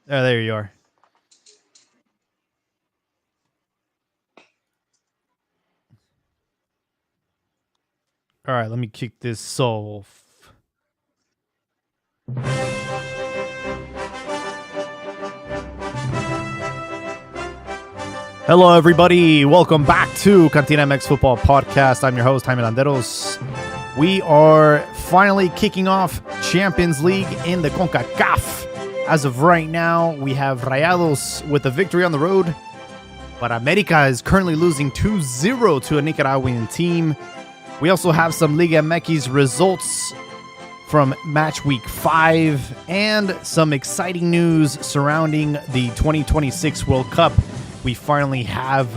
Oh, there you are. All right, let me kick this off. Hello, everybody. Welcome back to Cantina MX Football Podcast. I'm your host, Jaime Landeros. We are finally kicking off Champions League in the Concacaf. As of right now, we have Rayados with a victory on the road, but America is currently losing 2-0 to a Nicaraguan team. We also have some Liga MX results from match week 5 and some exciting news surrounding the 2026 World Cup. We finally have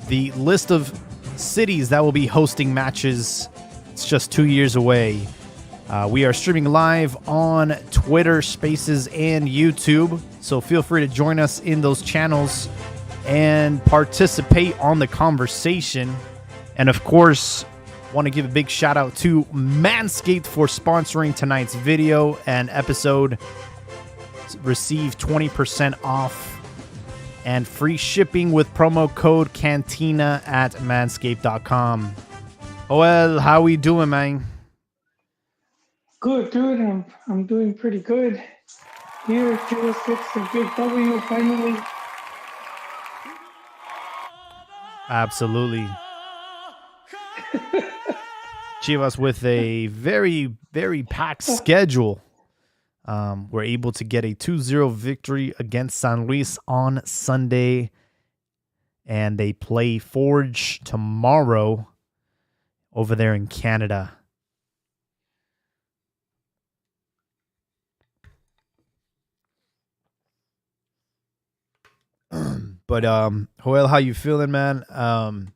the list of cities that will be hosting matches. It's just 2 years away. We are streaming live on Twitter, Spaces, and YouTube. So feel free to join us in those channels and participate on the conversation. And of course, want to give a big shout out to Manscaped for sponsoring tonight's video and episode. Receive 20% off and free shipping with promo code Cantina at manscaped.com. Joel, how we doing, man? Good, dude. I'm doing pretty good. Here, Chivas gets the big W finally. Absolutely. Chivas with a very, very packed schedule. We're able to get a 2-0 victory against San Luis on Sunday. And they play Forge tomorrow over there in Canada. But Joel, how you feeling, man? I'm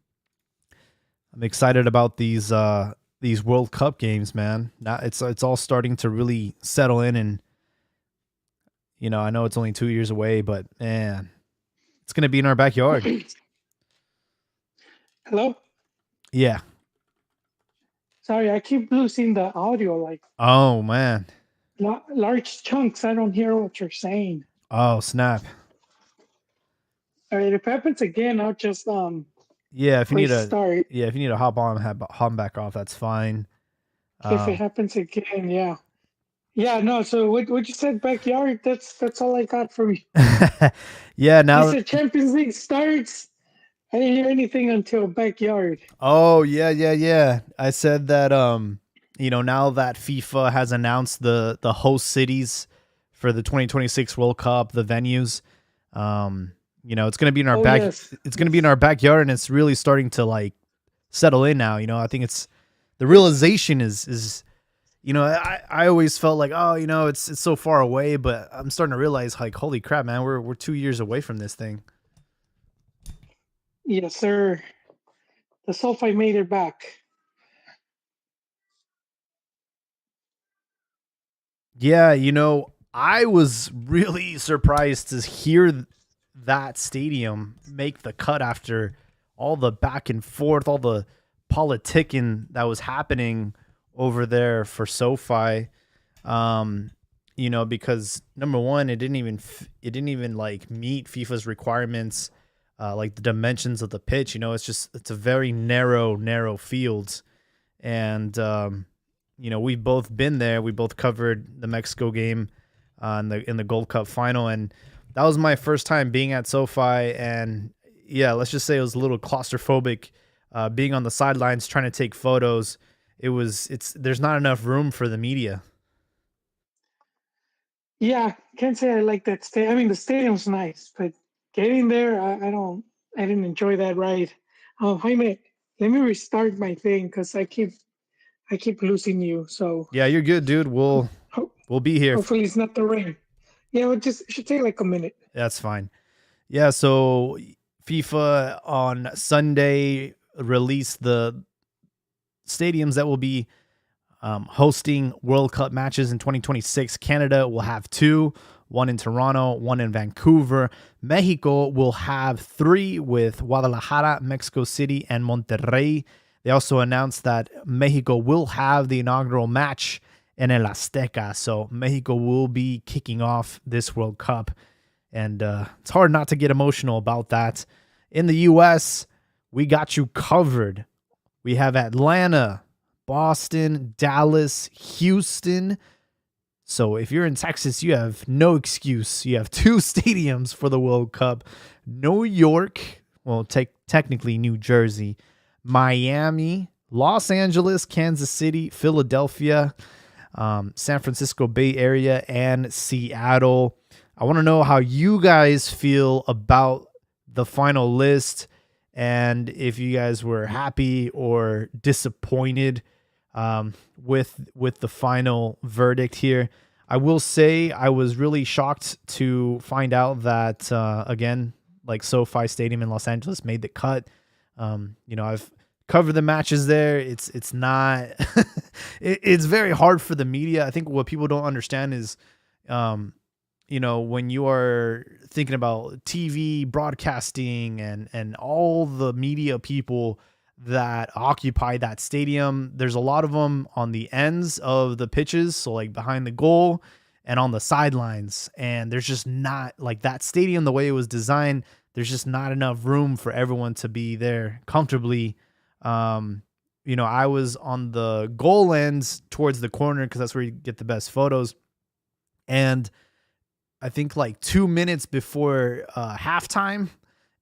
excited about these World Cup games, man. Now it's all starting to really settle in, and I know it's only 2 years away, but man, it's gonna be in our backyard. Hello? Yeah. Sorry, I keep losing the audio, like Oh man. large chunks. I don't hear what you're saying. Oh snap. All right, if it happens again, I'll just Yeah, if you need start. if you need to hop back off, that's fine. If it happens again, yeah. Yeah, no, so what you said backyard, that's all I got from you. Yeah, now You said Champions League starts. I didn't hear anything until backyard. Oh, yeah. I said that now that FIFA has announced the host cities for the 2026 World Cup, the venues, it's going to be in our Yes. It's going to be in our backyard, and it's really starting to like settle in now. I think it's the realization is I always felt like, it's so far away, but I'm starting to realize, like, holy crap, man, we're 2 years away from this thing. Yes, sir. The sulfite made it back. Yeah, I was really surprised to hear that stadium make the cut after all the back and forth, all the politicking that was happening over there for SoFi. Because number one, it didn't even like meet FIFA's requirements, like the dimensions of the pitch. It's a very narrow field, and we've both been there. We both covered the Mexico game in the Gold Cup final, and that was my first time being at SoFi. And yeah, let's just say it was a little claustrophobic, being on the sidelines trying to take photos. There's not enough room for the media. Yeah, can't say I like that stadium. I mean, the stadium's nice, but getting there, I didn't enjoy that ride. Jaime, let me restart my thing because I keep losing you. So Yeah, you're good, dude. We'll be here. Hopefully, it's not the rain. Yeah, it should take like a minute. That's fine. Yeah, so FIFA on Sunday released the stadiums that will be hosting World Cup matches in 2026. Canada will have 2, one in Toronto, one in Vancouver. Mexico will have 3 with Guadalajara, Mexico City, and Monterrey. They also announced that Mexico will have the inaugural match and El Azteca. So Mexico will be kicking off this World Cup. And it's hard not to get emotional about that. In the U.S., we got you covered. We have Atlanta, Boston, Dallas, Houston. So if you're in Texas, you have no excuse. You have 2 stadiums for the World Cup. New York, well, technically New Jersey, Miami, Los Angeles, Kansas City, Philadelphia, San Francisco Bay Area, and Seattle. I want to know how you guys feel about the final list and if you guys were happy or disappointed with the final verdict here. I will say I was really shocked to find out that, again, like SoFi Stadium in Los Angeles made the cut. I've covered the matches there. It's not it's very hard for the media. I think what people don't understand is when you are thinking about TV broadcasting and all the media people that occupy that stadium, there's a lot of them on the ends of the pitches, so like behind the goal and on the sidelines. And there's just not, like, that stadium, the way it was designed, there's just not enough room for everyone to be there comfortably. I was on the goal ends towards the corner because that's where you get the best photos. And I think like 2 minutes before halftime,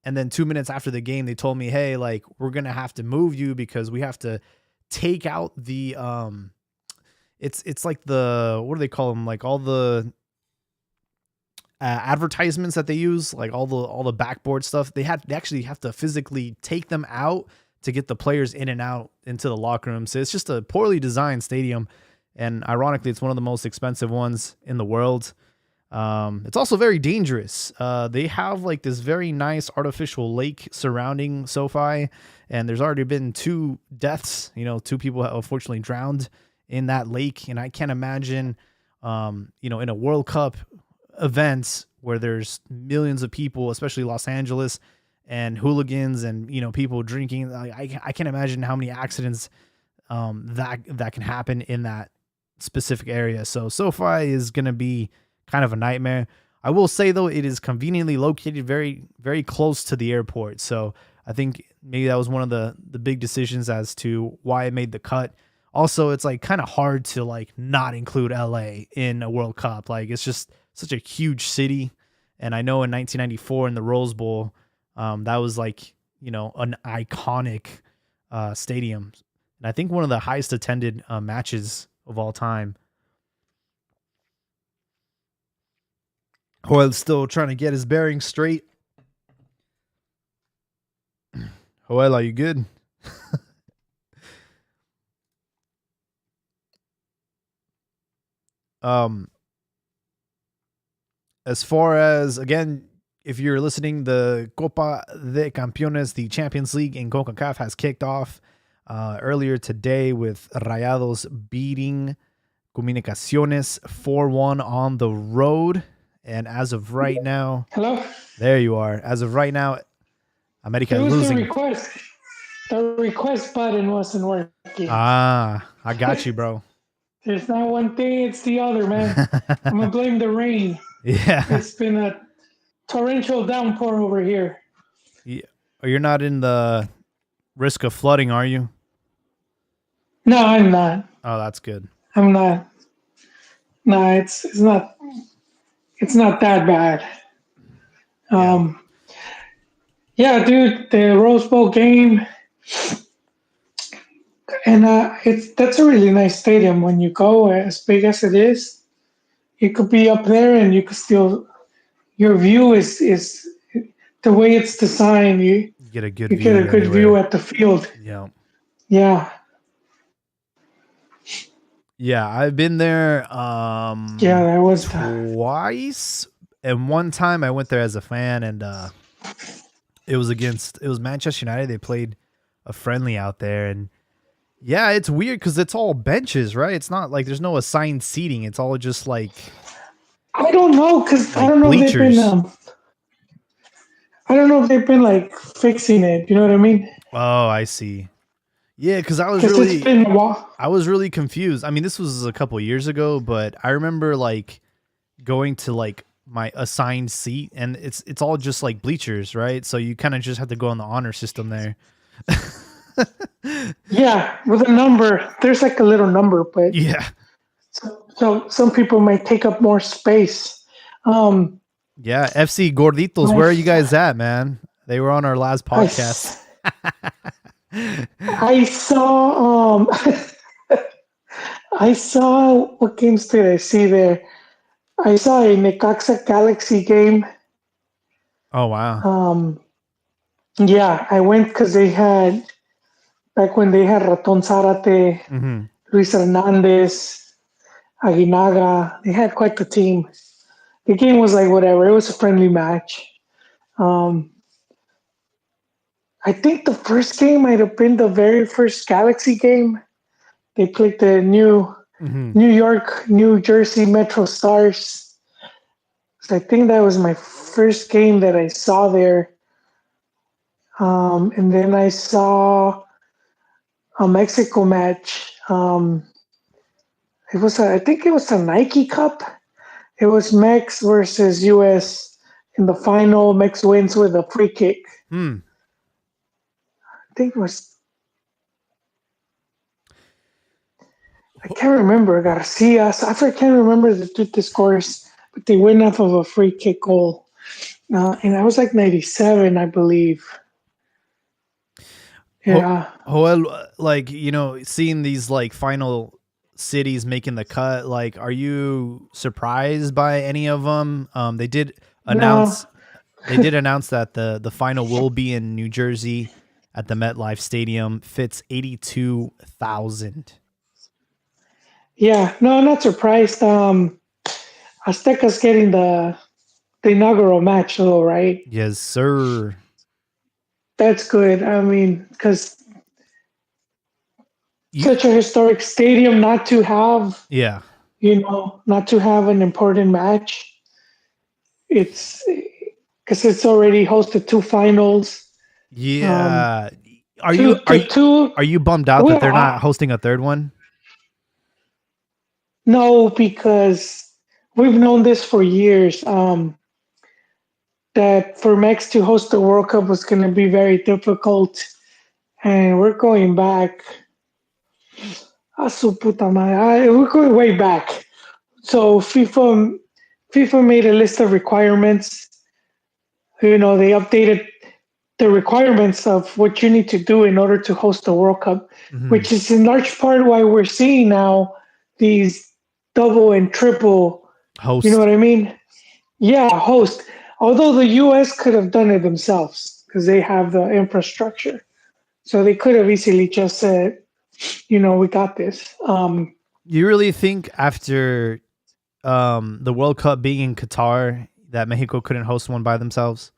and then 2 minutes after the game, they told me, hey, like, we're going to have to move you because we have to take out the, it's like the, what do they call them? Like all the advertisements that they use, like all the backboard stuff. They actually have to physically take them out to get the players in and out into the locker room. So it's just a poorly designed stadium. And ironically, it's one of the most expensive ones in the world. It's also very dangerous. They have like this very nice artificial lake surrounding SoFi, and there's already been 2 deaths. 2 people have unfortunately drowned in that lake. And I can't imagine, in a World Cup event where there's millions of people, especially Los Angeles, and hooligans and, people drinking. I can't imagine how many accidents, that can happen in that specific area. So SoFi is going to be kind of a nightmare. I will say, though, it is conveniently located very, very close to the airport. So I think maybe that was one of the big decisions as to why it made the cut. Also, it's like kind of hard to like not include LA in a World Cup. Like, it's just such a huge city. And I know in 1994 in the Rose Bowl, that was like, an iconic stadium. And I think one of the highest attended matches of all time. Joel's still trying to get his bearings straight. Joel, are you good? As far as, again, if you're listening, the Copa de Campeones, the Champions League in Concacaf, has kicked off earlier today with Rayados beating Comunicaciones 4-1 on the road. And as of right now, Hello. There you are. As of right now, America is losing. The request button wasn't working. I got you, bro. There's not one thing, it's the other, man. I'm gonna blame the rain. Yeah. It's been a torrential downpour over here. Yeah. You're not in the risk of flooding, are you? No, I'm not. Oh, that's good. I'm not. No, it's not. It's not that bad. Yeah, dude, the Rose Bowl game, and that's a really nice stadium. When you go, as big as it is, you could be up there, and you could still. Your view is the way it's designed. You get a good. You get a good view at the field. Yeah. Yeah. Yeah, I've been there. Yeah, that was twice, and one time I went there as a fan, and it was Manchester United. They played a friendly out there, and yeah, it's weird because it's all benches, right? It's not like there's no assigned seating. It's all just like I don't know because I don't know if they've been. I don't know if they've been like fixing it. You know what I mean? Oh, I see. Yeah, because Because it's been a while. I was really confused. I mean, this was a couple years ago, but I remember like going to like my assigned seat, and it's all just like bleachers, right? So you kind of just have to go on the honor system there. Yeah, with a number, there's like a little number, but Yeah, so some people might take up more space. Um, yeah. FC Gorditos, my, where are you guys at, man? They were on our last I, podcast. I saw I saw what games did I see there? I saw a Necaxa Galaxy game. Oh wow. Um, yeah, I went because they had back when they had Raton Zarate, Hmm. Luis Hernandez, Aguinaga. They had quite the team. The game was like whatever. It was a friendly match. Um, I think the first game might have been the very first Galaxy game. They played the Hmm. New York, New Jersey Metro Stars. So I think that was my first game that I saw there. And then I saw a Mexico match. I think it was a Nike Cup. It was Mex versus US in the final. Mex wins with a free kick. Hmm. I think it was, I can't remember, Garcia. I can't remember the scores, but they win off of a free kick goal. And that was like 97, I believe. Yeah. Joel, like seeing these like final cities making the cut, like, are you surprised by any of them? No. They did announce that the final will be in New Jersey at the MetLife Stadium. Fits 82,000. Yeah. No, I'm not surprised. Azteca's getting the inaugural match, though, right? Yes, sir. That's good. I mean, because You, such a historic stadium not to have, yeah, not to have an important match. It's because it's already hosted two finals. Um, yeah. two to two. Are you bummed out that Well, they're not hosting a third one? no, because we've known this for years. That for Mex to host the World Cup was going to be very difficult, and we're going back. Ah, su puta madre. We're going way back. So FIFA made a list of requirements. They updated the requirements of what you need to do in order to host the World Cup, Hmm. which is in large part why we're seeing now these double and triple. You know Host. what I mean? Yeah, host. Although the US could have done it themselves because they have the infrastructure. So they could have easily just said, we got this. You really think after the World Cup being in Qatar that Mexico couldn't host one by themselves?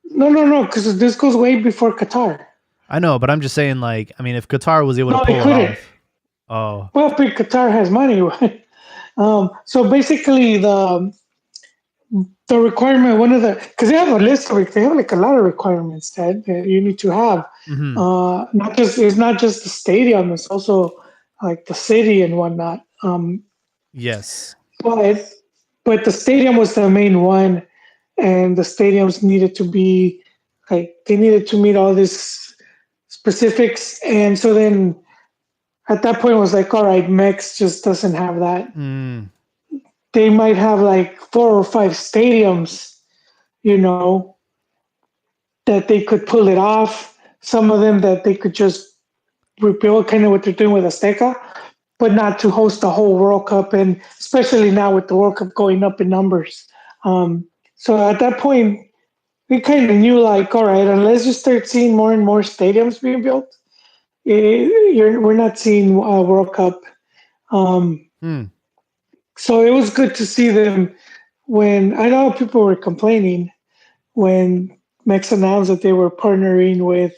No, because this goes way before Qatar. I know, but I'm just saying, like, I mean, if Qatar was able to No, they pull it couldn't. off, oh, Well, but Qatar has money, right? So basically, the requirement, one of the, because they have a list of, they have like a lot of requirements that you need to have. hmm, It's not just the stadium; it's also like the city and whatnot. yes, But the stadium was the main one, and the stadiums needed to be like they needed to meet all these specifics, and so then at that point it was like, all right, Mex just doesn't have that. mm, They might have like four or five stadiums, you know, that they could pull it off. Some of them that they could just rebuild, kind of what they're doing with Azteca, but not to host the whole World Cup, and especially now with the World Cup going up in numbers. So at that point, we kind of knew like, all right, unless you start seeing more and more stadiums being built, we're not seeing a World Cup. Um, hmm, so it was good to see them when I know people were complaining when Mex announced that they were partnering with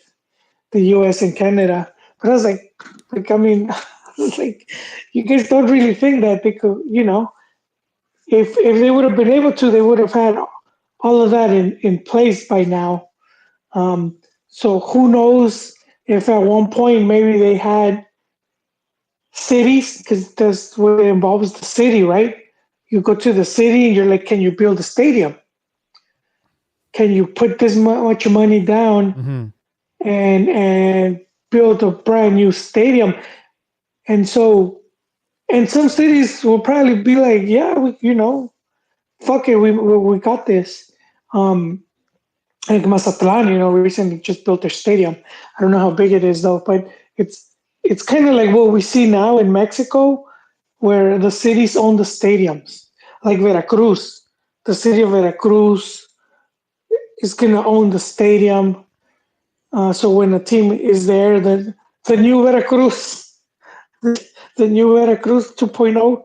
the US and Canada. But I was I mean, I was like, you guys don't really think that they could, if they would have been able to, they would have had all of that in place by now. Um, so who knows? if at one point maybe they had cities, because that's what it involves the city, right? You go to the city and you're like, can you build a stadium? Can you put this much money down Mm-hmm. and build a brand new stadium? And so, and some cities will probably be like, yeah, fuck it, we got this. Um, like Mazatlan, recently just built their stadium. I don't know how big it is though, but it's kind of like what we see now in Mexico, where the cities own the stadiums, like Veracruz. The city of Veracruz is gonna own the stadium. So when a team is there, the new Veracruz, the new Veracruz 2.0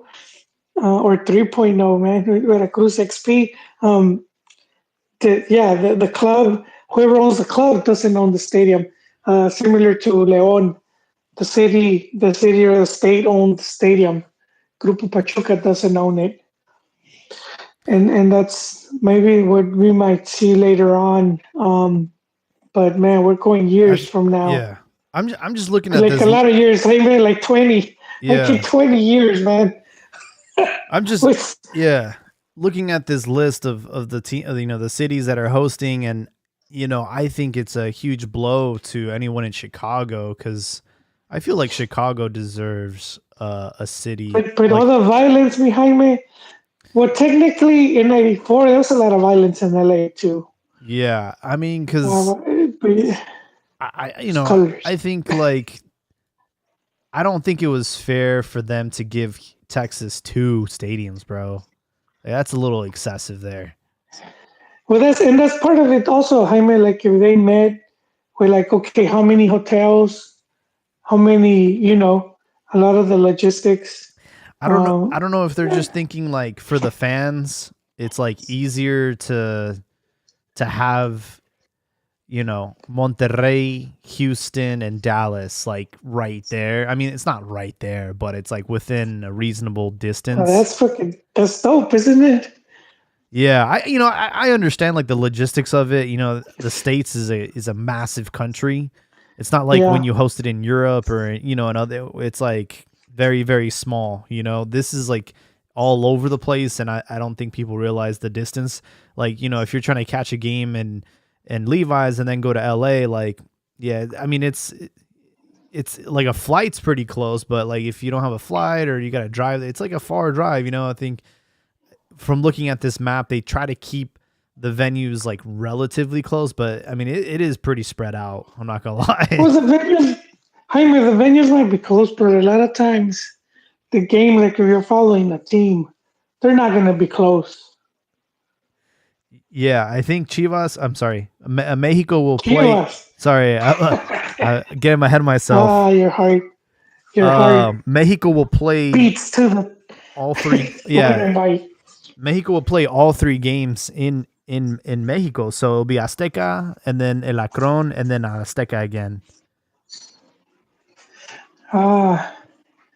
or 3.0, man, Veracruz XP. The club, whoever owns the club doesn't own the stadium. Similar to Leon, the city or the state owns the stadium. Grupo Pachuca doesn't own it, and that's maybe what we might see later on. But man, we're going years from now, Yeah. I'm just looking at like this. a lot of years. I mean, like 20, like in Yeah. 20 years, man. I'm just With yeah, looking at this list of the team, the cities that are hosting, and I think it's a huge blow to anyone in Chicago because I feel like Chicago deserves a city but all like the violence behind me. Well, technically, in '94, there was a lot of violence in LA too. yeah. I mean, Uh, because but it's I colors. think like I don't think it was fair for them to give Texas two stadiums, bro. Like, that's a little excessive there. Well, that's part of it also, Jaime. Like if they met, we're like, okay, how many hotels? How many? A lot of the logistics. I don't know. I Um, don't know if they're just thinking like for the fans, it's like easier to have Monterrey, Houston, and Dallas like right there. I mean, it's not right there, but it's like within a reasonable distance. that's dope, isn't it? Yeah, I understand like the logistics of it. The states is a massive country. It's not like when Yeah. you host it in Europe or another. It's like very very small. This is like all over the place, and I don't think people realize the distance. Like if you're trying to catch a game and Levi's and then go to LA, like yeah, I mean it's like a flight's pretty close, but like if you don't have a flight or you got to drive, it's like a far drive. I think from looking at this map, they try to keep the venues like relatively close, but I mean, it is pretty spread out. I'm not gonna lie. Well, the venues, Jaime, the venues might be close, but a lot of times the game, like if you're following a team, they're not going to be close. Yeah, I think Chivas. I'm sorry, Mexico will play. Chivas. Sorry, getting ahead of myself. Your heart Mexico will play beats to the all three. left Yeah, and right. Mexico will play all three games in Mexico. So it'll be Azteca and then El Acron and then Azteca again. Ah,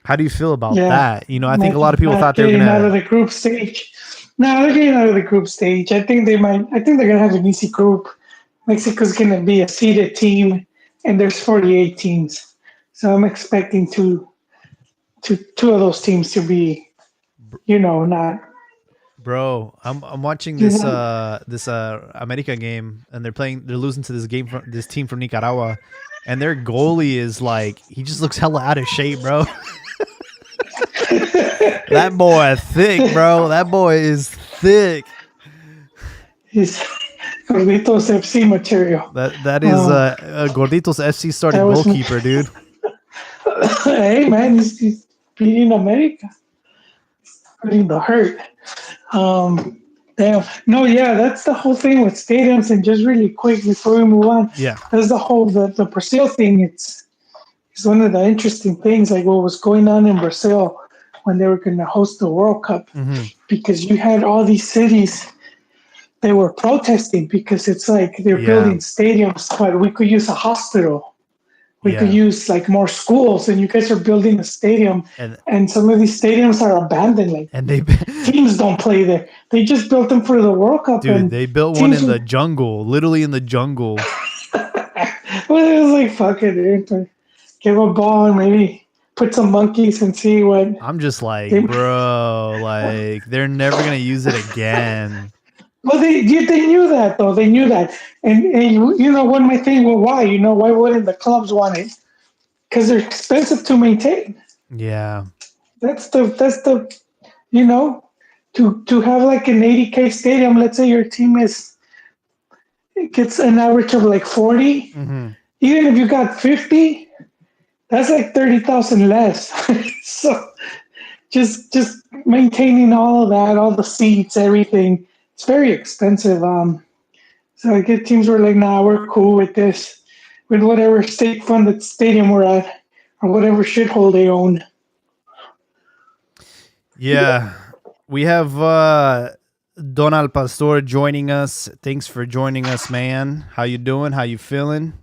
How do you feel about yeah. that? I think a lot of people Not thought they were getting out of gonna. the group stage. No, they're getting out of the group stage. I think they might. I think they're gonna have an easy group. Mexico's gonna be a seeded team, and there's 48 teams, so I'm expecting two of those teams to be, not. Bro, I'm watching You this know, America game, and they're losing to this team from Nicaragua, and their goalie is like he just looks hella out of shape, bro. That boy thick, bro. That boy is thick. he's Gorditos FC material. That is Um, Gorditos FC that starting was, goalkeeper, dude. hey man, he's beating America, beating the hurt. Damn. No, yeah, that's the whole thing with stadiums. And just really quick before we move on, Yeah. that's the Brazil thing. It's one of the interesting things, like what was going on in Brazil when they were going to host the World Cup, because you had all these cities. They were protesting because it's like they're building stadiums, but we could use a hospital. We could use like more schools, and you guys are building a stadium, and some of these stadiums are abandoned. Like and they teams don't play there. They just built them for the World Cup. Dude, and they built one in the jungle, literally in the jungle. Well, it was like, fuck it, dude. Give a ball and maybe put some monkeys and see what I'm just like, they. bro, like they're never gonna use it again. Well, they knew that though. They knew that, and you know what my thing? Well, why? You know why wouldn't the clubs want it? Because they're expensive to maintain. Yeah. That's the you know to have like an 80K stadium. Let's say your team is it gets an average of like 40. Mm-hmm. Even if you got 50, that's like 30,000 less. So just maintaining all of that, all the seats, everything, it's very expensive. So I get teams were like, nah, we're cool with this, with whatever state funded stadium we're at, or whatever shithole they own. Yeah. We have Don Al Pastor joining us. Thanks for joining us, man. How you doing? How you feeling?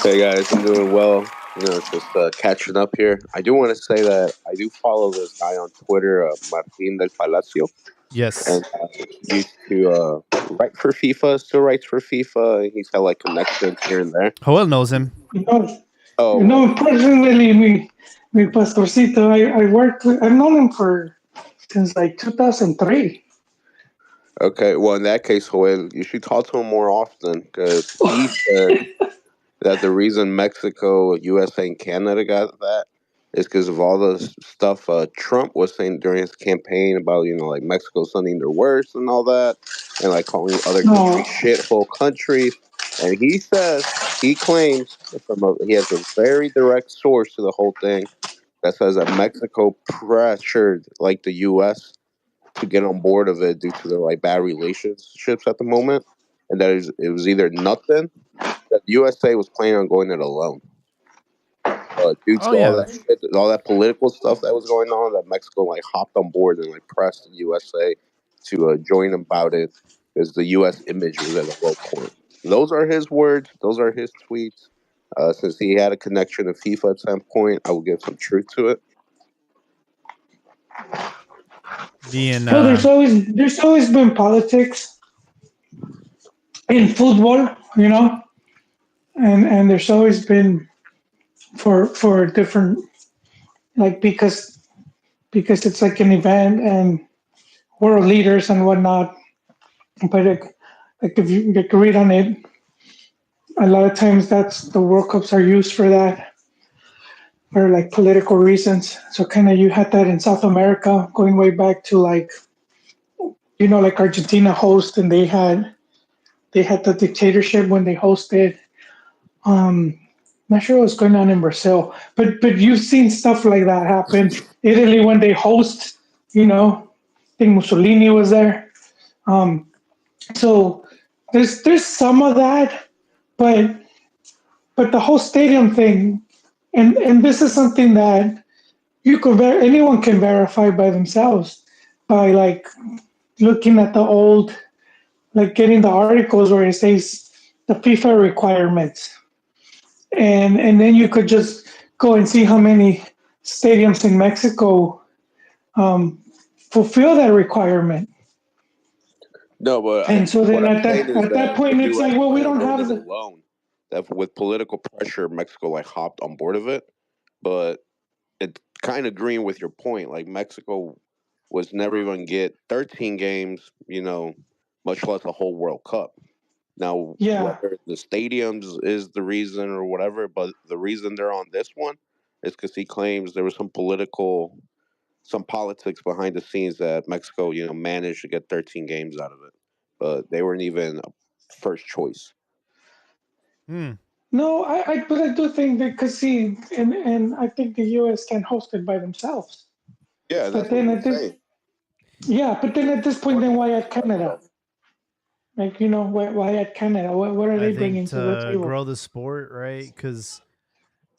Hey guys, I'm doing well. Just catching up here. I do want to say that I do follow this guy on Twitter, Martin del Palacio, Yes. and he used to write for FIFA, still writes for FIFA. He's got like connections here and there. Joel knows him. You know, Oh, you know personally, me Pastorcito, I've known him for since like 2003. okay. Well, in that case, Joel, you should talk to him more often because he said that the reason Mexico, USA, and Canada got that is because of all the stuff Trump was saying during his campaign about like Mexico sending their worst and all that, and like calling other No, countries shithole countries. And he claims he has a very direct source to the whole thing that says that Mexico pressured like the U.S. to get on board of it due to their like bad relationships at the moment, and it was either nothing that the USA was planning on going it alone. Due Oh to all yeah. that shit, all that political stuff that was going on, that Mexico like hopped on board and like pressed the USA to join about it because the U.S. image was at a low point. Those are his words. Those are his tweets. Since he had a connection to FIFA at some point, I will give some truth to it. Being well, there's always been politics in football, and there's always been for different like because it's like an event and world leaders and whatnot. But like if you get to read on it, a lot of times that's the World Cups are used for that, for like political reasons. So kind of you had that in South America going way back to like like Argentina host and they had the dictatorship when they hosted. Um, Not sure what's going on in Brazil, but you've seen stuff like that happen. Italy when they host, I think Mussolini was there. Um, so there's some of that, but the whole stadium thing, and this is something that anyone can verify by themselves by like looking at the old, like getting the articles where it says the FIFA requirements, and then you could just go and see how many stadiums in Mexico um, fulfill that requirement. No, but And so what then I'm at saying that is at that that the point, it's U.S. like, well, we planned on don't going have it the alone. That with political pressure, Mexico like hopped on board of it. But it's kind of agreeing with your point. Like Mexico was never even get 13 games, much less a whole World Cup. Now, yeah. whether the stadiums is the reason or whatever, but the reason they're on this one is because he claims there was some politics behind the scenes that Mexico, managed to get 13 games out of it, but they weren't even a first choice. hmm. No, but I do think that because see, and I think the U.S. can host it by themselves. Yeah, But that's what then I'm at this, saying. yeah, but then at this point, then why add Canada? Like why add Canada? What are I they think bringing to the to table? grow the sport, right? Because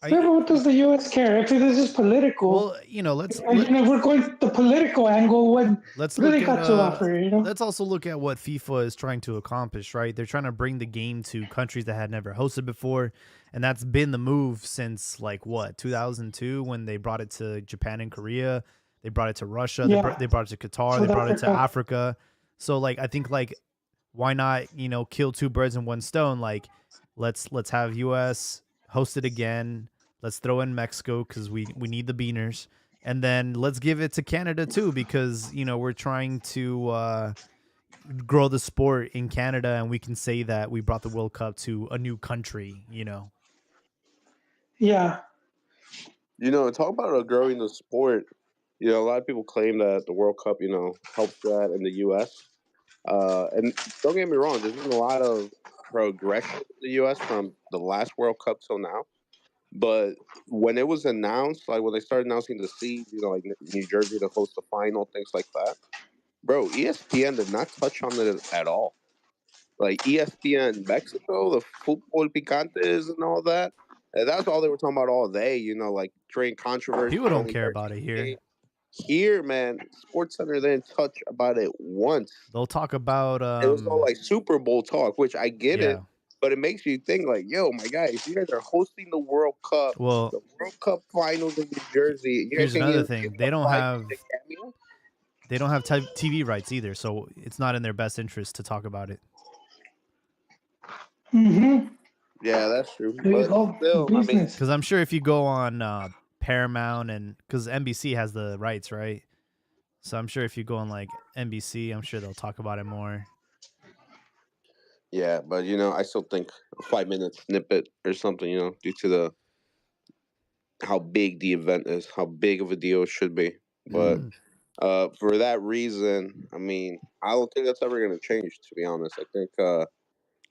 Yeah, I but what does the U.S. care if it is just political? well, let's And if we're going the political angle, what let's do they look at got to offer? let's also look at what FIFA is trying to accomplish, right? They're trying to bring the game to countries that had never hosted before, and that's been the move since like what 2002 when they brought it to Japan and Korea. They brought it to Russia. Yeah, They brought it to Qatar. They South brought it to Africa. Africa. So like I think like why not, kill two birds in one stone? Like, let's have US host it again. Let's throw in Mexico because we need the beaners, and then let's give it to Canada too because we're trying to grow the sport in Canada, and we can say that we brought the World Cup to a new country. Yeah. Talk about growing the sport. A lot of people claim that the World Cup, helps that in the U.S. And don't get me wrong, there's been a lot of progression in the U.S. from the last World Cup till now. But when it was announced, like when they started announcing the seeds, like New Jersey to host the final, things like that, bro, ESPN did not touch on it at all. Like ESPN Mexico, the football picantes and all that. And that's all they were talking about all day, like creating controversy People don't only care during about it the game. here. Here, man, Sports Center didn't touch about it once. They'll talk about It was all like Super Bowl talk, which I get it, yeah. but it makes you think like, yo, my guys, you guys are hosting the World Cup, Well, the World Cup finals in New Jersey. You guys here's can't another even give thing. it a 5 minute cameo. They don't have TV rights either, so it's not in their best interest to talk about it. Mm-hmm. Yeah, that's true. There you But go. still, I mean, Business. Because I'm sure if you go on Paramount, and because NBC has the rights, right? So I'm sure if you go on like NBC, I'm sure they'll talk about it more. yeah, but I still think a 5 minute snippet or something, due to the how big the event is, how big of a deal it should be. But for that reason, I mean, I don't think that's ever going to change. To be honest, I think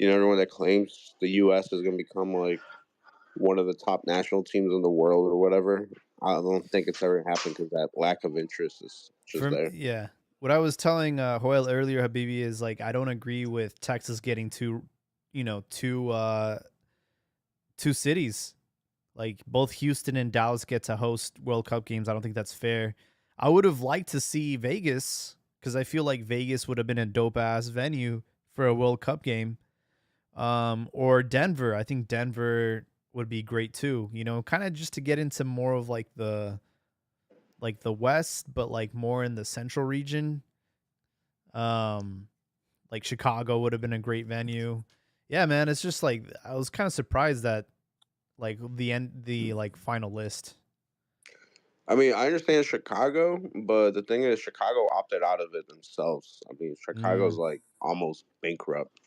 everyone that claims the U.S. is going to become like one of the top national teams in the world or whatever. I don't think it's ever happened because that lack of interest is just there. Yeah. What I was telling Hoyle earlier, Habibi, is like I don't agree with Texas getting two cities. Like both Houston and Dallas get to host World Cup games. I don't think that's fair. I would have liked to see Vegas because I feel like Vegas would have been a dope ass venue for a World Cup game. Or Denver. I think Denver would be great too. Kind of just to get into more of like the West, but like more in the central region. Um, like Chicago would have been a great venue. Yeah, man. It's just like I was kind of surprised that like the like final list. I mean, I understand Chicago, but the thing is, Chicago opted out of it themselves. I mean, Chicago's Mm, like almost bankrupt,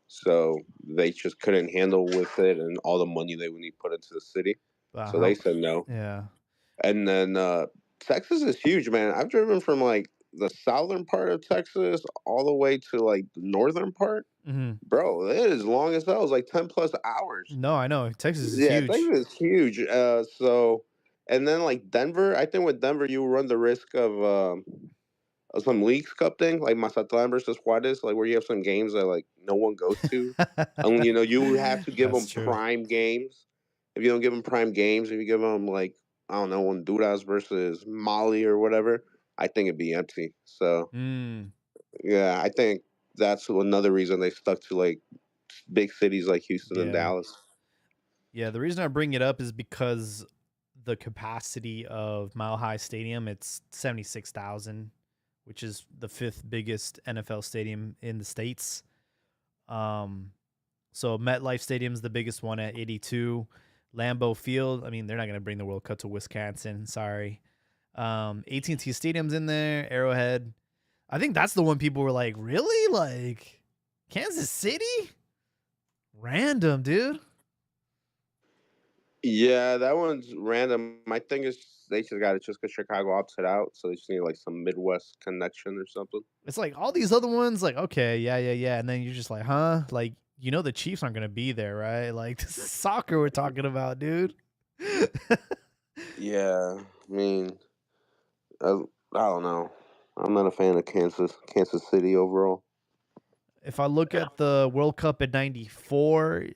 so they just couldn't handle with it and all the money they would need put into the city. but So they how? said no. Yeah. And then Texas is huge, man. I've driven from like the southern part of Texas all the way to like the northern part. Hmm. Bro, it is long as hell. It's like 10 plus hours. No, I know Texas is Yeah, huge. Texas is huge. And then like Denver, I think with Denver you run the risk of some Leagues Cup thing, like Mazatlan versus Juarez, like where you have some games that like no one goes to, and you have to give That's them true. prime games. If you don't give them prime games, if you give them like I don't know, Honduras versus Mali or whatever, I think it'd be empty. So Mm, yeah, I think that's another reason they stuck to like big cities like Houston and yeah. Dallas. Yeah, the reason I bring it up is because the capacity of Mile High Stadium, it's 76,000, which is the fifth biggest NFL stadium in the States. Um, so MetLife Stadium's the biggest one at 82. Lambeau Field, I mean, they're not going to bring the World Cup to Wisconsin. Sorry. AT&T Stadium's in there, Arrowhead. I think that's the one people were like, really? Like, Kansas City? Random, dude. Yeah, that one's random. My thing is they just got it just because Chicago opted out, so they just need like some Midwest connection or something. It's like all these other ones, like, okay, yeah, yeah, yeah. And then you're just like, huh? Like, the Chiefs aren't going to be there, right? Like, this is soccer we're talking about, dude. Yeah, I mean, I, I don't know. I'm not a fan of Kansas City overall. If I look at the World Cup in 94,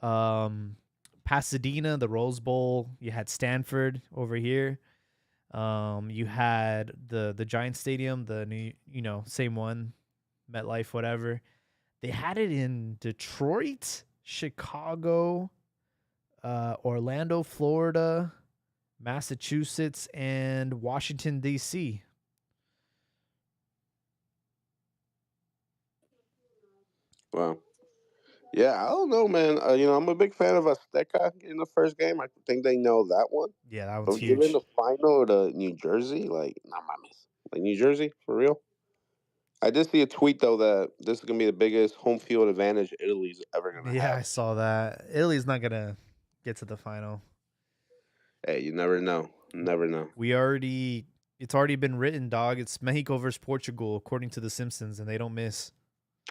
um, Pasadena, the Rose Bowl, you had Stanford over here. You had the Giant Stadium, the new, same one, MetLife, whatever. They had it in Detroit, Chicago, Orlando, Florida, Massachusetts, and Washington, D.C. Wow. Yeah, I don't know, man. I'm a big fan of Azteca in the first game. I think they know that one. Yeah, that one's But given huge. the final to New Jersey, like, nah, mames. Like, New Jersey, for real? I did see a tweet, though, that this is going to be the biggest home field advantage Italy's ever going to Yeah, have. I saw that. Italy's not gonna get to the final. Hey, you never know. Never know. We already It's already been written, dog. It's Mexico versus Portugal, according to The Simpsons, and they don't miss.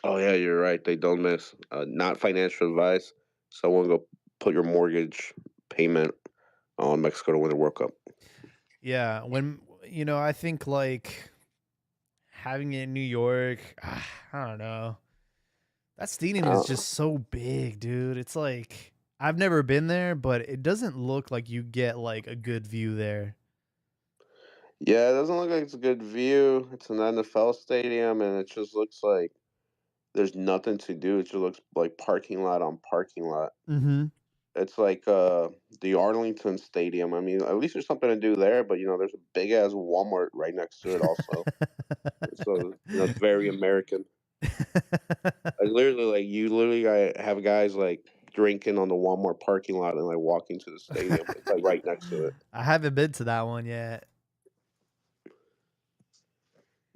Oh, yeah, you're right. They don't miss. Not financial advice. Someone go put your mortgage payment on Mexico to win the World Cup. Yeah, I think like having it in New York, I don't know. That stadium is Uh, just so big, dude. It's like I've never been there, but it doesn't look like you get like a good view there. yeah, it doesn't look like it's a good view. It's an NFL stadium, and it just looks like there's nothing to do. It just looks like parking lot on parking lot. Mm-hmm. It's like the Arlington Stadium. I mean, at least there's something to do there, but there's a big ass Walmart right next to it also. So it's very American. You literally have guys like drinking on the Walmart parking lot and like walking to the stadium. It's like right next to it. I haven't been to that one yet.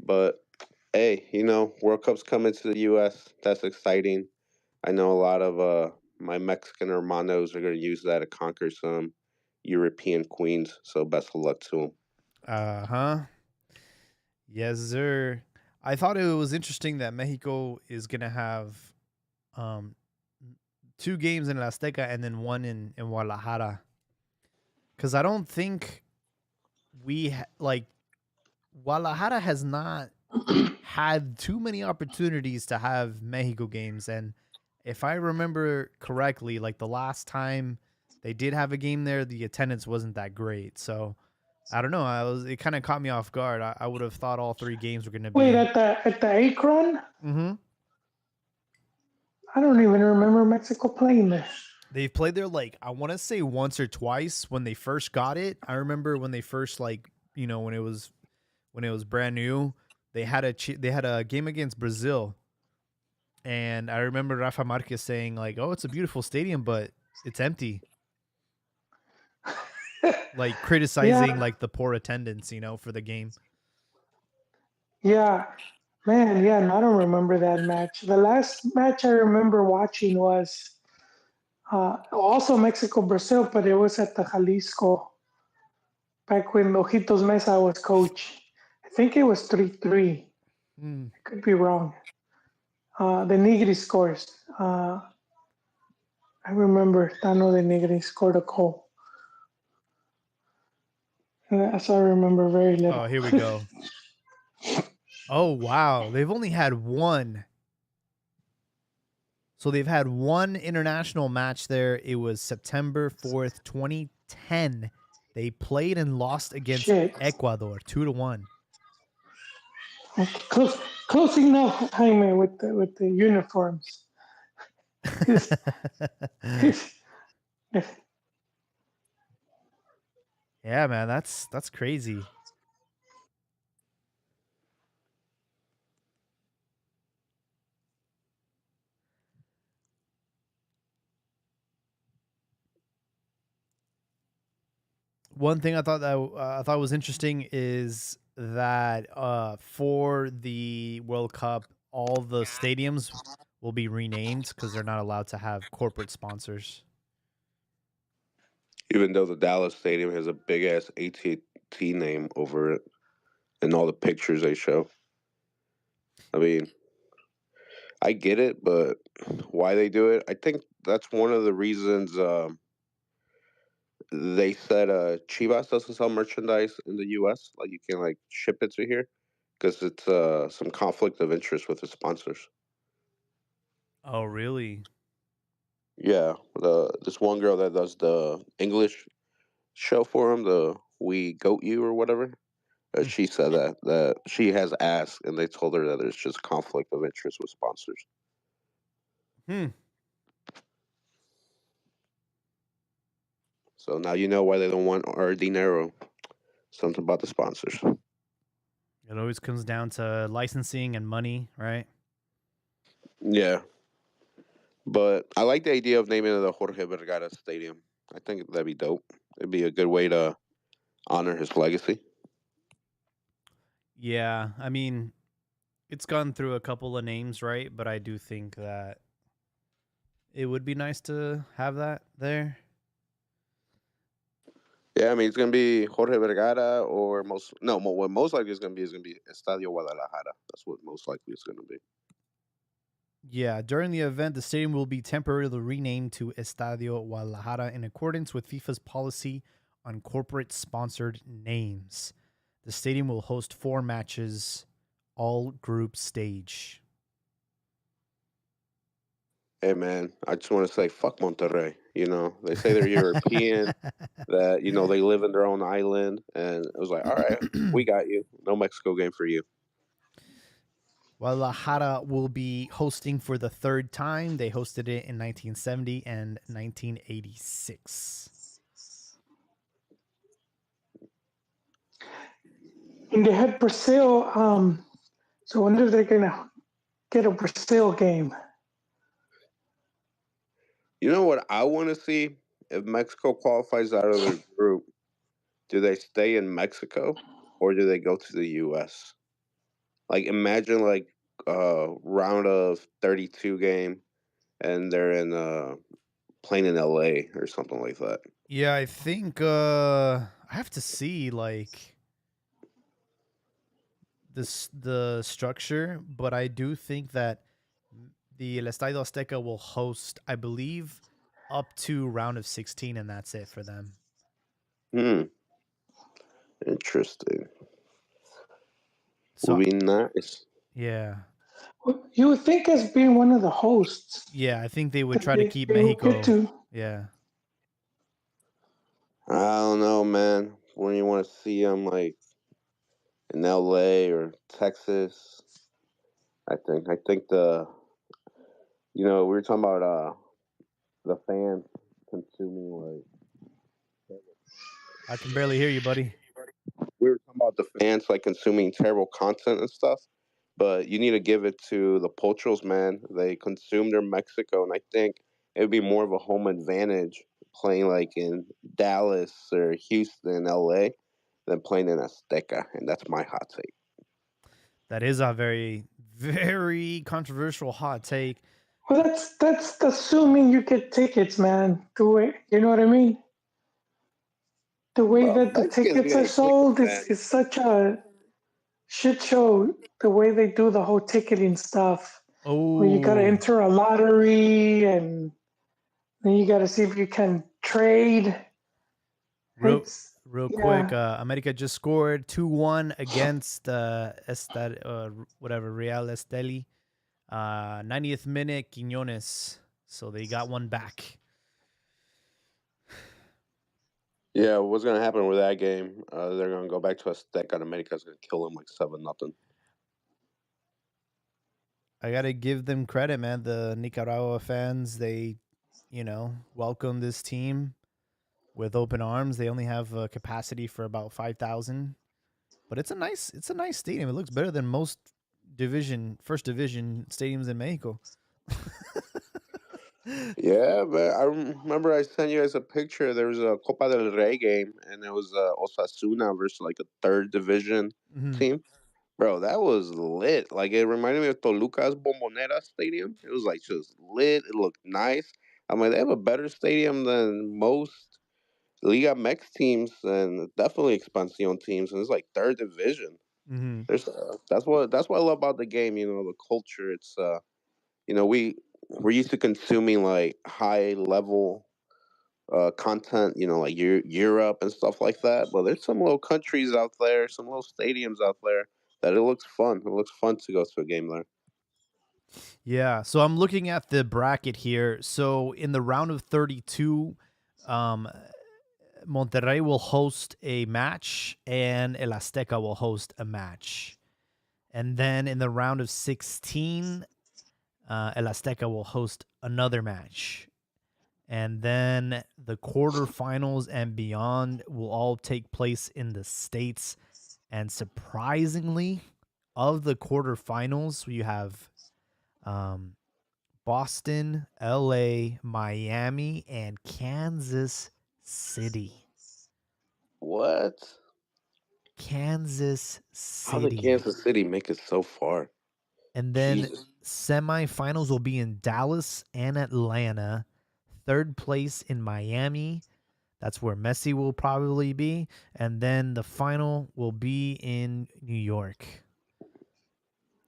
But hey, World Cup's coming to the U.S. That's exciting. I know a lot of my Mexican hermanos are going to use that to conquer some European queens. So best of luck to them. Uh-huh. Yes, sir. I thought it was interesting that Mexico is gonna have um 2 games in El Azteca and then one in Guadalajara. Because I don't think like Guadalajara has not had too many opportunities to have Mexico games. And if I remember correctly, like the last time they did have a game there, the attendance wasn't that great. So I don't know. It kind of caught me off guard. I would have thought all 3 games were going to Wait, be. at the Akron? Mm-hmm. I don't even remember Mexico playing there. They've played there like I want to say once or twice when they first got it. I remember when they first when it was brand new. They had a game against Brazil, and I remember Rafa Marquez saying like, "Oh, it's a beautiful stadium, but it's empty." Like criticizing Yeah, like the poor attendance, for the game. yeah, man, yeah. And I don't remember that match. The last match I remember watching was also Mexico Brazil, but it was at the Jalisco back when Ojitos Mesa was coach. I think it was 3-3. Mm. I could be wrong. The Nigri scores. I remember Tano de Nigri scored a goal. So I remember very Oh, little. here we go. Oh wow, they've only had one. So they've had one international match there. It was September 4th, 2010. They played and lost against Shit. Ecuador 2-1. Close, close enough, Jaime, with the uniforms. Yeah, man, that's crazy. One thing I thought was interesting is that for the World Cup, all the stadiums will be renamed because they're not allowed to have corporate sponsors. Even though the Dallas Stadium has a big ass AT&T name over it and all the pictures they show. I mean, I get it, but why they do it? I think that's one of the reasons they said Chivas doesn't sell merchandise in the U.S. Like you can like ship it to here because it's some conflict of interest with the sponsors. Oh, really? Yeah, this one girl that does the English show for him, the We Goat You or whatever. She said that she has asked, and they told her that there's just conflict of interest with sponsors. Hmm. So now you know why they don't want our dinero. Something about the sponsors. It always comes down to licensing and money, right? Yeah, But I like the idea of naming it the Jorge Vergara Stadium. I think that'd be dope. It'd be a good way to honor his legacy. Yeah, I mean, it's gone through a couple of names, right? But I do think that it would be nice to have that there. Yeah, I mean it's gonna be Jorge Vergara or what most likely is gonna be Estadio Guadalajara. That's what most likely is gonna be. Yeah, during the event, the stadium will be temporarily renamed to Estadio Guadalajara in accordance with FIFA's policy on corporate sponsored names. The stadium will host 4 matches, all group stage. Hey man, I just want to say fuck Monterrey. You know they say they're European, that they live in their own island, and it was like, all right, we got you. No Mexico game for you. Guadalajara will be hosting for the 3rd time. They hosted it in 1970 and 1986. And they had Brazil. So I wonder if they're gonna get a Brazil game. You know what I want to see? If Mexico qualifies out of their group, do they stay in Mexico or do they go to the U.S.? Like, imagine like a round of 32 game, and they're in playing in L.A. or something like that. Yeah, I think I have to see like the structure, but I do think that the El Estadio Azteca will host, I believe, up to round of 16, and that's it for them. Hmm, interesting. So Would be nice. yeah, You would think, as being one of the hosts, yeah, I think they would that try to keep they would get Mexico. to. Yeah, I don't know, man. When you want to see them like in L.A. or Texas, I think we were talking about the fans consuming like I can barely hear you, buddy. we were talking about the fans like consuming terrible content and stuff. But you need to give it to the Potros, man. They consume their Mexico, and I think it would be more of a home advantage playing like in Dallas or Houston, LA, than playing in Azteca, and that's my hot take. That is a very, very controversial hot take. Well, that's assuming you get tickets, man. The way, you know what I mean? The way Well, that the Mexicans tickets are getting tickets, sold man. is such a shit show. The way they do the whole ticketing stuff, where you got to Oh, enter a lottery and then you got to see if you can trade. real, It's real quick. yeah. America just scored 2-1 against whatever Real Esteli. 90th minute, Quiñones. So they got one back. Yeah, what's gonna happen with that game? They're gonna go back to Azteca, and America's gonna kill them like 7-0. I gotta give them credit, man. The Nicaragua fans, they, welcome this team with open arms. They only have a capacity for about 5,000, but it's a nice stadium. It looks better than most first division stadiums in Mexico. Yeah, but I remember I sent you guys a picture. There was a Copa del Rey game, and it was Osasuna versus like a third division Mhm. team. Bro, that was lit. Like it reminded me of Toluca's Bombonera Stadium. It was like just lit. It looked nice. I'm like, they have a better stadium than most Liga MX teams, and definitely Expansion teams. And it's like third division. Mhm. There's that's what I love about the game. The culture. It's we're used to consuming like high level content, like Europe and stuff like that. But there's some little countries out there, some little stadiums out there that it looks fun. It looks fun to go to a game there. Yeah, so I'm looking at the bracket here. So in the round of 32, um, Monterrey will host a match and El Azteca will host a match. And then in the round of 16, El Azteca will host another match. And then the quarterfinals and beyond will all take place in the States. And surprisingly, of the quarterfinals, you have um, Boston, LA, Miami, and Kansas City. What? Kansas How did City. Kansas City make it so far? And then Jesus. semifinals will be in Dallas and Atlanta. Third place in Miami. That's where Messi will probably be. And then the final will be in New York.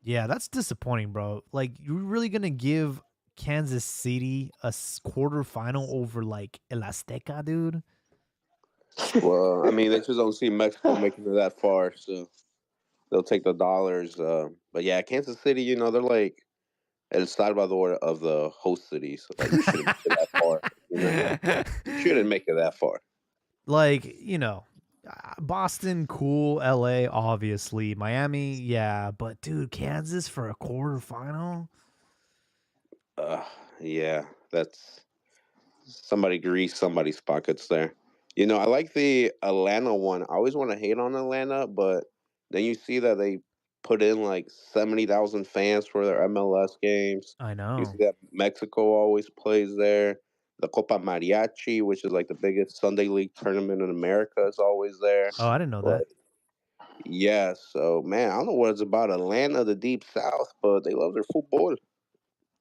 Yeah, that's disappointing, bro. Like, you're really going to give Kansas City a quarterfinal over, like, El Azteca, dude? Well, I mean, they just don't see Mexico making it that far, so they'll take the dollars. But yeah, Kansas City, they're like El Salvador of the host cities. Like, you shouldn't make it that far. You shouldn't make it that far. Like, Boston, cool. LA, obviously. Miami, yeah. But, dude, Kansas for a quarterfinal? Uh, yeah, that's somebody grease somebody's pockets there. I like the Atlanta one. I always want to hate on Atlanta, but then you see that they put in like 70,000 fans for their MLS games. I You know. see that Mexico always plays there. The Copa Mariachi, which is like the biggest Sunday league tournament in America, is always there. Oh, I didn't know that. But yeah, so man, I don't know what it's about Atlanta, the deep south, but they love their football.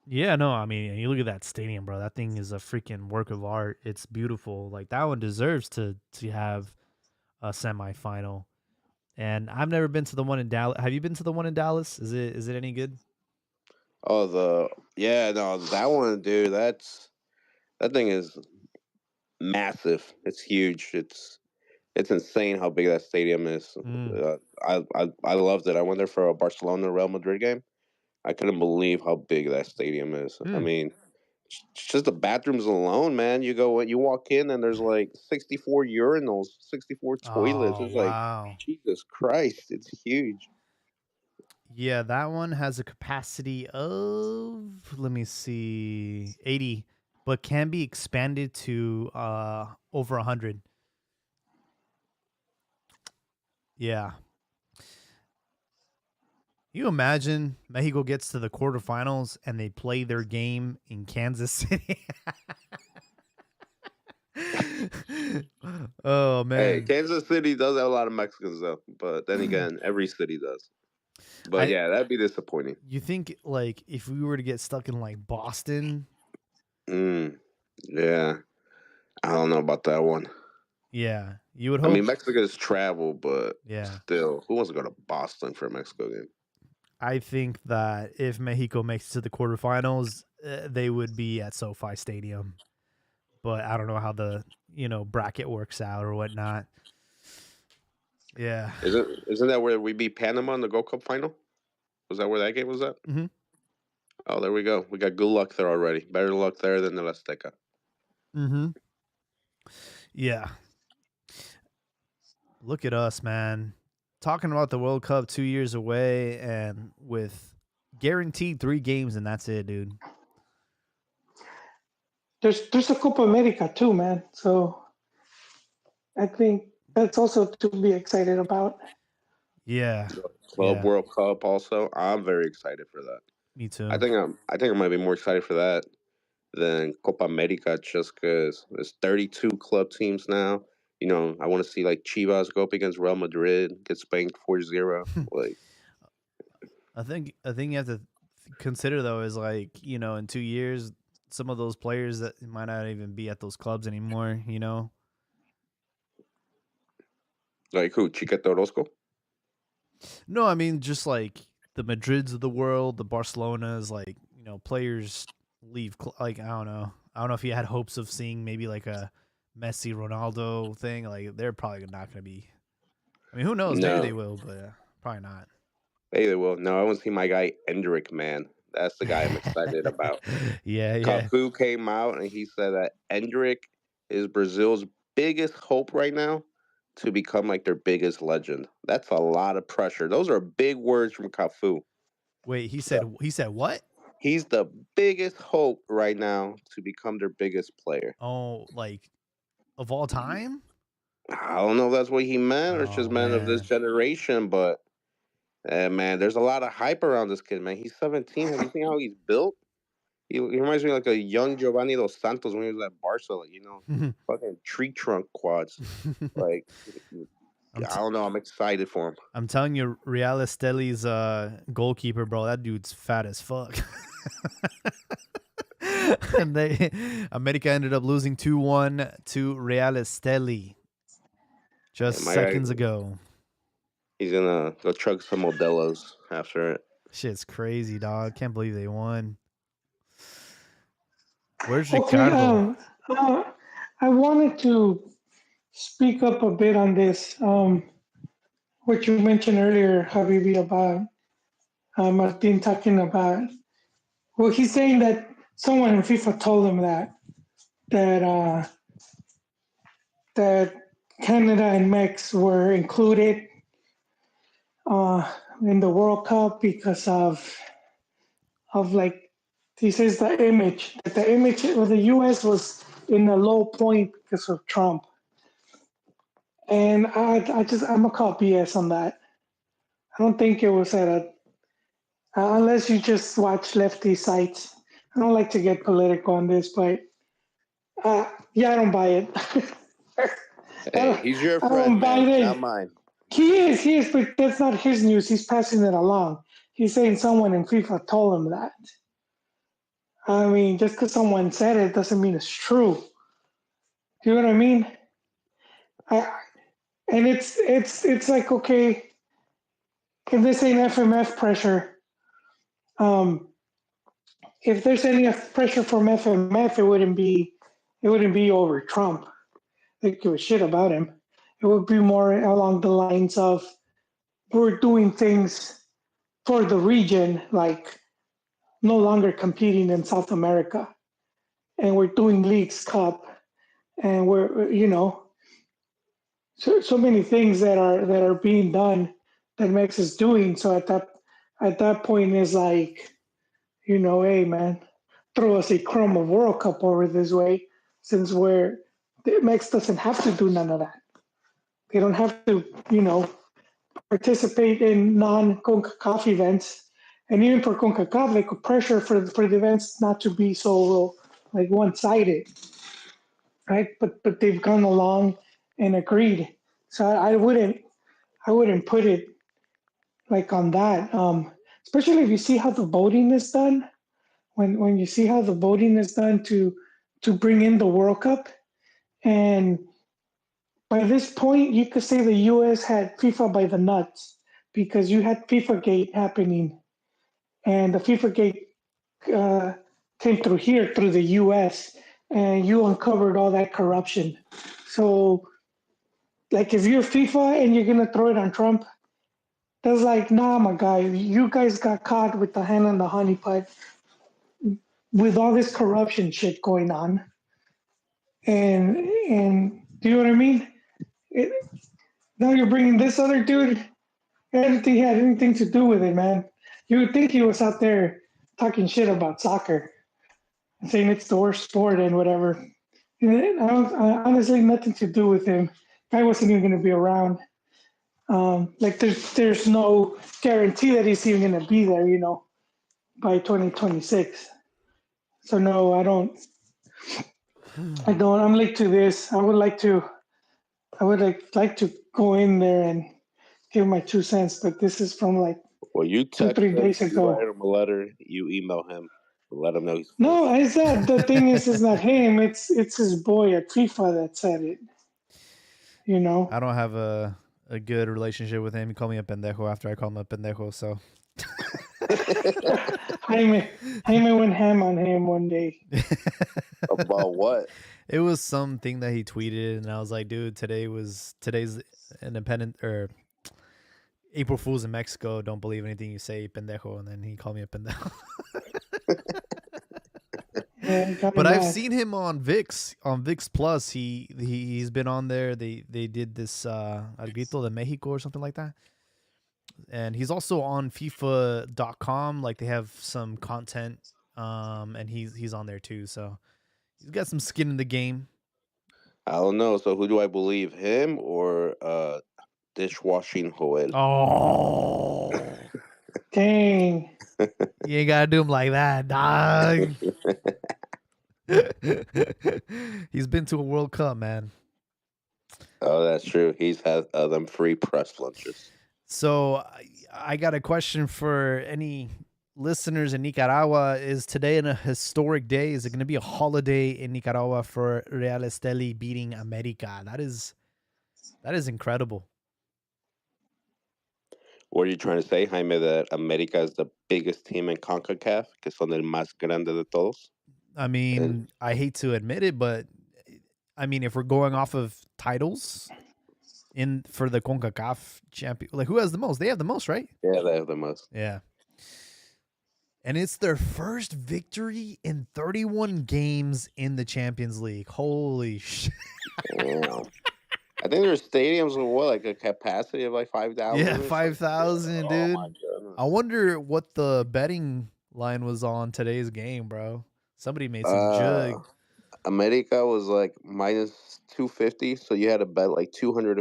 Yeah, no, I mean, you look at that stadium, bro. That thing is a freaking work of art. It's beautiful. Like, that one deserves to have a semifinal. And I've never been to the one in Dallas. Have you been to the one in Dallas? Is it any good? Oh, no, that one, dude. That thing is massive. It's huge. It's insane how big that stadium is. Mm. I loved it. I went there for a Barcelona Real Madrid game. I couldn't believe how big that stadium is. I Mm. mean, just the bathrooms alone, man. You walk in and there's like 64 urinals, 64 toilets. Oh, It's like wow. Jesus Christ, it's huge. Yeah, that one has a capacity of, let me see, 80, but can be expanded to over 100. Yeah. You imagine Mexico gets to the quarterfinals and they play their game in Kansas City? Oh, Hey, man. Kansas City does have a lot of Mexicans though, but then again, every city does. But I yeah, that'd be disappointing. You think, like, if we were to get stuck in, like, Boston? Mm, yeah, I don't know about that one. Yeah, you would I hope. mean, Mexico's travel, but Yeah. still, who wants to go to Boston for a Mexico game? I think that if Mexico makes it to the quarterfinals, they would be at SoFi Stadium. But I don't know how the bracket works out or whatnot. Yeah. Isn't that where we beat Panama in the Gold Cup final? Was that where that game was at? Hmm. Oh, there we go. We got good luck there already. Better luck there than the Azteca. Hmm. Yeah. Look at us, man. Talking about the World Cup 2 years away and with guaranteed 3 games, and that's it, dude. There's a Copa America too, man. So I think that's also to be excited about. Yeah. Club Yeah. World Cup also. I'm very excited for that. Me I too. think I might be more excited for that than Copa America just because there's 32 club teams now. I want to see like Chivas go up against Real Madrid, get spanked 4-0. Like, I think you have to consider though is like in 2 years some of those players that might not even be at those clubs anymore. who? Chiquete Orozco? No, I mean just like the Madrids of the world, the Barcelonas, like players leave. Like I don't know if you had hopes of seeing maybe like a Messi Ronaldo thing. Like they're probably not going to be. I mean, who knows? Maybe they No. will, but probably not. Hey, they will. No, I want to see my guy Endrick, man. That's the guy I'm excited about. Yeah, yeah. Cafu came out and he said that Endrick is Brazil's biggest hope right now to become like their biggest legend. That's a lot of pressure. Those are big words from Cafu. Wait, So he said what? he's the biggest hope right now to become their biggest player. Oh, like of all time? I don't know if that's what he meant or it's just Oh meant of this man. generation, but man, there's a lot of hype around this kid, man. He's 17. Have you seen how he's built? He reminds me like a young Giovanni Dos Santos when he was at Barca, fucking tree trunk quads. Like, I don't know. I'm excited for him. I'm telling you, Real Esteli's goalkeeper, bro, that dude's fat as fuck. And America ended up losing 2-1 to Real Esteli just seconds ago. He's gonna go chug some Modelo's after it. Shit's crazy, dog. Can't believe they won. Where's Ricardo? Okay, I wanted to speak up a bit on this. What you mentioned earlier, Habibi, about Martin talking about. Well, he's saying that someone in FIFA told him that that Canada and Mex were included in the World Cup because of like he says the image of the U.S. was in a low point because of Trump, and I'm gonna call BS on that. I don't think it was at a unless you just watch lefty sites. I don't like to get political on this, but yeah, I don't buy it. Hey, he's your friend, man, not mine. He is, but that's not his news. He's passing it along. He's saying someone in FIFA told him that. I mean, just because someone said it doesn't mean it's true. Do you know what I mean? And it's like, okay, if this ain't FMF pressure, if there's any pressure from FMF, it wouldn't be over Trump. They give a shit about him. It would be more along the lines of we're doing things for the region, like no longer competing in South America, and we're doing Leagues Cup, and we're so many things that are being done that Mex is doing. So at that point is like, hey man, throw us a crumb of World Cup over this way, since Mex doesn't have to do none of that. They don't have to, participate in non-Concacaf events. And even for Concacaf, they could pressure for the events not to be so like one-sided, right? But they've gone along and agreed. So I wouldn't put it like on that. Especially if you see how the voting is done. When you see how the voting is done to bring in the World Cup, and by this point, you could say the U.S. had FIFA by the nuts because you had FIFA Gate happening, and the FIFA Gate came through here through the U.S. and you uncovered all that corruption. So, like, if you're FIFA and you're gonna throw it on Trump, that's like, nah, my guy, you guys got caught with the hand on the honeypot with all this corruption shit going on, and do you know what I mean? Now you're bringing this other dude. I didn't think he had anything to do with it, man. You would think he was out there talking shit about soccer, saying it's the worst sport and whatever. Honestly, nothing to do with him. Guy wasn't even going to be around. Like there's no guarantee that he's even going to be there, by 2026. So no, I don't. I'm late to this. I would like to go in there and give my 2 cents, but this is from like you 2-3 days ago. You write him a letter, you email him, let him know he's. No, I said the thing is not him. It's his boy at FIFA that said it. I don't have a good relationship with him. He called me a pendejo after I called him a pendejo. So Jaime went ham on him one day. About what? It was something that he tweeted, and I was like, dude, today's independent or April Fool's in Mexico. Don't believe anything you say, pendejo. And then he called me a pendejo. But I've seen him on VIX Plus. He's been on there. They did this Al Grito de Mexico or something like that. And he's also on FIFA.com. Like they have some content, and he's on there too. So he's got some skin in the game. I don't know. So who do I believe, him or dishwashing Joel? Oh, dang! You ain't gotta do him like that, dog. He's been to a World Cup, man. Oh, that's true. He's had them free press lunches. So I got a question for any listeners in Nicaragua. Is today a historic day? Is it going to be a holiday in Nicaragua for Real Esteli beating America? That is incredible. What are you trying to say, Jaime, that America is the biggest team in CONCACAF? Que son el más grande de todos? I And, mean, I hate to admit it, but I mean, if we're going off of titles in for the Concacaf champion, like who has the most? They have the most, right? yeah, they have the most. Yeah. And it's their first victory in 31 games in the Champions League. Holy shit. Wow. I think their stadiums with what, like a capacity of like 5,000 Yeah, or something? 5,000, Oh my dude. I goodness. wonder what the betting line was on today's game, bro. Somebody made some Uh, jug. America was like minus 250, so you had to bet like $250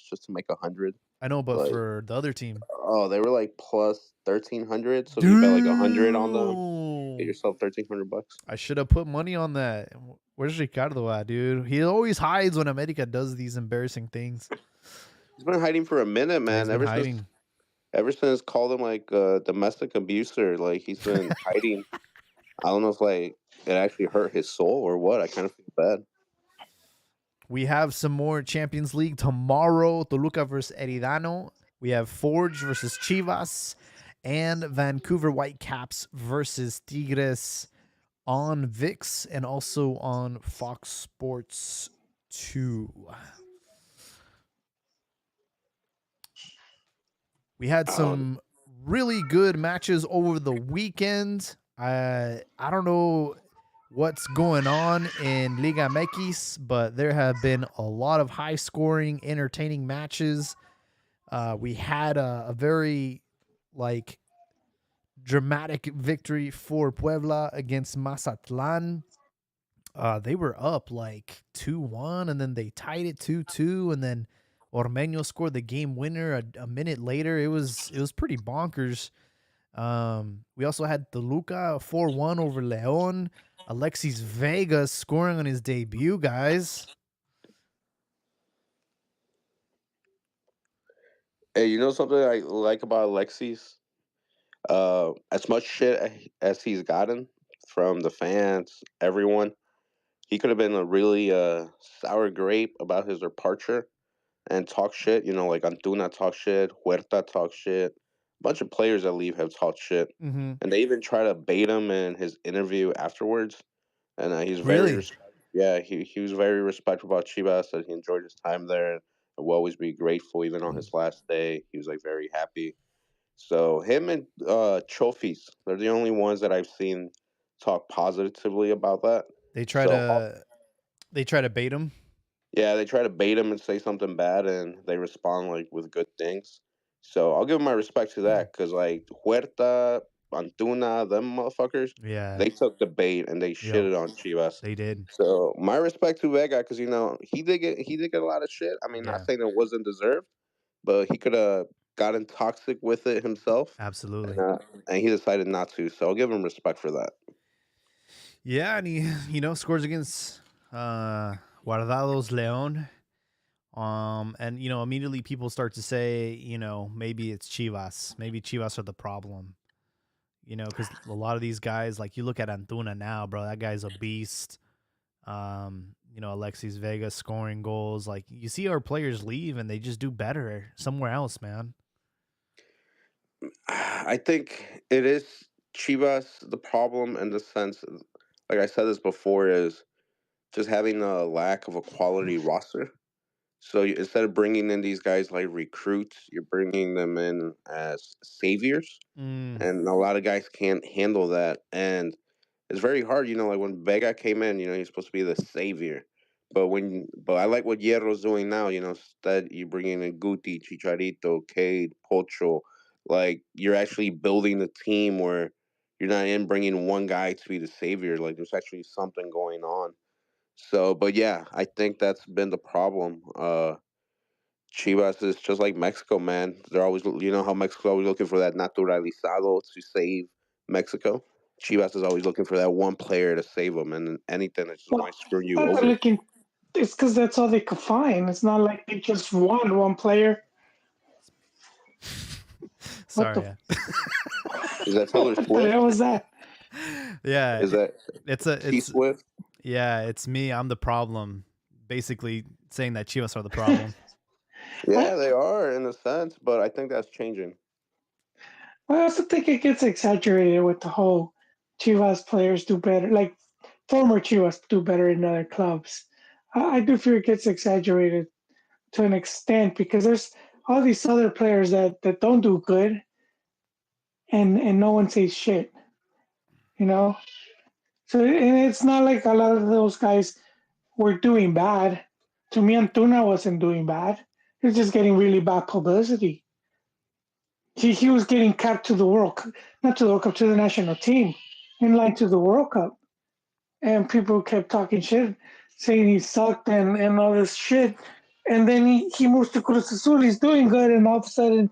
just to make 100. I know, but Like, for the other team. oh, they were like plus 1,300. So if you bet like 100 on them, get Dude. yourself 1,300 bucks. I should have put money on that. Where's Ricardo at, dude? He always hides when America does these embarrassing things. He's been hiding for a minute, Yeah, he's man. been Ever since hiding. ever since called him like a domestic abuser, like he's been hiding. I don't know if like it actually hurt his soul or what. I kind of feel bad. We have some more Champions League tomorrow. Toluca versus Eridano. We have Forge versus Chivas and Vancouver Whitecaps versus Tigres on VIX and also on Fox Sports 2. We had Um, some really good matches over the weekend. I don't know what's going on in Liga MX, but there have been a lot of high scoring, entertaining matches. We had a very like dramatic victory for Puebla against Mazatlan. They were up like 2-1, and then they tied it 2-2, and then Ormeño scored the game winner a minute later. It was pretty bonkers. We also had Toluca 4-1 over Leon. Alexis Vega scoring on his debut, guys. hey, you know something I like about Alexis? As much shit as he's gotten from the fans, everyone, he could have been a really sour grape about his departure and talk shit. You know, like Antuna talk shit, Huerta talk shit. A bunch of players that leave have talked shit, Mm-hmm. and they even try to bait him in his interview afterwards. And he's very, Really? yeah, he was very respectful about Chivas. Said he enjoyed his time there and will always be grateful, even on his last day. He was like very happy. So him and Trophies, they're the only ones that I've seen talk positively about that. They try So to they try to bait him. yeah, they try to bait him and say something bad, and they respond like with good things. So I'll give my respect to that because like Huerta, Antuna, them motherfuckers, Yeah. they took the bait and they Yep. shitted on Chivas. They did. So my respect to Vega because you know he did get a lot of shit. I mean, not Yeah. saying it wasn't deserved, but he could have gotten toxic with it himself, and Absolutely. uh, and he decided not to. So I'll give him respect for that. Yeah, and he scores against Guardados Leon. And immediately people start to say, maybe it's Chivas. Maybe Chivas are the problem. Because a lot of these guys, like you look at Antuna now, bro, that guy's a beast. Alexis Vega scoring goals. Like you see our players leave and they just do better somewhere else, man. I think it is Chivas the problem in the sense, like I said this before, is just having a lack of a quality roster. So instead of bringing in these guys like recruits, you're bringing them in as saviors, Mm, and a lot of guys can't handle that. And it's very hard, like when Vega came in, he's supposed to be the savior. But I like what Hierro's doing now, instead you bringing in Guti, Chicharito, Cade, Pocho, like you're actually building a team where you're not in bringing one guy to be the savior. Like there's actually something going on. So, but yeah, I think that's been the problem. Chivas is just like Mexico, man. They're always, how Mexico always looking for that naturalizado to save Mexico. Chivas is always looking for that one player to save them, and anything that just Well, might screw it's you not that over. looking. It's because that's all they could find. It's not like they just won one player. What Sorry. the? Yeah. Is that Taylor What the Swift? hell was that? Yeah. Is that T It's Swift? yeah. It's me. I'm the problem. Basically saying that Chivas are the problem. Yeah, I, they are in a sense, but I think that's changing. I also think it gets exaggerated with the whole Chivas players do better. Like former Chivas do better in other clubs. I do feel it gets exaggerated to an extent because there's all these other players that don't do good and no one says shit, you know? So and it's not like a lot of those guys were doing bad. To me, Antuna wasn't doing bad. He was just getting really bad publicity. He was getting capped to the not to the World Cup, to the national team, in line to the World Cup. And people kept talking shit, saying he sucked and all this shit. And then he moves to Cruz Azul, he's doing good, and all of a sudden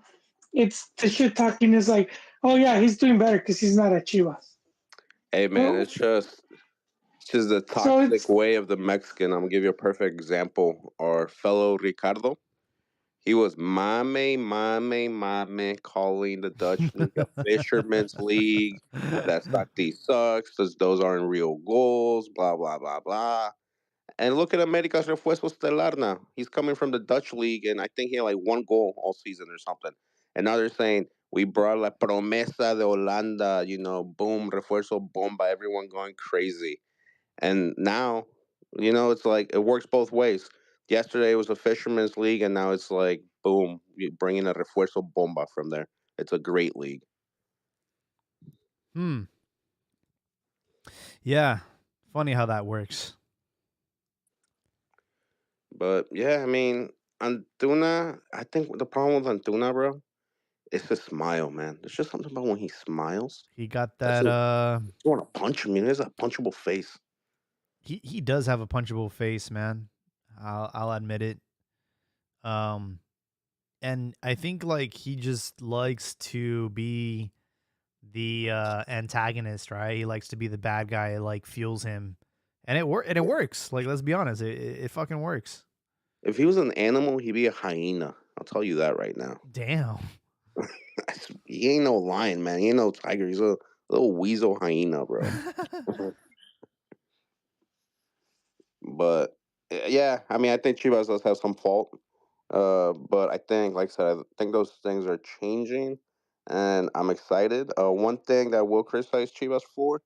it's the shit talking is like, oh yeah, he's doing better because he's not at Chivas. Hey man, Oh, it's just the so toxic it's way of the Mexican. I'm gonna give you a perfect example. Our fellow Ricardo, he was mame, calling the Dutch league a fisherman's league. That Sakti sucks. Those aren't real goals. Blah blah blah blah. And look at America's Refuerzo Estelar now. He's coming from the Dutch league, and I think he had like one goal all season or something. And now they're saying we brought La Promesa de Holanda. Boom, Refuerzo Bomba. Everyone going crazy. And now, it's like it works both ways. Yesterday it was a fisherman's league, and now it's like, boom, you bring in a Refuerzo Bomba from there. It's a great league. Hmm. Yeah. Funny how that works. But yeah, I mean, Antuna, I think the problem with Antuna, bro, is his smile, man. There's just something about when he smiles. He got That's that. just, you want to punch him. He has a punchable face. He does have a punchable face, man. I'll admit it. Um, and I think like he just likes to be the antagonist, right? He likes to be the bad guy. It like fuels him, and it works. Like let's be honest, it fucking works. If he was an animal, he'd be a hyena. I'll tell you that right now. Damn. He ain't no lion, man. He ain't no tiger. He's a little weasel hyena, bro. But yeah, I mean, I think Chivas does have some fault. But I think, like I said, I think those things are changing, and I'm excited. One thing that I will criticize Chivas for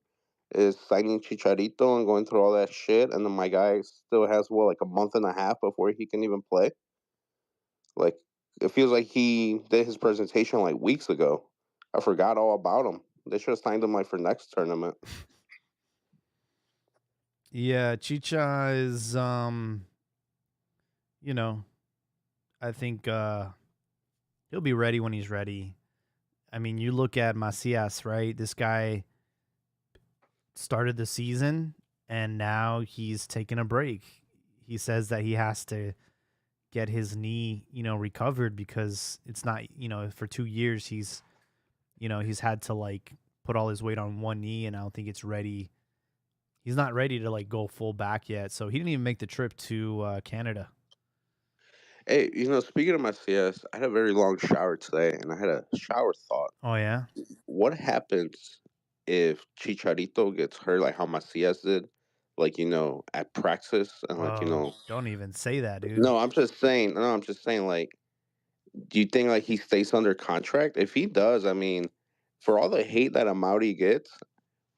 is signing Chicharito and going through all that shit, and then my guy still has like a month and a half before he can even play. Like it feels like he did his presentation like weeks ago. I forgot all about him. They should have signed him like for next tournament. Yeah, Chicha is you know, I think he'll be ready when he's ready. I mean, you look at Macias, right? This guy started the season and now he's taking a break. He says that he has to get his knee, recovered because it's not, for 2 years he's had to like put all his weight on one knee and I don't think it's ready. He's not ready to like go full back yet. So he didn't even make the trip to Canada. Hey, speaking of my CS, I had a very long shower today, and I had a shower thought. Oh yeah. What happens if Chicharito gets hurt like how Macias did, like at practice and like Oh, don't even say that, dude. No, I'm just saying. No, I'm just saying. Like, do you think like he stays under contract? If he does, I mean, for all the hate that Amaury gets,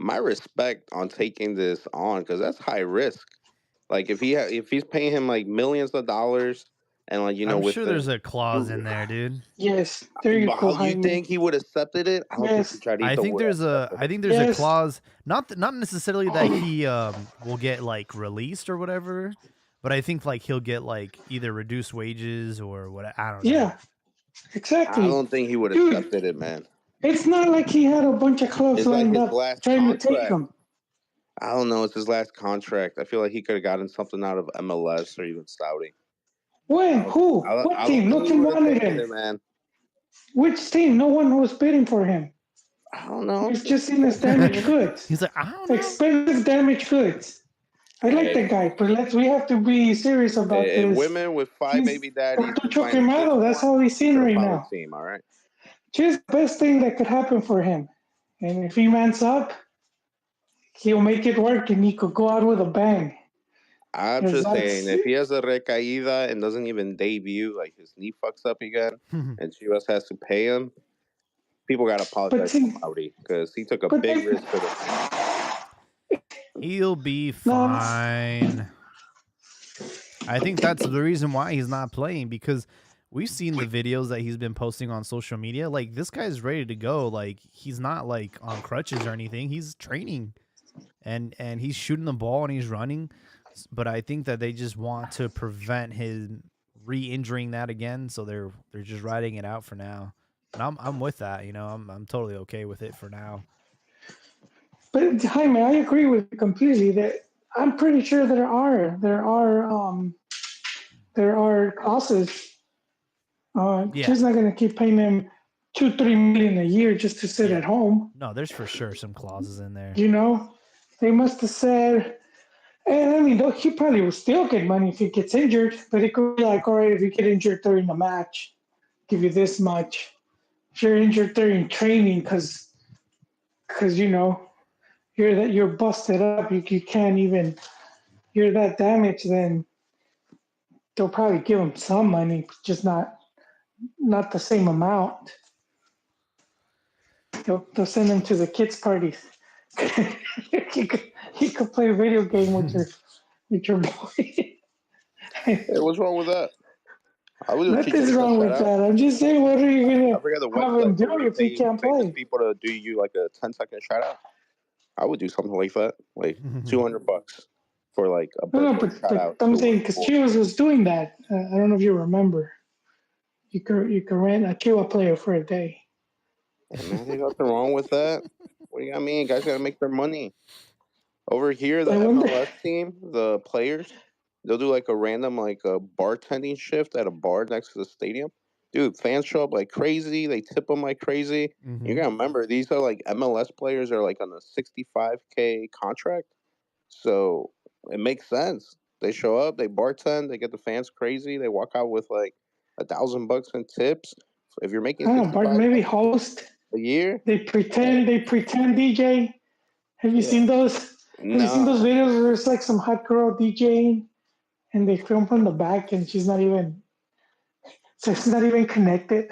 my respect on taking this on because that's high risk. Like if he's paying him like millions of dollars and like I'm with sure the there's a clause in there, dude. yes, there you but go, how you Jaime. think he would have accepted it? I don't think Yes, Chicharito would have I accepted it. think there's a yes. clause, not necessarily that he will get like released or whatever, but I think like he'll get like either reduced wages or what, I don't know. Yeah, I exactly. don't think he would have Dude, accepted it, man. it's not like he had a bunch of clubs It's like lined his up last trying to take contract. him. I don't know. It's his last contract. I feel like he could have gotten something out of MLS or even Saudi. When? Who? What I don't team? No think he team would have wanted taken him. it, man. Which team? No one was bidding for him. I don't know. He's just seen as damaged goods. He's like, I don't know. Expensive damaged goods. I like the guy, but we have to be serious about this. Women with 5 He's baby daddies and Cartucho trying to get quemado. That's one, how he's seen should have right found a now. team. All right. Just the best thing that could happen for him. And if he mans up, he'll make it work and he could go out with a bang. I'm just saying, if he has a recaída and doesn't even debut, like his knee fucks up again, and Chivas has to pay him, people got to apologize to Mauri because he took a big risk for the team. He'll be fine. I think that's the reason why he's not playing, because we've seen the videos that he's been posting on social media. Like, this guy's ready to go. Like, he's not like on crutches or anything. He's training and he's shooting the ball and he's running. But I think that they just want to prevent him re-injuring that again, so they're just riding it out for now. And I'm with that. You know, I'm totally okay with it for now. But Jaime, I agree with you completely. That I'm pretty sure there are clauses. She's not going to keep paying him $2-3 million a year just to sit at home. No, there's for sure some clauses in there. You know, they must have said. And I mean, he probably will still get money if he gets injured, but it could be like, all right, if you get injured during the match, give you this much. If you're injured during training because you know you're busted up, you can't even, you're that damaged, then they'll probably give him some money, just not the same amount. They'll send him to the kids' parties. he could play a video game with your boy. Hey, what's wrong with that? Nothing's wrong with that. I'm just saying, what are you going to have him do if he can't play? People to do you like a 10-second shout out. I would do something like that, like $200 for like a shout out. I'm saying because Chivas was doing that. I don't know if you remember. You could rent a Chivas player for a day. Man, there's nothing wrong with that. What do you mean? Guys got to make their money. Over here, the MLS team, the players, they'll do like a random like a bartending shift at a bar next to the stadium. Dude, fans show up like crazy. They tip them like crazy. You gotta remember, these are like MLS players are like on a $65K contract, so it makes sense. They show up, they bartend, they get the fans crazy. They walk out with like $1,000 in tips. If you're making maybe host a year, they pretend DJ. Have you seen those? No. Have you seen those videos where it's like some hot girl DJing and they film from the back and she's not even, so it's not even connected?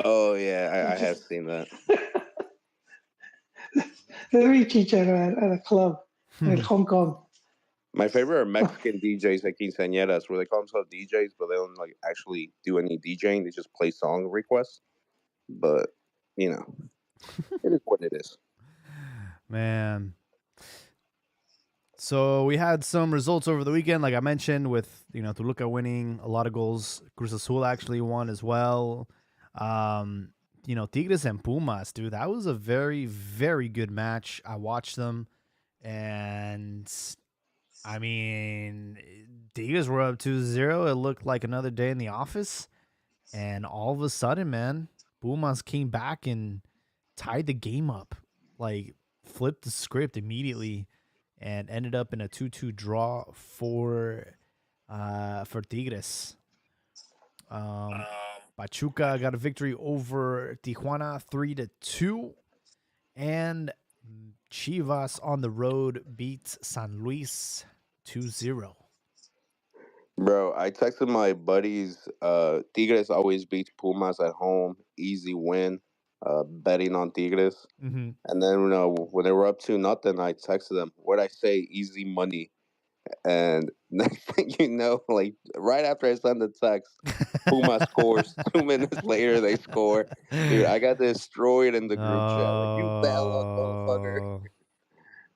Oh, yeah, I have seen that. Let me teach at a club in Hong Kong. My favorite are Mexican DJs like quinceañeras, where they call themselves DJs, but they don't like actually do any DJing. They just play song requests. But, you know, it is what it is. Man. So we had some results over the weekend, like I mentioned, with Toluca winning a lot of goals. Cruz Azul actually won as well. Tigres and Pumas, dude, that was a very, very good match. I watched them, and I mean, Tigres were up 2-0. It looked like another day in the office, and all of a sudden, man, Pumas came back and tied the game up, like flipped the script immediately, and ended up in a 2-2 draw for Tigres. Pachuca got a victory over Tijuana 3-2, and Chivas on the road beats San Luis 2-0. Bro, I texted my buddies. Tigres always beats Pumas at home. Easy win. Betting on Tigres. And then when they were up 2-0, I texted them, what'd I say? Easy money. And next thing you know, like right after I send the text, Puma scores. 2 minutes later, they score. Dude, I got destroyed in the group chat. Like, you bad luck, motherfucker.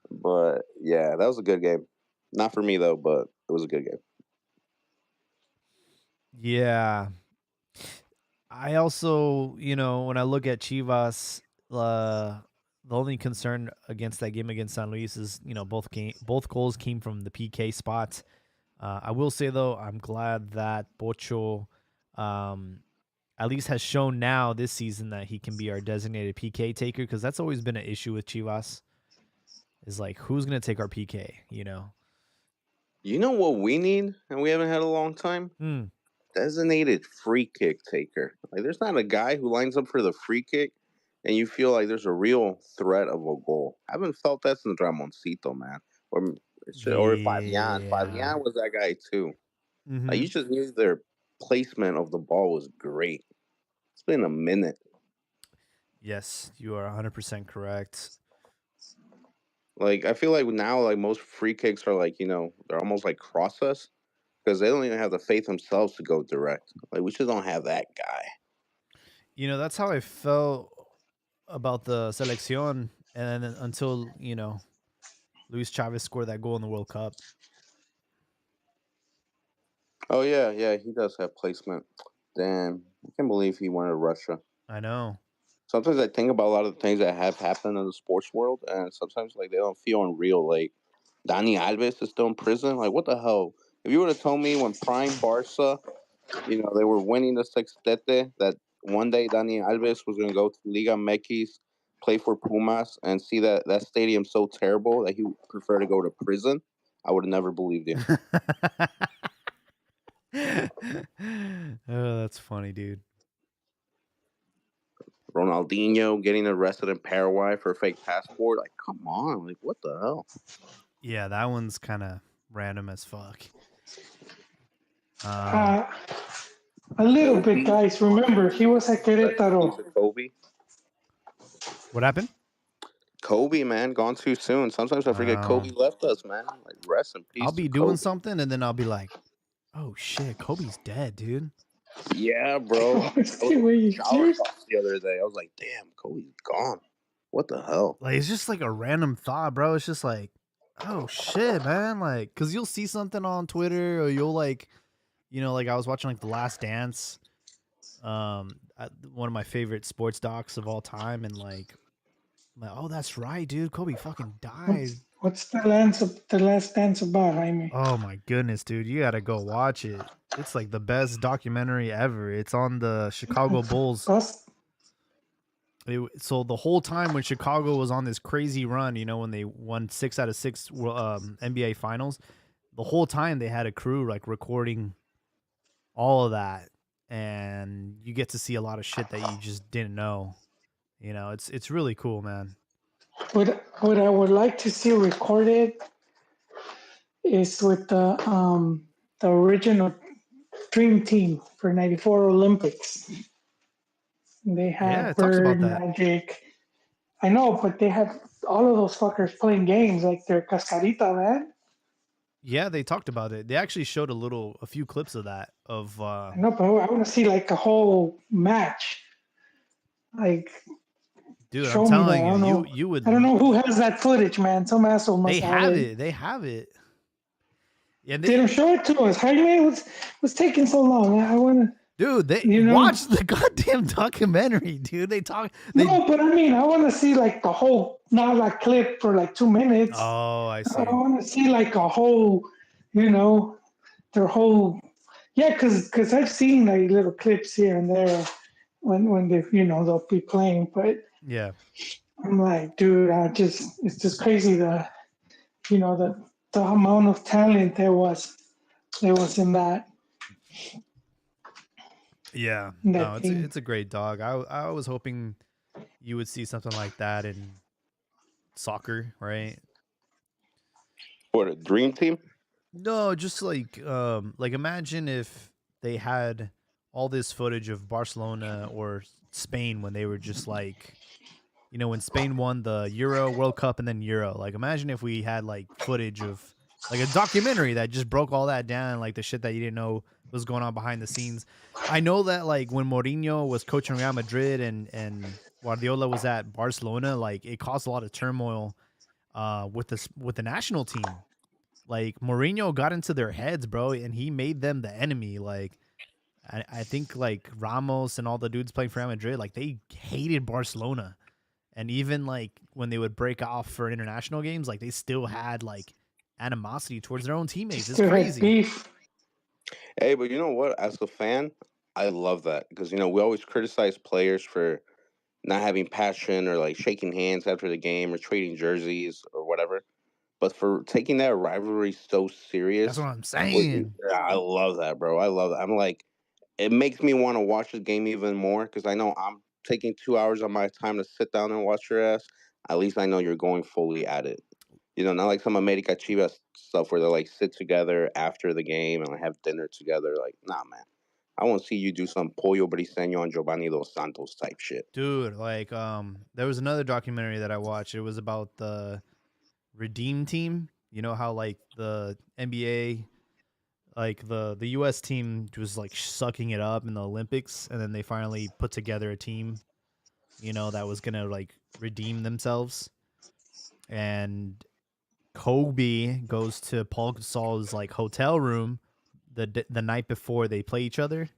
But yeah, that was a good game. Not for me though, but it was a good game. Yeah. I also, when I look at Chivas, the only concern against that game against San Luis is, both goals came from the PK spot. I will say though, I'm glad that Pocho at least has shown now this season that he can be our designated PK taker, because that's always been an issue with Chivas. Is like, who's gonna take our PK? You know. You know what we need, and we haven't had a long time? Hmm. Designated free kick taker. Like, there's not a guy who lines up for the free kick, and you feel like there's a real threat of a goal. I haven't felt that since Ramoncito, man. Or Fabian. Yeah. Fabian was that guy too. Like, Mm-hmm. you just knew their placement of the ball was great. It's been a minute. Yes, you are 100% correct. Like, I feel like now, like, most free kicks are like, they're almost like cross us because they don't even have the faith themselves to go direct. Like, we just don't have that guy. You know, that's how I felt about the selección, and then until Luis Chavez scored that goal in the World Cup. Oh yeah, he does have placement. Damn, I can't believe he went to Russia. I know. Sometimes I think about a lot of the things that have happened in the sports world, and sometimes like they don't feel unreal. Like Dani Alves is still in prison. Like, what the hell? If you would have told me when prime Barca, they were winning the Sextete, that one day Dani Alves was going to go to Liga MX, play for Pumas, and see that stadium so terrible that he would prefer to go to prison, I would have never believed you. Oh, that's funny, dude. Ronaldinho getting arrested in Paraguay for a fake passport. Like, come on. Like, what the hell? Yeah, that one's kind of random as fuck. A little bit, guys. Remember, he was at Querétaro. Kobe. What happened? Kobe, man, gone too soon. Sometimes I forget Kobe left us, man. Like, rest in peace. I'll be doing something, and then I'll be like, "Oh shit, Kobe's dead, dude." Yeah, bro. I was Wait, serious? the other day. I was like, damn, Kobe's gone. What the hell? Like, it's just like a random thought, bro. It's just like, oh shit, man. Like, cause you'll see something on Twitter, or you'll like I was watching like The Last Dance, one of my favorite sports docs of all time, and like, oh, that's right, dude. Kobe fucking died. What's the last dance about, Jaime? Oh my goodness, dude. You gotta go watch it. It's like the best documentary ever. It's on the Chicago Bulls. So the whole time when Chicago was on this crazy run, when they won 6 out of 6 NBA finals, the whole time they had a crew like recording all of that, and you get to see a lot of shit that you just didn't know. It's really cool, man. What I would like to see recorded is with the original Dream Team for '94 Olympics. They had Bird, Magic. I know, but they had all of those fuckers playing games like they're cascarita, man. Yeah, they talked about it. They actually showed a few clips of that. I know, but I want to see like a whole match. Like, dude, I'm telling you, you would. I don't know who has that footage, man. Some asshole must have it. They have it. Yeah, they don't show it to us. Jaime, what's taking so long? I want to. Dude, watch the goddamn documentary, dude. No, but I mean, I want to see like the whole, not like clip for like 2 minutes. Oh, I see. I want to see like a whole, their whole. Yeah, because I've seen like little clips here and there when they, they'll be playing, but yeah, I'm like, dude, it's just crazy the amount of talent there was in that. Yeah, no, it's a great dog. I was hoping you would see something like that in soccer, right? What, a Dream Team? No, just like imagine if they had all this footage of Barcelona or Spain when they were just like, when Spain won the Euro, World Cup, and then Euro. Like, imagine if we had like footage of like a documentary that just broke all that down, like the shit that you didn't know was going on behind the scenes. I know that like when Mourinho was coaching Real Madrid and Guardiola was at Barcelona, like it caused a lot of turmoil with the national team. Like Mourinho got into their heads, bro, and he made them the enemy. Like I think like Ramos and all the dudes playing for Real Madrid, like they hated Barcelona. And even like when they would break off for international games, like they still had like animosity towards their own teammates. It's crazy. Hey, but you know what? As a fan, I love that because we always criticize players for not having passion or like shaking hands after the game or trading jerseys or whatever. But for taking that rivalry so That's what serious, I'm saying. yeah, I love that, bro. I love that. I'm like, it makes me want to watch the game even more because I know I'm taking 2 hours of my time to sit down and watch your ass. At least I know you're going fully at it. Not like some America Chivas stuff where they like sit together after the game and like, have dinner together. Like, nah, man. I want to see you do some Pollo Briseño and Giovanni Dos Santos type shit. Dude, like there was another documentary that I watched. It was about the Redeem team. You know how like the NBA, like the US team was like sucking it up in the Olympics, and then they finally put together a team, that was going to like redeem themselves. And Kobe goes to Paul Gasol's like hotel room the night before they play each other,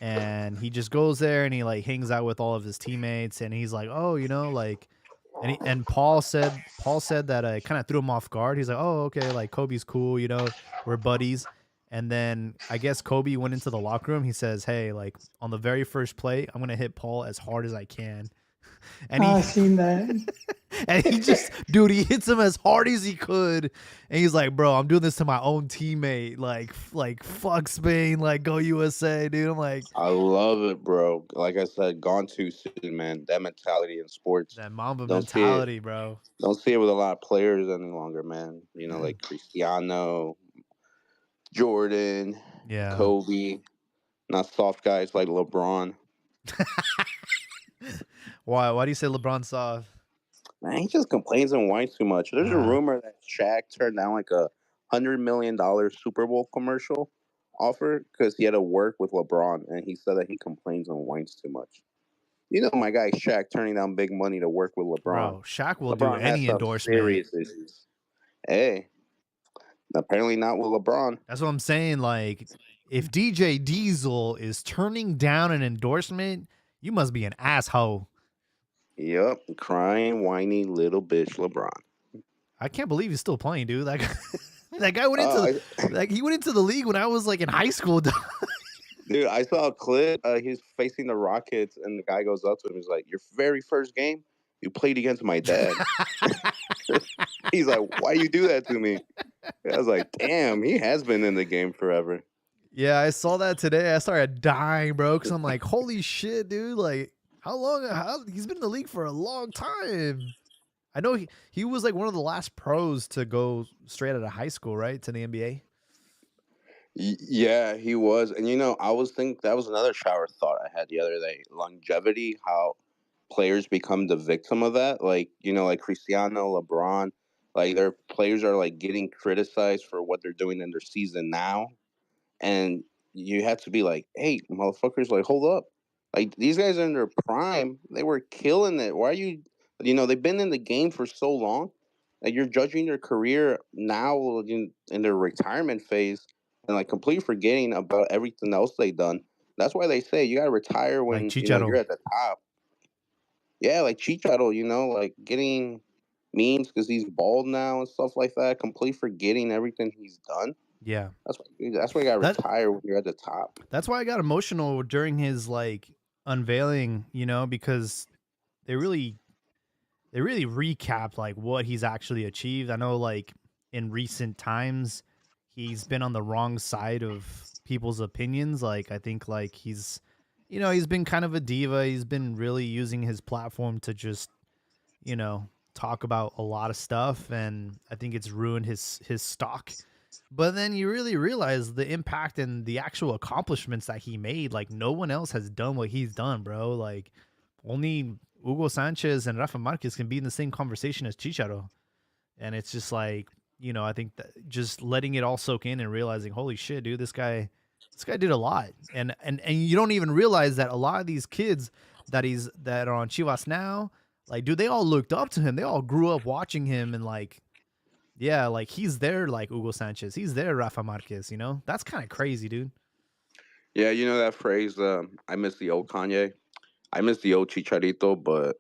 and he just goes there and he like hangs out with all of his teammates, and he's like, oh, like, and Paul said that it kind of threw him off guard. He's like, oh, okay, like Kobe's cool, we're buddies. And then I guess Kobe went into the locker room. He says, hey, like on the very first play, I'm gonna hit Paul as hard as I can. And I he seen that. and he just, dude, he hits him as hard as he could. And he's like, bro, I'm doing this to my own teammate. Like fuck Spain, like go USA, dude. I'm like, I love it, bro. Like I said, gone too soon, man. That mentality in sports, that Mamba don't see it. mentality, bro. Don't see it with a lot of players any longer, man. Like Cristiano, Jordan, Yeah. Kobe, not soft guys like LeBron. Why do you say LeBron soft? Man, he just complains and whines too much. There's a rumor that Shaq turned down like $100 million Super Bowl commercial offer because he had to work with LeBron, and he said that he complains and whines too much. My guy Shaq turning down big money to work with LeBron. Bro, Shaq will do LeBron has any some endorsement. serious issues. Hey, apparently not with LeBron. That's what I'm saying. Like, if DJ Diesel is turning down an endorsement, you must be an asshole. Yep, crying, whiny little bitch LeBron. I can't believe he's still playing, dude. That guy went into he went into the league when I was like in high school. Dude, I saw a clip. He's facing the Rockets, and the guy goes up to him. He's like, "Your very first game, you played against my dad." He's like, "Why you do that to me?" I was like, "Damn, he has been in the game forever." Yeah, I saw that today. I started dying, bro, because I'm like, holy shit, dude. Like, he's been in the league for a long time. I know he was like one of the last pros to go straight out of high school, right, to the NBA. Yeah, he was. And I was thinking that was another shower thought I had the other day. Longevity, how players become the victim of that. Like, like Cristiano, LeBron, like their players are like getting criticized for what they're doing in their season now. And you have to be like, hey, motherfuckers, like, hold up. Like, these guys are in their prime. They were killing it. Why are you, they've been in the game for so long. Like, you're judging their career now in their retirement phase and, like, completely forgetting about everything else they've done. That's why they say you got to retire Like when, Chicharo. you're at the top. Yeah, like Chicharo, like getting memes because he's bald now and stuff like that, completely forgetting everything he's done. Yeah. That's why you got to retire when you're at the top. That's why I got emotional during his like unveiling, because they really recapped like what he's actually achieved. I know like in recent times he's been on the wrong side of people's opinions. Like I think like he's been kind of a diva. He's been really using his platform to just, talk about a lot of stuff, and I think it's ruined his stock. But then you really realize the impact and the actual accomplishments that he made. Like no one else has done what he's done, bro. Like only Hugo Sanchez and Rafa Marquez can be in the same conversation as Chicharo. And it's just like, I think that just letting it all soak in and realizing, holy shit, dude, this guy did a lot. And you don't even realize that a lot of these kids that are on Chivas now, like, dude, they all looked up to him. They all grew up watching him, and like, yeah, like he's there like Hugo Sanchez. He's there Rafa Marquez, That's kind of crazy, dude. Yeah, that phrase, I miss the old Kanye. I miss the old Chicharito, but,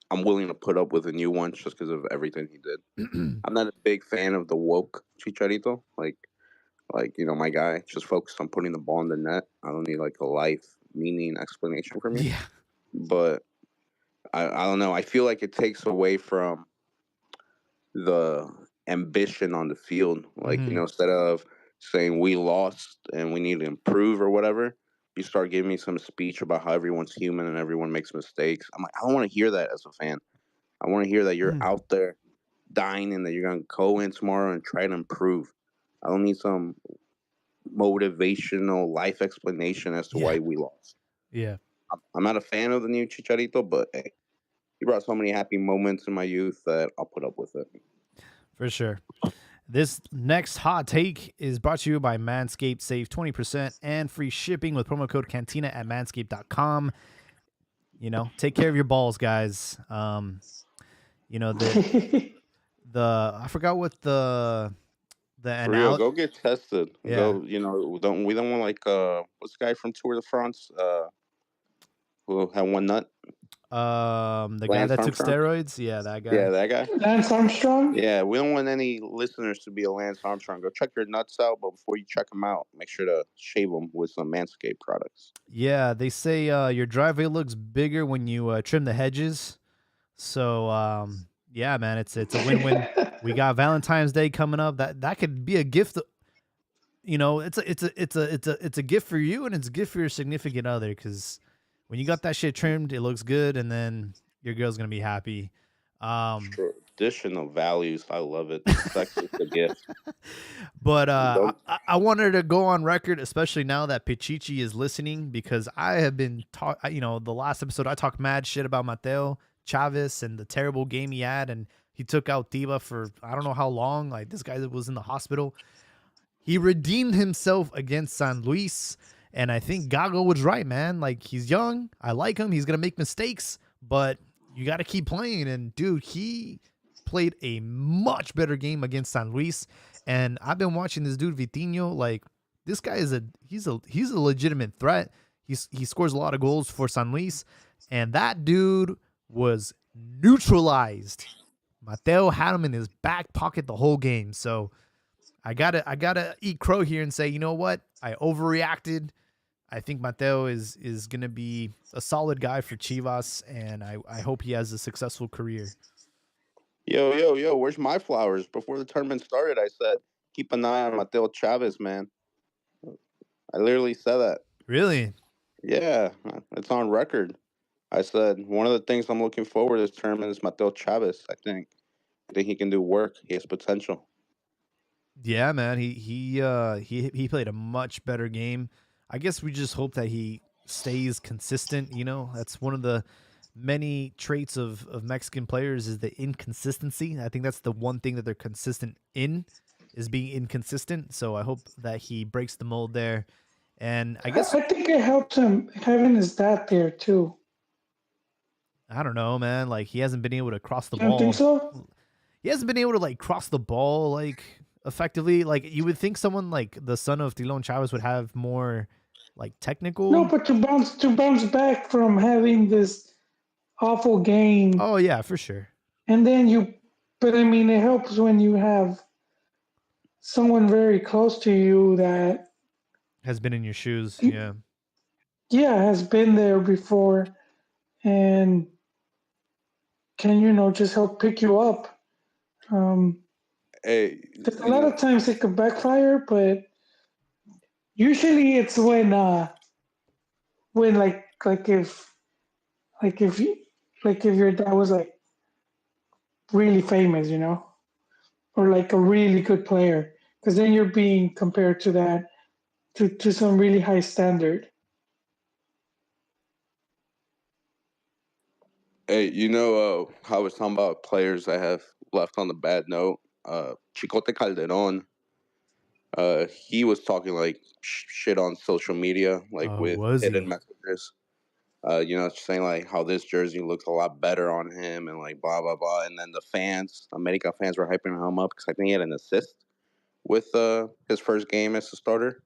I'm willing to put up with a new one just because of everything he did. I'm not a big fan of the woke Chicharito. Like, Like, my guy, just focus on putting the ball in the net. I don't need like a life meaning explanation from you. Yeah. But I don't know. I feel like it takes away from the ambition on the field. Like, Hmm. instead of saying we lost and we need to improve or whatever, you start giving me some speech about how everyone's human and everyone makes mistakes. I'm like, I don't want to hear that as a fan. I want to hear that you're out there dying and that you're going to go in tomorrow and try to improve. I don't need some motivational life explanation as to Yeah. why we lost. Yeah. I'm not a fan of the new Chicharito, but hey, he brought so many happy moments in my youth that I'll put up with it. For sure. This next hot take is brought to you by Manscaped. Save 20% and free shipping with promo code Cantina at manscaped.com. Take care of your balls, guys. The I forgot what the For real, analogy. go get tested. Yeah. Go, we don't want like what's the guy from Tour de France who had one nut? The guy Lance that took Armstrong. steroids. Yeah, that Yeah, guy. that guy. Lance Armstrong. Yeah, we don't want any listeners to be a Lance Armstrong. Go check your nuts out, but before you check them out, make sure to shave them with some Manscaped products. Yeah, they say your driveway looks bigger when you trim the hedges. So yeah, man, it's a win-win. We got Valentine's Day coming up. That could be a gift. It's a gift for you and it's a gift for your significant other, because when you got that shit trimmed, it looks good, and then your girl's gonna be happy. Um, Traditional values, I love it. Sex is the gift. but Don't I wanted to go on record, especially now that Pichichi is listening, because I have been the last episode I talked mad shit about Mateo Chavez and the terrible game he had, and he took out Diva for I don't know how long. Like, this guy was in the hospital. He redeemed himself against San Luis, and I think Gago was right, man. Like, he's young. I like him. He's gonna make mistakes, but you got to keep playing. And dude, he played a much better game against San Luis. And I've been watching this dude Vitinho. Like, this guy is he's a legitimate threat. He scores a lot of goals for San Luis, and that dude was neutralized. Mateo had him in his back pocket the whole game. So I gotta eat crow here and say, you know what? I overreacted. I think Mateo is gonna be a solid guy for Chivas, and I hope he has a successful career. yo, where's my flowers? Before the tournament started, I said keep an eye on Mateo Chavez, man. I literally said that. Really? Yeah, it's on record. I said one of the things I'm looking forward to this tournament is Mateo Chavez. I think he can do work. He has potential. Yeah, man. He played a much better game. I guess we just hope that he stays consistent. That's one of the many traits of Mexican players, is the inconsistency. I think that's the one thing that they're consistent in, is being inconsistent. So I hope that he breaks the mold there. And I guess I think it helped him having his dad there too. I don't know, man. Like, he hasn't been able to cross the You don't think ball. so? He hasn't been able to like cross the ball like effectively. Like, you would think someone like the son of Tilon Chavez would have more like No, technical. but to bounce back from having this awful game, Oh yeah, for sure. and then but I mean, it helps when you have someone very close to you that, Has been in your shoes. Yeah. yeah, has been there before and can, just help pick you up. Um, Hey, 'Cause a lot of times it could backfire, but usually it's when like if you like if your dad was like really famous, or like a really good player, because then you're being compared to that to some really high standard. hey, how I was talking about players I have left on the bad note. Chicote Calderon. He was talking like shit on social media, like with Was hidden he? messages. Saying like how this jersey looks a lot better on him and like blah blah blah. And then the fans, America fans, were hyping him up because I think he had an assist with his first game as a starter.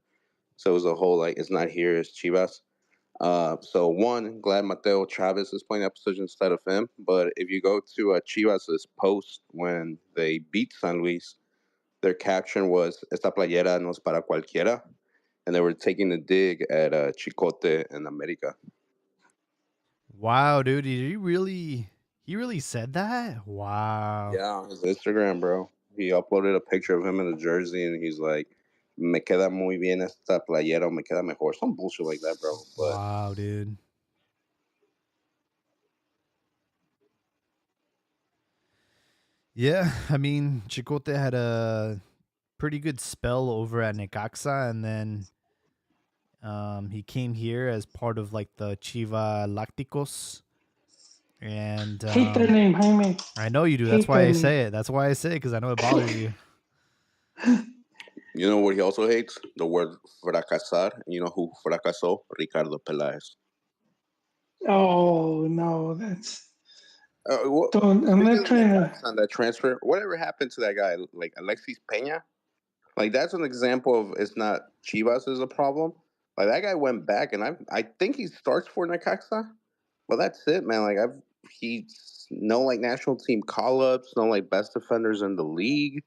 So it was a whole like it's not here, it's Chivas. So one, glad Mateo Chavez is playing that position instead of him. But if you go to Chivas's post when they beat San Luis, their caption was "Esta playera no es para cualquiera," and they were taking a dig at Chicote in America. Wow, dude, did he really? He really said that? Wow. Yeah, on his Instagram, bro. He uploaded a picture of him in the jersey, and he's like, "Me queda muy bien esta playera, o me queda mejor." Some bullshit like that, bro. But Wow, dude. Yeah, I mean, Chicote had a pretty good spell over at Necaxa, and then he came here as part of like the Chiva Lacticos. And Hate that name, Jaime. I know you do. That's Hate why that I name. say it. That's why I say it, because I know it bothers you. you know what he also hates? The word fracasar. You know who fracasó? Ricardo Peláez. Oh no, that's What, don't. I'm speaking not of trying to. Necaxa and that transfer, whatever happened to that guy? Like Alexis Peña? Like that's an example of it's not Chivas is a problem. Like that guy went back, and I think he starts for Necaxa. But that's it, man. Like he's no like national team call ups, no like best defenders in the league.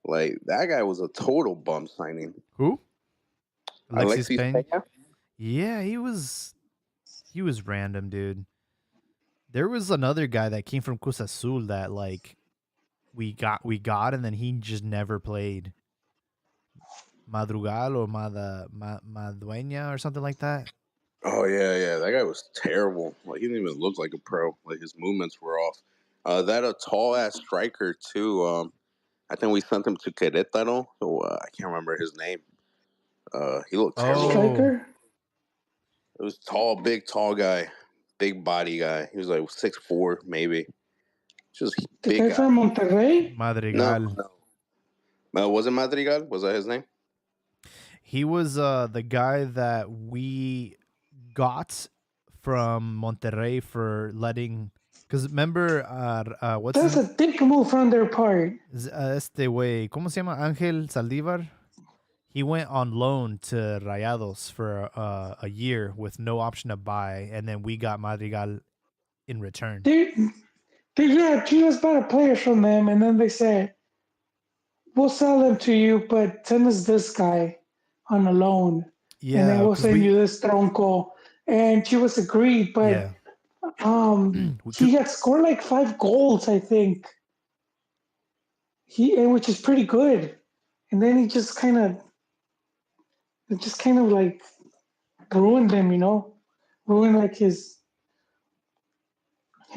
Like that guy was a total bum signing. Who? Alexis Alexis Payne. Peña. Yeah, he was random, dude. There was another guy that came from Cruz Azul that like we got, and then he just never played. Madrugal or Madueña or something like that. Oh yeah. That guy was terrible. Like he didn't even look like a pro. Like his movements were off. That a tall ass striker too. I think we sent him to Querétaro. So, I can't remember his name. He looked terrible. Oh, Striker, It was tall, big, tall guy, big body guy. He was like 6'4", maybe. Just the big guy guy. from Monterrey. No, Madrigal. no. Was it Madrigal? Was that his name? He was the guy that we got from Monterrey for letting. Because remember, what's That's his a dick move on their part. este way? ¿Cómo se llama? Ángel Saldívar. He went on loan to Rayados for a year with no option to buy, and then we got Madrigal in return. Yeah, Chivas bought a player from them, and then they said, "We'll sell him to you, but send us this guy on a loan, and then Yeah, we'll because send you this tronco." And Chivas agreed, but yeah, he had scored like 5 goals, I think. Which is pretty good. And then he just kind of like ruined him, ruined like his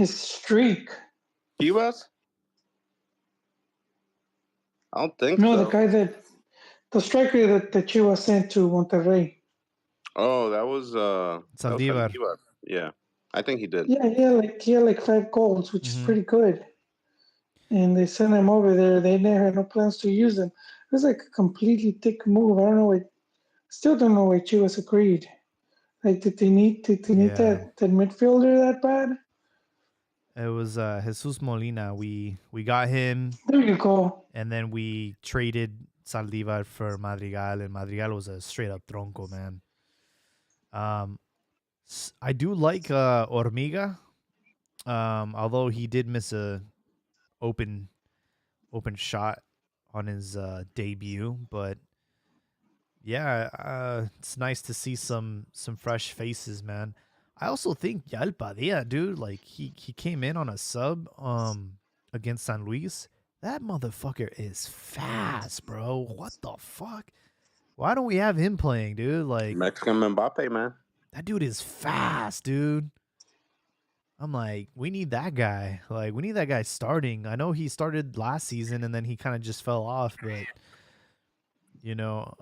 streak. Chivas? I don't think No, so. the striker that Chivas sent to Monterrey. Oh, that was Saldívar. Saldívar. Yeah, I think he did. Yeah, he had like 5 goals, which is Mm-hmm. pretty good. And they sent him over there. They never had no plans to use him. It was like a completely dick move. I don't know why. Still don't know why Chivas agreed. Like, did they need Yeah, that midfielder that bad? it was Jesus Molina. We got him, There you go. and then we traded Saldívar for Madrigal, and Madrigal was a straight up tronco, man. Um, I do like Hormiga, although he did miss a open open shot on his debut, but yeah, it's nice to see some fresh faces, man. I also think Yal Padilla, dude, like he came in on a sub against San Luis. That motherfucker is fast, bro. What the fuck? Why don't we have him playing, dude? Like Mexican Mbappe, man. that dude is fast, dude. I'm like, we need that guy. Like, we need that guy starting. I know he started last season and then he kind of just fell off, but you know,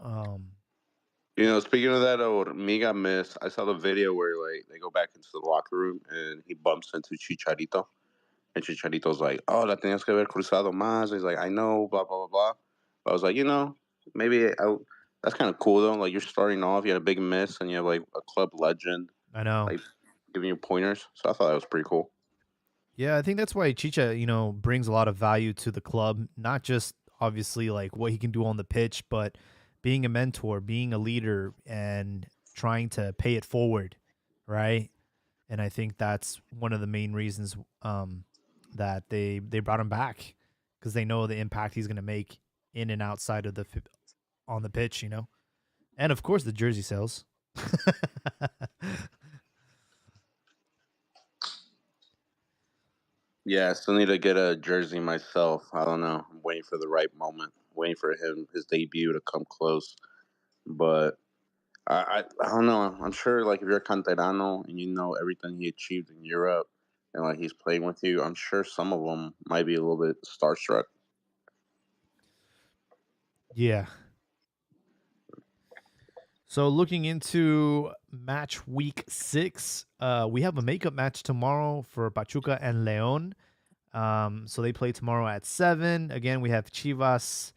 Speaking of that, Hormiga miss. I saw the video where like they go back into the locker room and he bumps into Chicharito, and Chicharito's like, "Oh, la tenías que haber cruzado más." He's like, "I know, blah blah blah blah." But I was like, maybe that's kind of cool though. Like you're starting off, you had a big miss, and you have like a club legend I know. like giving you pointers. So I thought that was pretty cool. Yeah, I think that's why Chicha, brings a lot of value to the club, not just obviously like what he can do on the pitch, but being a mentor, being a leader, and trying to pay it forward, right? And I think that's one of the main reasons that they brought him back because they know the impact he's going to make in and outside of on the pitch, and of course the jersey sales. Yeah, I still need to get a jersey myself. I don't know. I'm waiting for the right moment. Waiting for his debut to come close. But I don't know. I'm sure like if you're a Canterano and you know everything he achieved in Europe and like he's playing with you, I'm sure some of them might be a little bit starstruck. Yeah. So looking into match week 6, we have a makeup match tomorrow for Pachuca and Leon. So they play tomorrow at 7. Again, we have Chivas,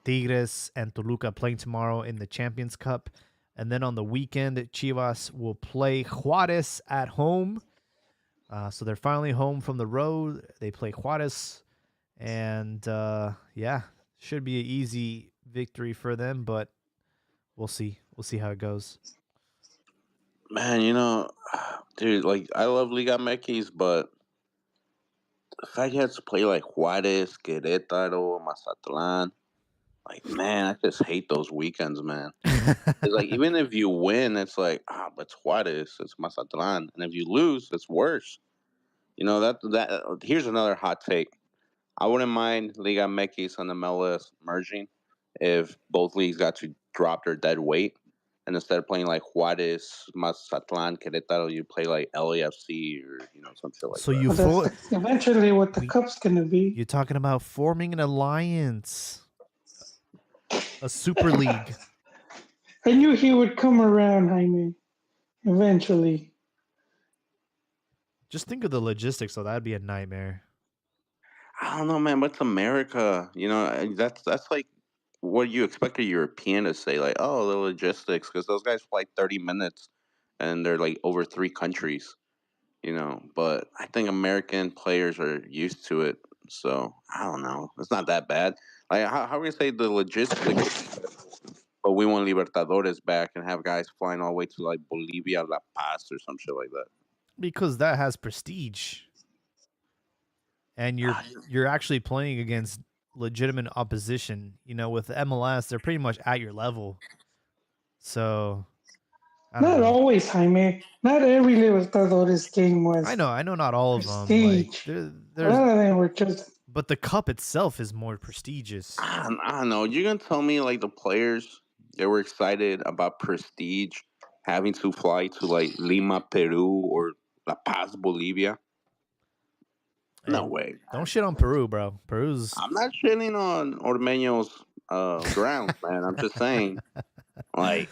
Tigres, and Toluca playing tomorrow in the Champions Cup. And then on the weekend, Chivas will play Juarez at home. So they're finally home from the road. They play Juarez. And yeah, should be an easy victory for them, but we'll see. We'll see how it goes. Man, dude, like I love Liga MX, but the fact he has to play like Juarez, Querétaro, Mazatlan, like man, I just hate those weekends, man. It's like even if you win, it's like but it's Juarez, it's Mazatlan, and if you lose, it's worse. That. Here's another hot take. I wouldn't mind Liga MX and MLS merging if both leagues got to drop their dead weight. And instead of playing like Juarez, Mazatlan, Querétaro, you play like LAFC or some shit like So that. you But that's eventually what the cup's gonna be. you're talking about forming an alliance, a super league. I knew he would come around, Jaime. Eventually. Just think of the logistics, though. That'd be a nightmare. I don't know, man. But it's America. And that's like what you expect a European to say, like, oh, the logistics, because those guys fly 30 minutes, and they're like over 3 countries. But I think American players are used to it, so I don't know. It's not that bad. Like, how are we gonna say the logistics? But we want Libertadores back and have guys flying all the way to like Bolivia, La Paz, or some shit like that. Because that has prestige. And you're actually playing against legitimate opposition. With MLS, they're pretty much at your level. So I don't Not know. always, Jaime. Not every Libertadores game I was know not all of them. Like prestige. A there's lot of them were just but the cup itself is more prestigious. I don't know. You're gonna tell me like the players they were excited about prestige having to fly to like Lima, Peru, or La Paz, Bolivia? Hey, No way. don't shit on Peru, bro. Peru's I'm not shitting on Ormeño's grounds, man. I'm just saying, like,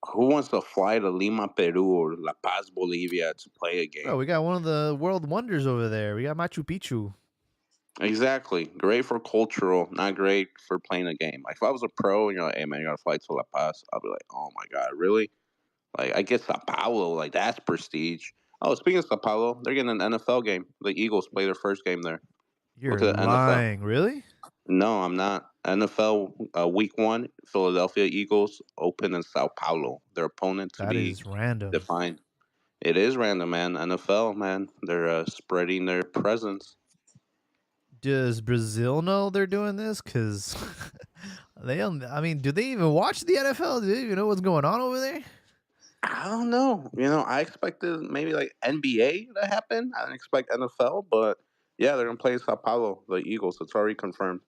who wants to fly to Lima, Peru, or La Paz, Bolivia to play a bro, game? we got one of the world wonders over there. We got Machu Picchu. Exactly. Great for cultural, not great for playing a game. Like, if I was a pro and you're like, hey, man, you got to fly to La Paz, I'll be like, oh my God, really? Like, I guess Sao Paulo, like, that's prestige. Oh, speaking of Sao Paulo, they're getting an NFL game. The Eagles play their first game there. You're Look at the NFL. lying, really? No, I'm not. NFL week 1, Philadelphia Eagles open in Sao Paulo. Their opponent to That be is random. defined. It is random, man. NFL, man. They're spreading their presence. Does Brazil know they're doing this? Because I mean, do they even watch the NFL? Do they even know what's going on over there? I don't know. I expected maybe like NBA to happen. I didn't expect NFL, but yeah, they're gonna play Sao Paulo, the Eagles. It's already confirmed.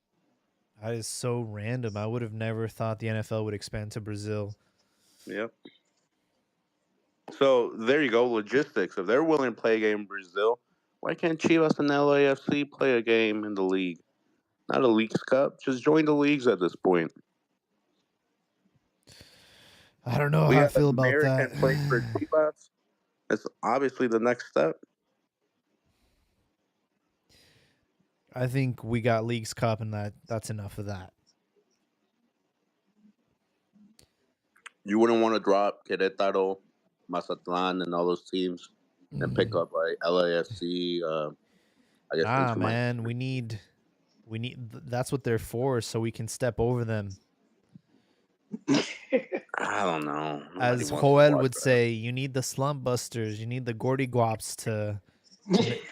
That is so random. I would have never thought the NFL would expand to Brazil. Yep. So there you go. Logistics. If they're willing to play a game in Brazil, why can't Chivas and LAFC play a game in the league? Not a Leagues Cup. Just join the leagues at this point. I don't know We how I got feel an about that. American playing for Chivas. It's obviously the next step. I think we got Leagues Cup, and that's enough of that. You wouldn't want to drop Querétaro, Mazatlan, and all those teams and pick up like LAFC. I guess since Nah, you might. man, that's what they're for, so we can step over them. I don't know. Nobody As wants to Joel watch would that. say, you need the slump busters, you need the Gordy Guaps to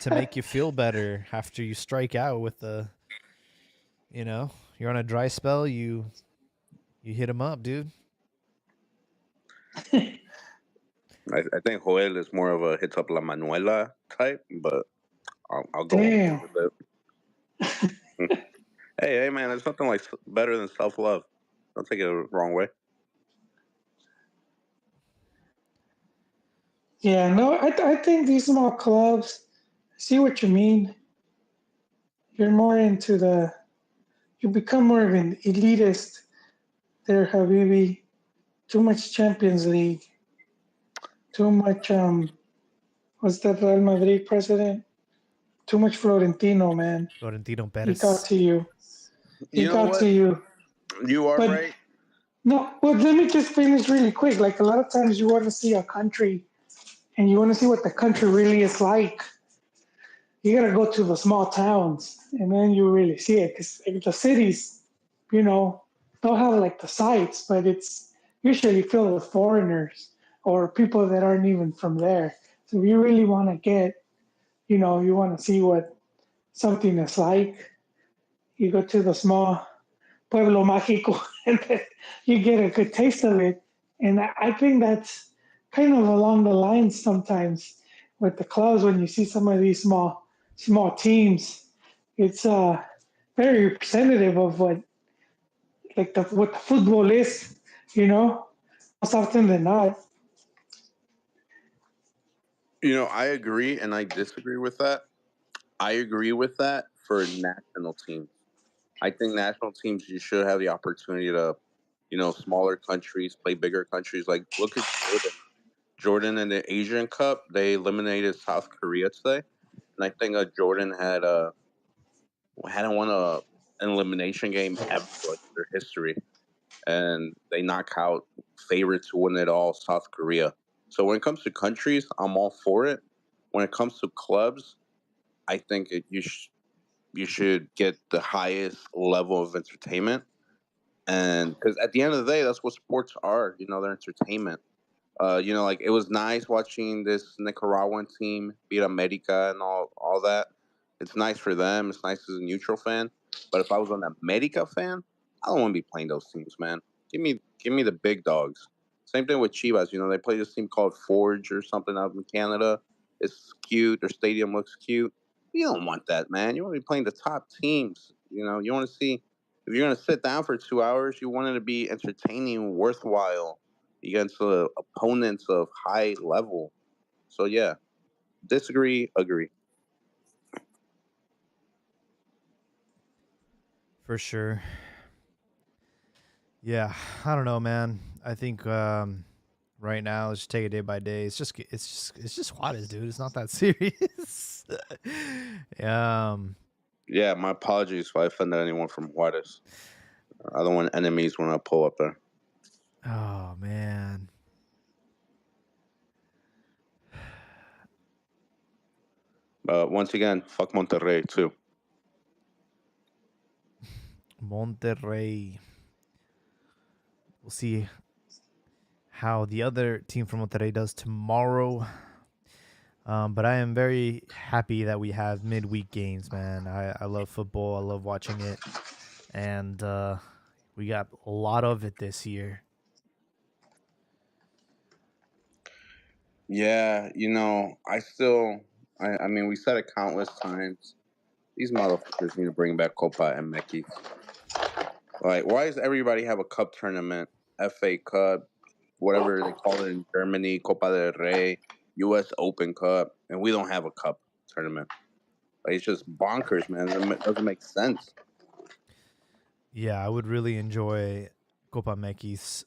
make you feel better after you strike out with the, you're on a dry spell, you hit him up, dude. I think Joel is more of a hits up La Manuela type, but I'll go along Damn. with it. Hey, man, there's nothing like better than self love. Don't take it the wrong way. Yeah, no, I think these small clubs, I see what you mean. You're more into you become more of an elitist there, Habibi. Too much Champions League. Too much, what's that Real Madrid president? Too much Florentino, man. Florentino He got Perez. to you. He You know got what? to you. You are But right. no, but let me just finish really quick. Like a lot of times you want to see a country and you want to see what the country really is like. You gotta go to the small towns and then you really see it. Because the cities, you know, don't have like the sites, but it's usually filled with foreigners or people that aren't even from there. So if you really want to get, you want to see what something is like, you go to the small Pueblo Mágico and then you get a good taste of it. And I think that's kind of along the lines sometimes with the clubs when you see some of these small teams. It's very representative of what the football is, most often than not. I agree and I disagree with that. I agree with that for national teams. I think national teams you should have the opportunity to, smaller countries play bigger countries. Like look at Jordan. Jordan in the Asian Cup, they eliminated South Korea today, and I think Jordan hadn't won an elimination game ever like in their history, and they knock out favorites who win it all, South Korea. So when it comes to countries, I'm all for it. When it comes to clubs, I think you should get the highest level of entertainment, and because at the end of the day, that's what sports are. They're entertainment. Like it was nice watching this Nicaraguan team beat America and all that. It's nice for them. It's nice as a neutral fan. But if I was an America fan, I don't want to be playing those teams, man. Give me the big dogs. Same thing with Chivas. They play this team called Forge or something out in Canada. It's cute. Their stadium looks cute. You don't want that, man. You want to be playing the top teams. You want to see if you're going to sit down for 2 hours, you want it to be entertaining, worthwhile against opponents of high level. So yeah, disagree, agree. For sure. Yeah, I don't know, man. I think right now let's just take it day by day. It's just Juarez, dude. It's not that serious. um Yeah, my apologies if I offended anyone from Juarez. I don't want enemies when I pull up there. oh man. But once again, fuck Monterrey too. Monterrey. We'll see how the other team from Monterrey does tomorrow. But I am very happy that we have midweek games, man. I love football. I love watching it. And we got a lot of it this year. Yeah, I mean, we said it countless times. These motherfuckers need to bring back Copa and Mekis. Like, why does everybody have a cup tournament, FA Cup, whatever they call it in Germany, Copa del Rey, U.S. Open Cup, and we don't have a cup tournament? Like, it's just bonkers, man. It doesn't make sense. Yeah, I would really enjoy Copa Mekis.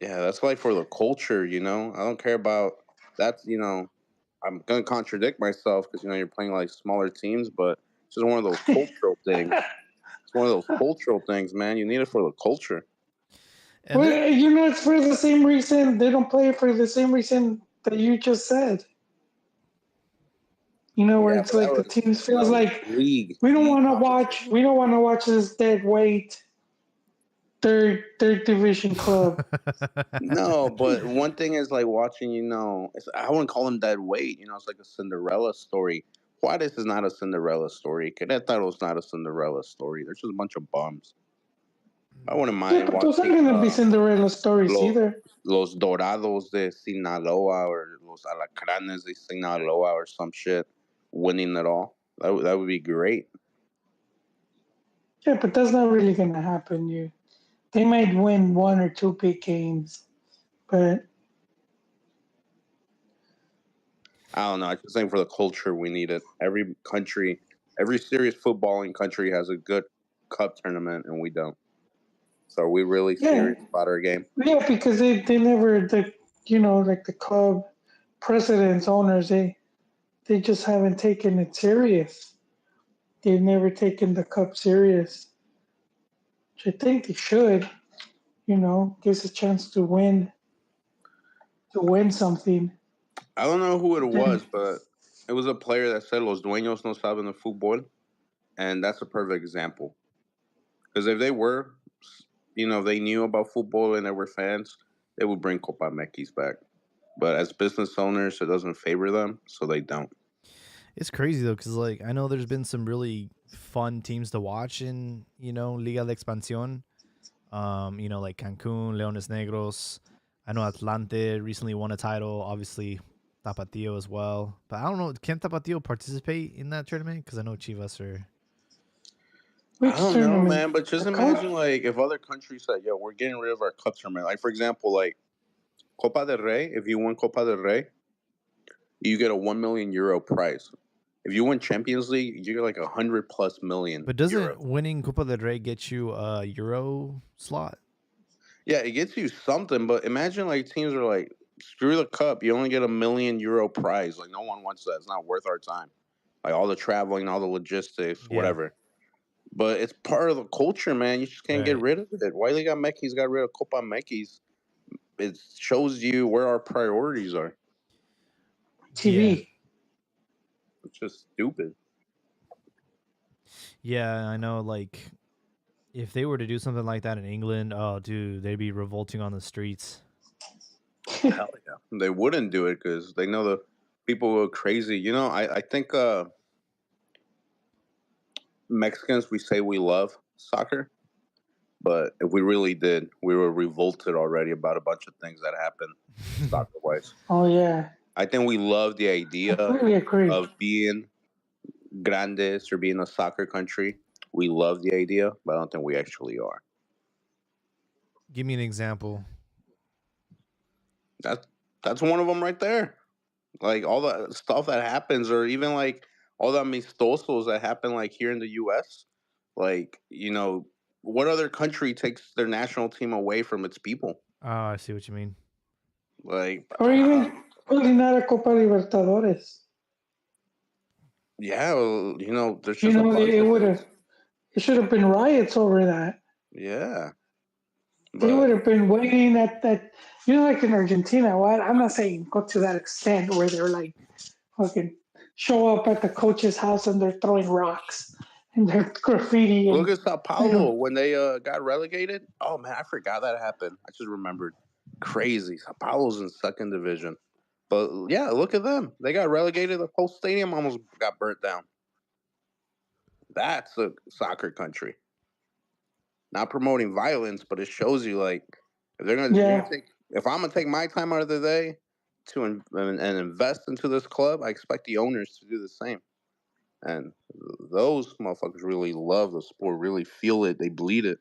Yeah, that's like for the culture, I don't care about that's, I'm going to contradict myself because, you're playing like smaller teams, but it's just one of those cultural things. It's one of those cultural things, man. You need it for the culture. And Well, it's for the same reason they don't play for the same reason that you just said. Where Yeah, it's but that like the was, teams feels like league we don't league want to watch. competition. We don't want to watch this dead weight third division club. No, but one thing is like watching, I wouldn't call him dead weight. It's like a Cinderella story. Juarez is not a Cinderella story. Querétaro's not a Cinderella story. There's just a bunch of bums. I wouldn't Yeah, mind but those aren't watching gonna be Cinderella stories Los, either. Los Dorados de Sinaloa or Los Alacranes de Sinaloa or some shit winning it all. That would be great. Yeah, but that's not really gonna happen. They might win one or two big games, but I don't know. I just think for the culture, we need it. Every country, every serious footballing country has a good cup tournament, and we don't. So are we really yeah, serious about our game? yeah, because they never like the club presidents, owners, they just haven't taken it serious. They've never taken the cup serious, which I think they should. Gives a chance to win something. I don't know who it was, Then but it was a player that said "Los dueños no saben de fútbol," and that's a perfect example. Because if they were, they knew about football and they were fans, they would bring Copa MX back. But as business owners, it doesn't favor them, so they don't. It's crazy though, because like I know there's been some really fun teams to watch in Liga de Expansión. Like Cancun, Leones Negros. I know Atlante recently won a title. Obviously, Tapatio as well. But I don't know. Can Tapatio participate in that tournament? Because I know Chivas are. I which don't know, tournament? man. But just The imagine, cup? like, if other countries said, "Yo, we're getting rid of our cup tournament." Like, for example, like Copa del Rey. If you win Copa del Rey, you get a €1 million prize. If you win Champions League, you get like 100+ million But euros. doesn't winning Copa del Rey get you a Euro slot? Yeah, it gets you something, but imagine like teams are like, screw the cup, you only get €1 million prize. Like no one wants that. It's not worth our time. Like all the traveling, all the logistics, Yeah. whatever. But it's part of the culture, man. You just can't get Right. rid of it. Why Liga Mekis got rid of Copa Mekis? It shows you where our priorities are. Yeah. TV. It's just stupid. Yeah, I know. Like, if they were to do something like that in England, oh, dude, they'd be revolting on the streets. Hell yeah. They wouldn't do it because they know the people go crazy. I think Mexicans, we say we love soccer. But if we really did, we were revolted already about a bunch of things that happened soccer wise. Oh yeah, I think we love the idea completely agree. of being grandes or being a soccer country. We love the idea, but I don't think we actually are. Give me an example. That's that's one of them right there. Like all the stuff that happens, or even like all the amistosos that happen, like here in the U.S. Like what other country takes their national team away from its people? Oh, I see what you mean. Like, Or even pulling out a Copa Libertadores. yeah, well, there's just a bunch It of would things. have. It should have been riots over that. Yeah, They but would have been waiting at that. Like in Argentina. What I'm not saying go to that extent where they're like fucking show up at the coach's house and they're throwing rocks and they're graffiti look and at Sao Paulo when they got relegated. Oh man, I forgot that happened. I just remembered. Crazy. Sao Paulo's in second division. But yeah, look at them. They got relegated. The whole stadium almost got burnt down. That's a soccer country. Not promoting violence, but it shows you like yeah. if I'm gonna take my time out of the day to and invest into this club, I expect the owners to do the same. And those motherfuckers really love the sport, really feel it, they bleed it.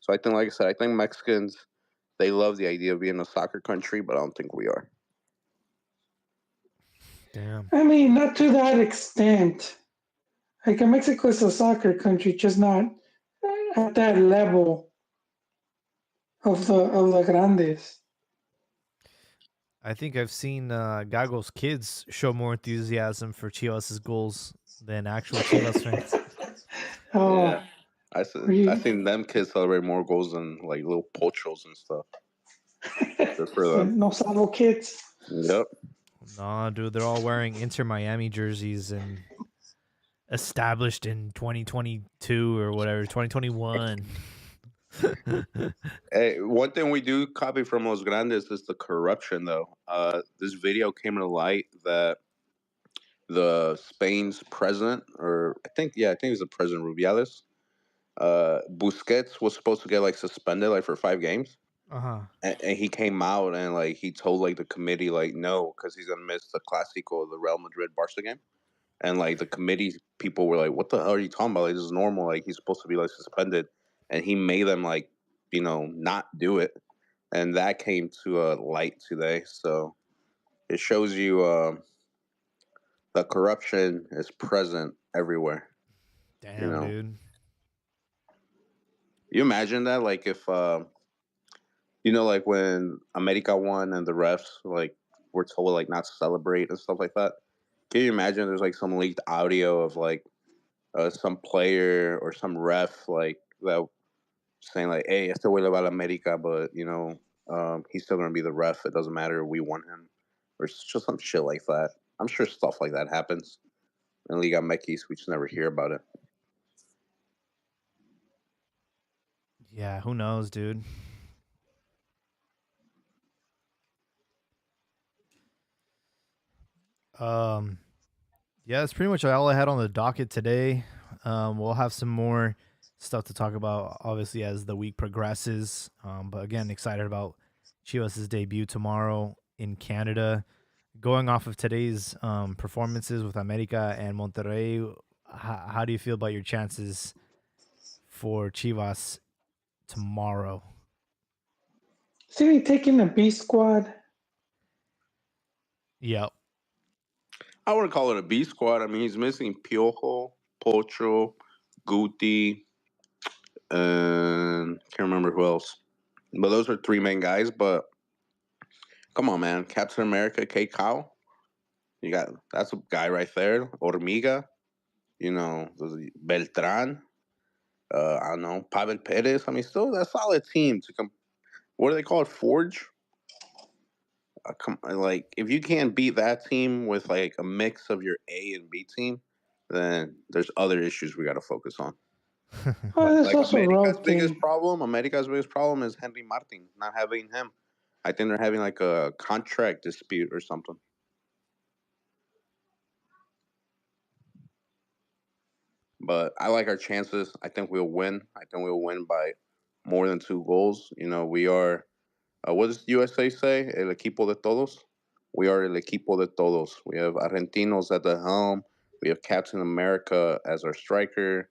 So I think, like I said, I think Mexicans, they love the idea of being a soccer country, but I don't think we are. Damn. I mean, not to that extent. Like Mexico is a soccer country, just not at that level of the grandes. I think I've seen Gago's kids show more enthusiasm for Chivas' goals than actual Chivas fans. Yeah, Oh, I we think them kids celebrate more goals than like little pochos and stuff. Good for them. no sabo kids. Yep. Nah, dude, they're all wearing Inter Miami jerseys and established in 2022 or whatever, 2021. Hey, one thing we do copy from Los Grandes is the corruption, though. This video came to light that the Spain's president, or I think it was the president Rubiales. Busquets was supposed to get like suspended like for 5 games, and he came out and like he told like the committee like no, because he's gonna miss the Clásico, the Real Madrid Barca game, and like the committee people were like, "What the hell are you talking about? Like this is normal. Like he's supposed to be like suspended," and he made them like not do it, and that came to light today. So it shows you that corruption is present everywhere. Damn, Know, dude. you imagine that like if like when America won and the refs like were told like not to celebrate and stuff like that. Can you imagine there's like some leaked audio of like some player or some ref like that saying like, "Hey, este güey le va a la América, but he's still gonna be the ref. It doesn't matter. We won him," or just some shit like that. I'm sure stuff like that happens in Liga MX. We just never hear about it. Yeah, who knows, dude? Yeah, that's pretty much all I had on the docket today. We'll have some more stuff to talk about, obviously, as the week progresses. But again, excited about Chivas' debut tomorrow in Canada. Going off of today's performances with America and Monterrey, how do you feel about your chances for Chivas tomorrow? See, he taking a B squad. Yep. I wouldn't call it a B squad. I mean, he's missing Piojo, Pocho, Guti, and can't remember who else. But those are 3 main guys. But come on, man, Captain America, K. Cow. That's a guy right there. Hormiga, Beltran. I don't know, Pavel Perez. I mean, still that's a solid team to come. What do they call it? Forge. Like if you can't beat that team with like a mix of your A and B team, then there's other issues we got to focus on. Oh, there's Like also a road game. America's biggest problem is Henry Martin not having him. I think they're having like a contract dispute or something. But I like our chances. I think we'll win. I think we'll win by more than 2 goals. We are. What does USA say? El equipo de todos. We are el equipo de todos. We have Argentinos at the helm. We have Captain America as our striker.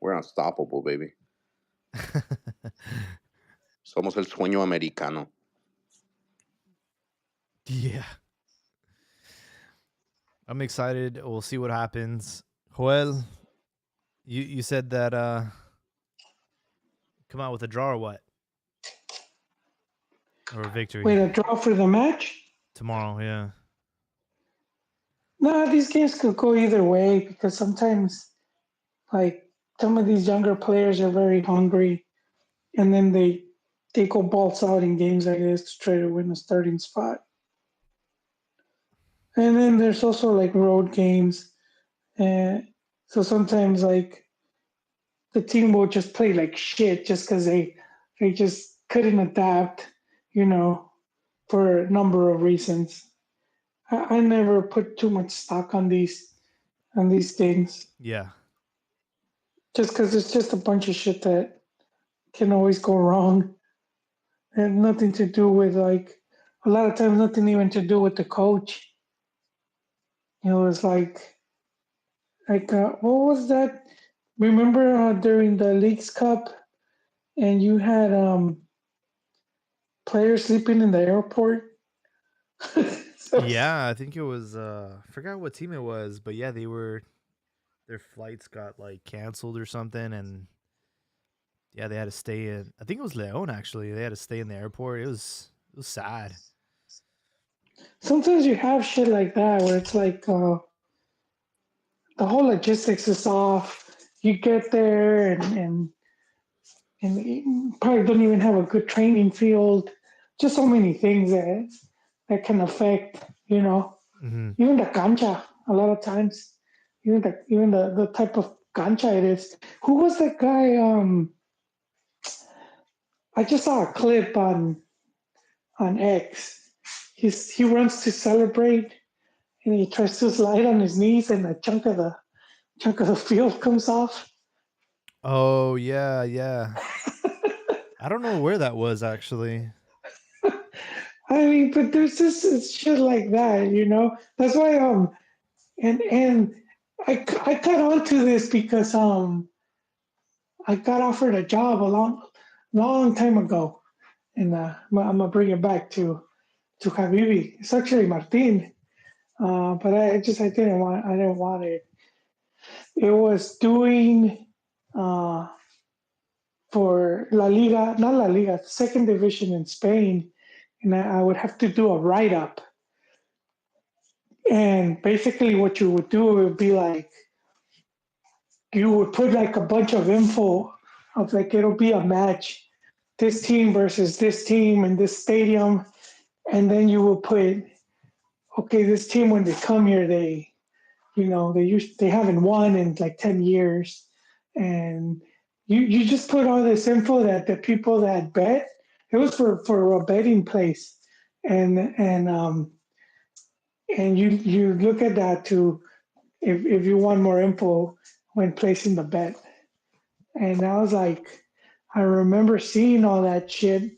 We're unstoppable, baby. Somos el sueño americano. Yeah. I'm excited. We'll see what happens. Joel, you said that come out with a draw or what? Or a victory? Wait, a draw for the match? Tomorrow, yeah. No, these games could go either way because sometimes, like, some of these younger players are very hungry, and then they go balls out in games like this to try to win a starting spot. And then there's also like road games, and so sometimes like the team will just play like shit just because they just couldn't adapt, you know, for a number of reasons. I never put too much stock on these things. Yeah. Just because it's just a bunch of shit that can always go wrong. And nothing to do with like a lot of times nothing even to do with the coach. It's what was that? Remember during the Leagues Cup, and you had players sleeping in the airport. Yeah, I think it was I forgot what team it was, but yeah, their flights got like canceled or something, and yeah, they had to stay in. I think it was Leon actually. They had to stay in the airport. It was sad. Sometimes you have shit like that where it's like the whole logistics is off. You get there and you probably don't even have a good training field. Just so many things that can affect, Mm-hmm. even the cancha. A lot of times, even the type of cancha it is. Who was that guy? I just saw a clip on X. He runs to celebrate, and he tries to slide on his knees, and a chunk of the field comes off. Oh yeah, yeah. I don't know where that was actually. I mean, but there's just shit like that, you know. That's why and I got onto this because I got offered a job a long time ago, and I'm gonna bring it back to Habibi. It's actually Martin, but I didn't want it. It was doing uh, for La Liga, not La Liga, second division in Spain, and I would have to do a write up. And basically, what you would do would be like you would put like a bunch of info of like it'll be a match, this team versus this team in this stadium, and then you will put okay, this team when they come here, they haven't won in like 10 years, and you just put all this info that the people that bet it was for a betting place, and and you look at that to if you want more info when placing the bet. And I was like, I remember seeing all that shit,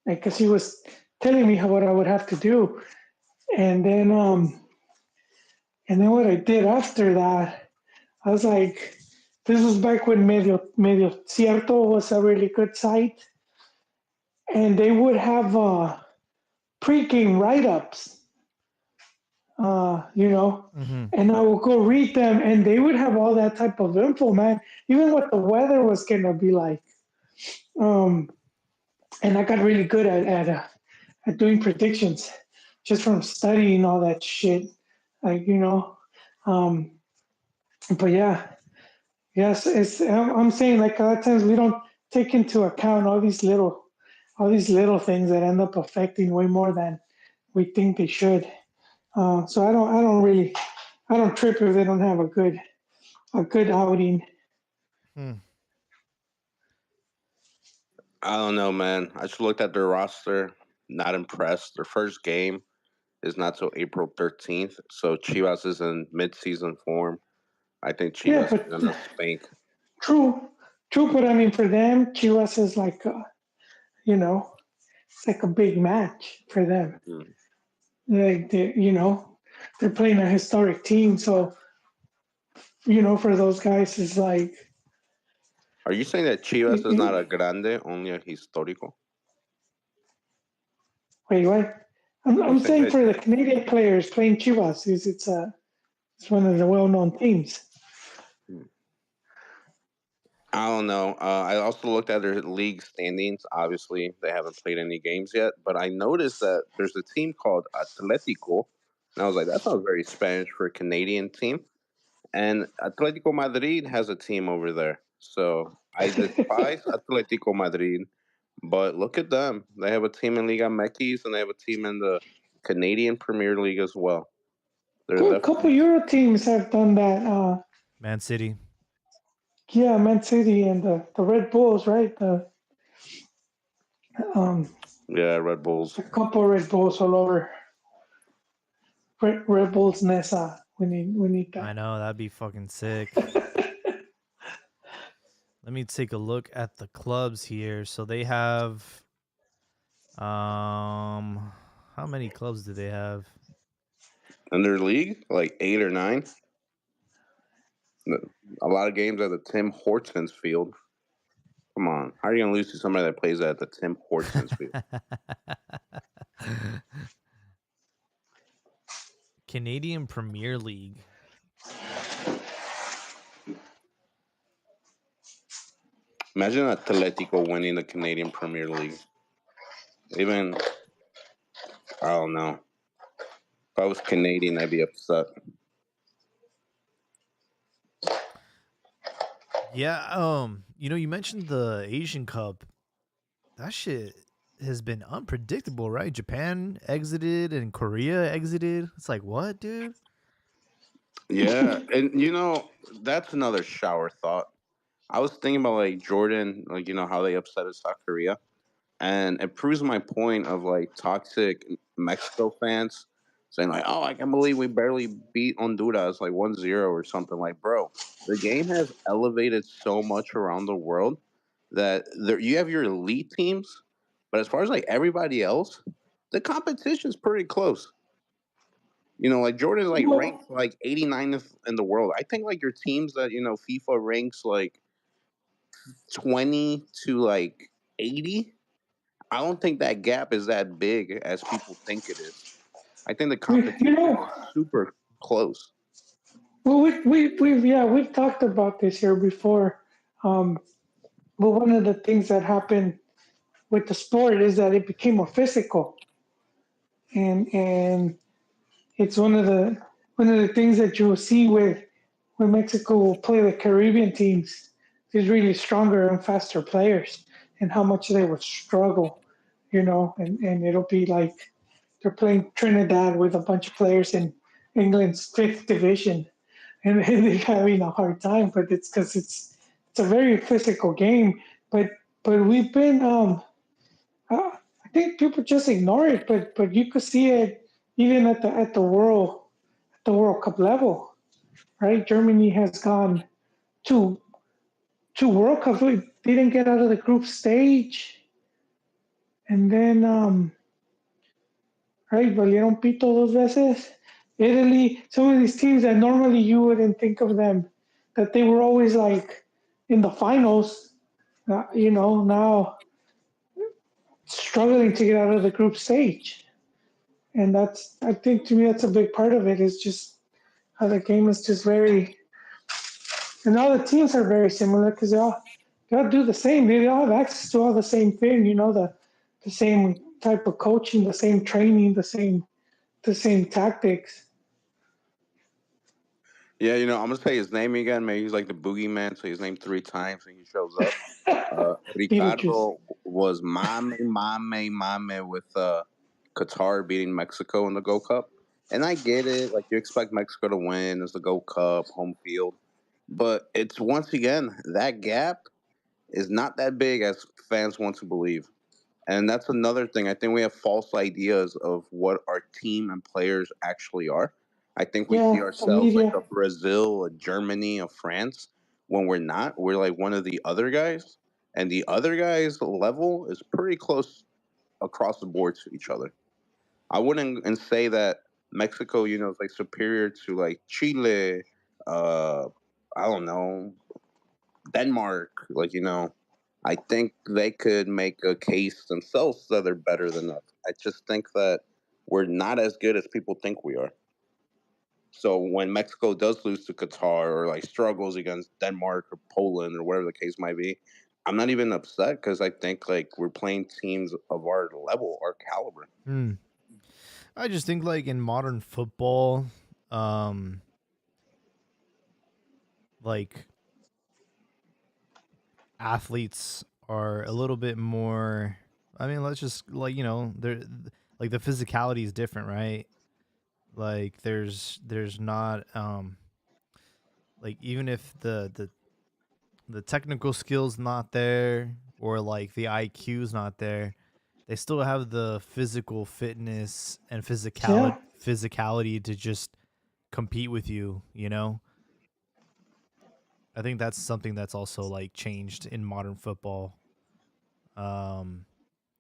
like, cause he was telling me what I would have to do, and then what I did after that, I was like, this was back when Medio Cierto was a really good site, and they would have pregame write-ups, you know, Mm-hmm. and I would go read them, and they would have all that type of info, man. Even what the weather was gonna be like. Um, and I got really good at doing predictions just from studying all that shit. Like um, but yeah, yes, I'm saying like a lot of times we don't take into account all these little things that end up affecting way more than we think they should. So I don't trip if they don't have a good outing. Hmm. I don't know, man. I just looked at their roster. Not impressed. Their first game is not till April 13th. So Chivas is in mid-season form. I think Yeah, Chivas is but gonna spank. true, true. But I mean, for them, Chivas is like you know, it's like a big match for them. Mm. Like they're playing a historic team, so for those guys, it's like, Are you saying that Chivas is not a grande, only a histórico? wait, what? Are you I'm saying saying that? for the Canadian players playing Chivas, it's one of the well-known teams. Hmm. I don't know. I also looked at their league standings. Obviously, they haven't played any games yet, but I noticed that there's a team called Atletico, and I was like, that sounds very Spanish for a Canadian team. And Atletico Madrid has a team over there. So I despise Atletico Madrid, but look at them. They have a team in Liga MX and they have a team in the Canadian Premier League as well. They're A couple definitely, Euro teams have done that. Man City. Yeah, Man City and the Red Bulls, right? Um, yeah, Red Bulls. a couple Red Bulls all over. Red Bulls Nessa. We need I that. know that'd be fucking sick. Let me take a look at the clubs here. So they have how many clubs do they have? In their league, like 8 or 9. A lot of games at the Tim Hortons field. Come on. How are you going to lose to somebody that plays at the Tim Hortons field? Canadian Premier League. Imagine Atletico winning the Canadian Premier League. Even, I don't know. If I was Canadian, I'd be upset. Yeah, you mentioned the Asian Cup. That shit has been unpredictable, right? Japan exited and Korea exited. It's like, what, dude? Yeah, and that's another shower thought. I was thinking about like Jordan, like how they upset South Korea, and it proves my point of like toxic Mexico fans saying like, "Oh, I can't believe we barely beat Honduras like 1-0 or something." Like, bro, the game has elevated so much around the world that you have your elite teams, but as far as like everybody else, the competition's pretty close. Like Jordan like Well, ranked like 89th in the world. I think like your teams that FIFA ranks like 20 to like 80. I don't think that gap is that big as people think it is. I think the we, you competition know, is super close. well, we've talked about this here before. Um, but one of the things that happened with the sport is that it became more physical, and it's one of the things that you'll see with when Mexico will play the Caribbean teams. There's really stronger and faster players, and how much they would struggle, and it'll be like they're playing Trinidad with a bunch of players in England's fifth division, and they're having a hard time. But it's because it's a very physical game. But we've been I think people just ignore it, but you could see it even at the World Cup level, right? Germany has gone to World Cup. They didn't get out of the group stage, and then right, valieron pito dos veces. Italy, some of these teams that normally you wouldn't think of them, that they were always like in the finals. Now struggling to get out of the group stage, and I think to me that's a big part of it. Is just how the game is just very, and all the teams are very similar because they all do the same. They all have access to all the same thing. The same type of coaching, the same training, the same tactics. Yeah, I'm gonna say his name again. Maybe he's like the boogeyman, so he's named 3 times and he shows up. Beetlejuice. Ricardo was mame with Qatar beating Mexico in the Gold Cup, and I get it. Like you expect Mexico to win as the Gold Cup home field, but it's once again that gap is not that big as fans want to believe. And that's another thing. I think we have false ideas of what our team and players actually are. I think we see Yeah, the ourselves like a media. Brazil, a Germany, a France when we're not. We're like one of the other guys. And the other guys' level is pretty close across the board to each other. I wouldn't and say that Mexico, is like superior to like Chile, uh, I don't know, Denmark, I think they could make a case themselves that they're better than us. I just think that we're not as good as people think we are. So when Mexico does lose to Qatar or like struggles against Denmark or Poland or whatever the case might be, I'm not even upset because I think like we're playing teams of our level, our caliber. Hmm. I just think like in modern football, um, like athletes are a little bit more. I mean, let's just they're like the physicality is different, right? Like there's not like even if the technical skills not there or like the IQ's not there, they still have the physical fitness and Yeah, physicality to just compete with you, you know? I think that's something that's also like changed in modern football. Um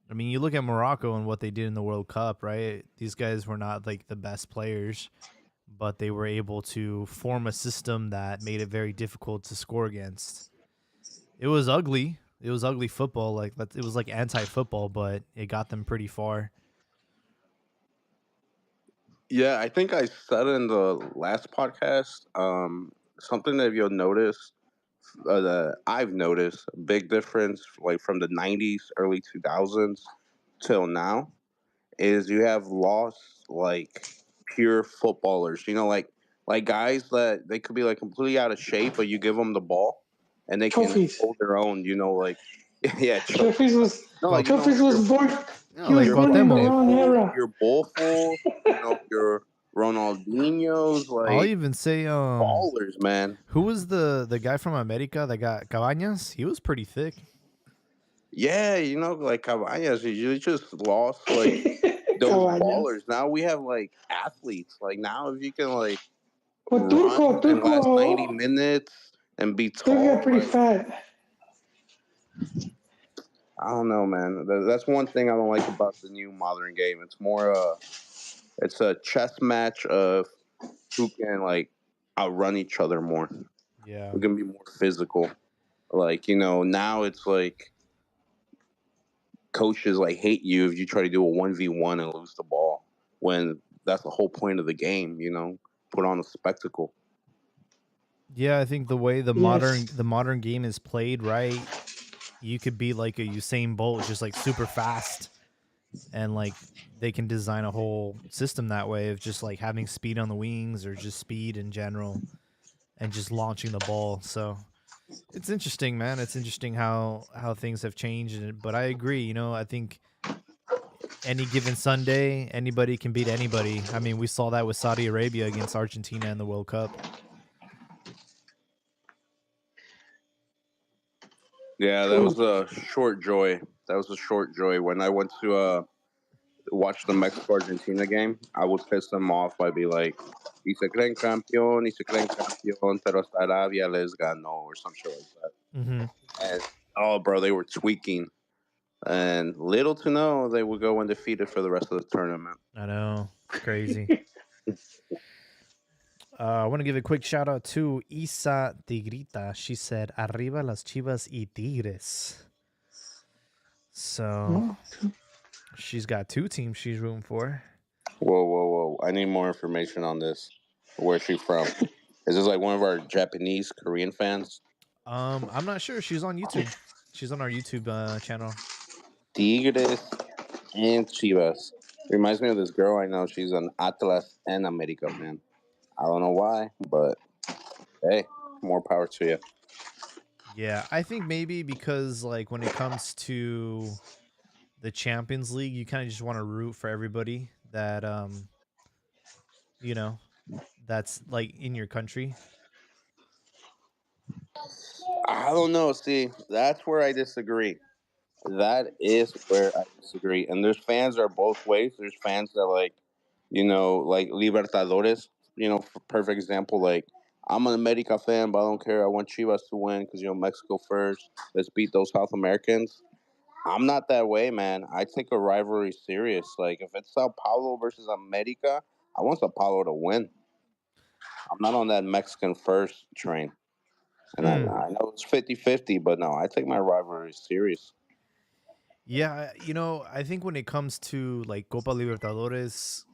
I mean, you look at Morocco and what they did in the World Cup, right? These guys were not like the best players, but they were able to form a system that made it very difficult to score against. It was ugly. It was ugly football. Like it was like anti-football, but it got them pretty far. Yeah, I think I said in the last podcast something that you'll notice that I've noticed a big difference like from the 90s, early 2000s till now is you have lost like pure footballers. Like guys that they could be like completely out of shape, but you give them the ball and they can trophies. hold their own. Like yeah, Trophies was no, like Trophies was born. Yeah, He was like your born in the Cuauhtemoc. wrong Cuauhtemoc, era. your Bullfuls, your Ronaldinhos, I'll like even say ballers, man. who was the guy from America that got Cabañas? He was pretty thick. Yeah, like Cabañas, you just lost like those Cabañas. ballers. Now we have like athletes. Like now, if you can like Well, run and last 90 Turco minutes and be got tall, pretty like fat. I don't know, man. That's one thing I don't like about the new modern game. It's more it's a chess match of who can like outrun each other more. Yeah. Who can be more physical. Like, now it's like coaches like hate you if you try to do a 1v1 and lose the ball when that's the whole point of the game, put on a spectacle. Yeah, I think the way the Yes. modern game is played, right? You could be like a Usain Bolt, just like super fast, and like they can design a whole system that way of just like having speed on the wings or just speed in general and just launching the ball. So it's interesting, man. It's interesting how things have changed. But I agree. I think any given Sunday, anybody can beat anybody. I mean, we saw that with Saudi Arabia against Argentina in the World Cup. Yeah, that True. was a short joy. That was a short joy. When I went to watch the Mexico Argentina game, I would piss them off by be like, y se creen campeón, pero hasta Arabia les ganó, or some shit like that. Mm-hmm. And, oh, bro, they were tweaking. And little to know, they would go undefeated for the rest of the tournament. I know, it's crazy. I want to give a quick shout out to Isa Tigrita. She said, "Arriba las Chivas y Tigres." So Oh, she's got two teams she's rooting for. Whoa, whoa, whoa. I need more information on this. Where's she from? Is this like one of our Japanese, Korean fans? I'm not sure. She's on YouTube. She's on our YouTube channel. Tigres and Chivas. Reminds me of this girl I know. She's an Atlas and America fan. I don't know why, but hey, more power to you. Yeah, I think maybe because like when it comes to the Champions League, you kind of just want to root for everybody that you know, that's like in your country. I don't know. See, that's where I disagree. That is where I disagree. And there's fans that are both ways. There's fans that like Libertadores. For perfect example, like I'm an America fan, but I don't care. I want Chivas to win because Mexico first. Let's beat those South Americans. I'm not that way, man. I take a rivalry serious. Like if it's Sao Paulo versus America, I want Sao Paulo to win. I'm not on that Mexican first train. And I, Hmm. I know it's 50-50, but no, I take my rivalry serious. Yeah, I think when it comes to like Copa Libertadores,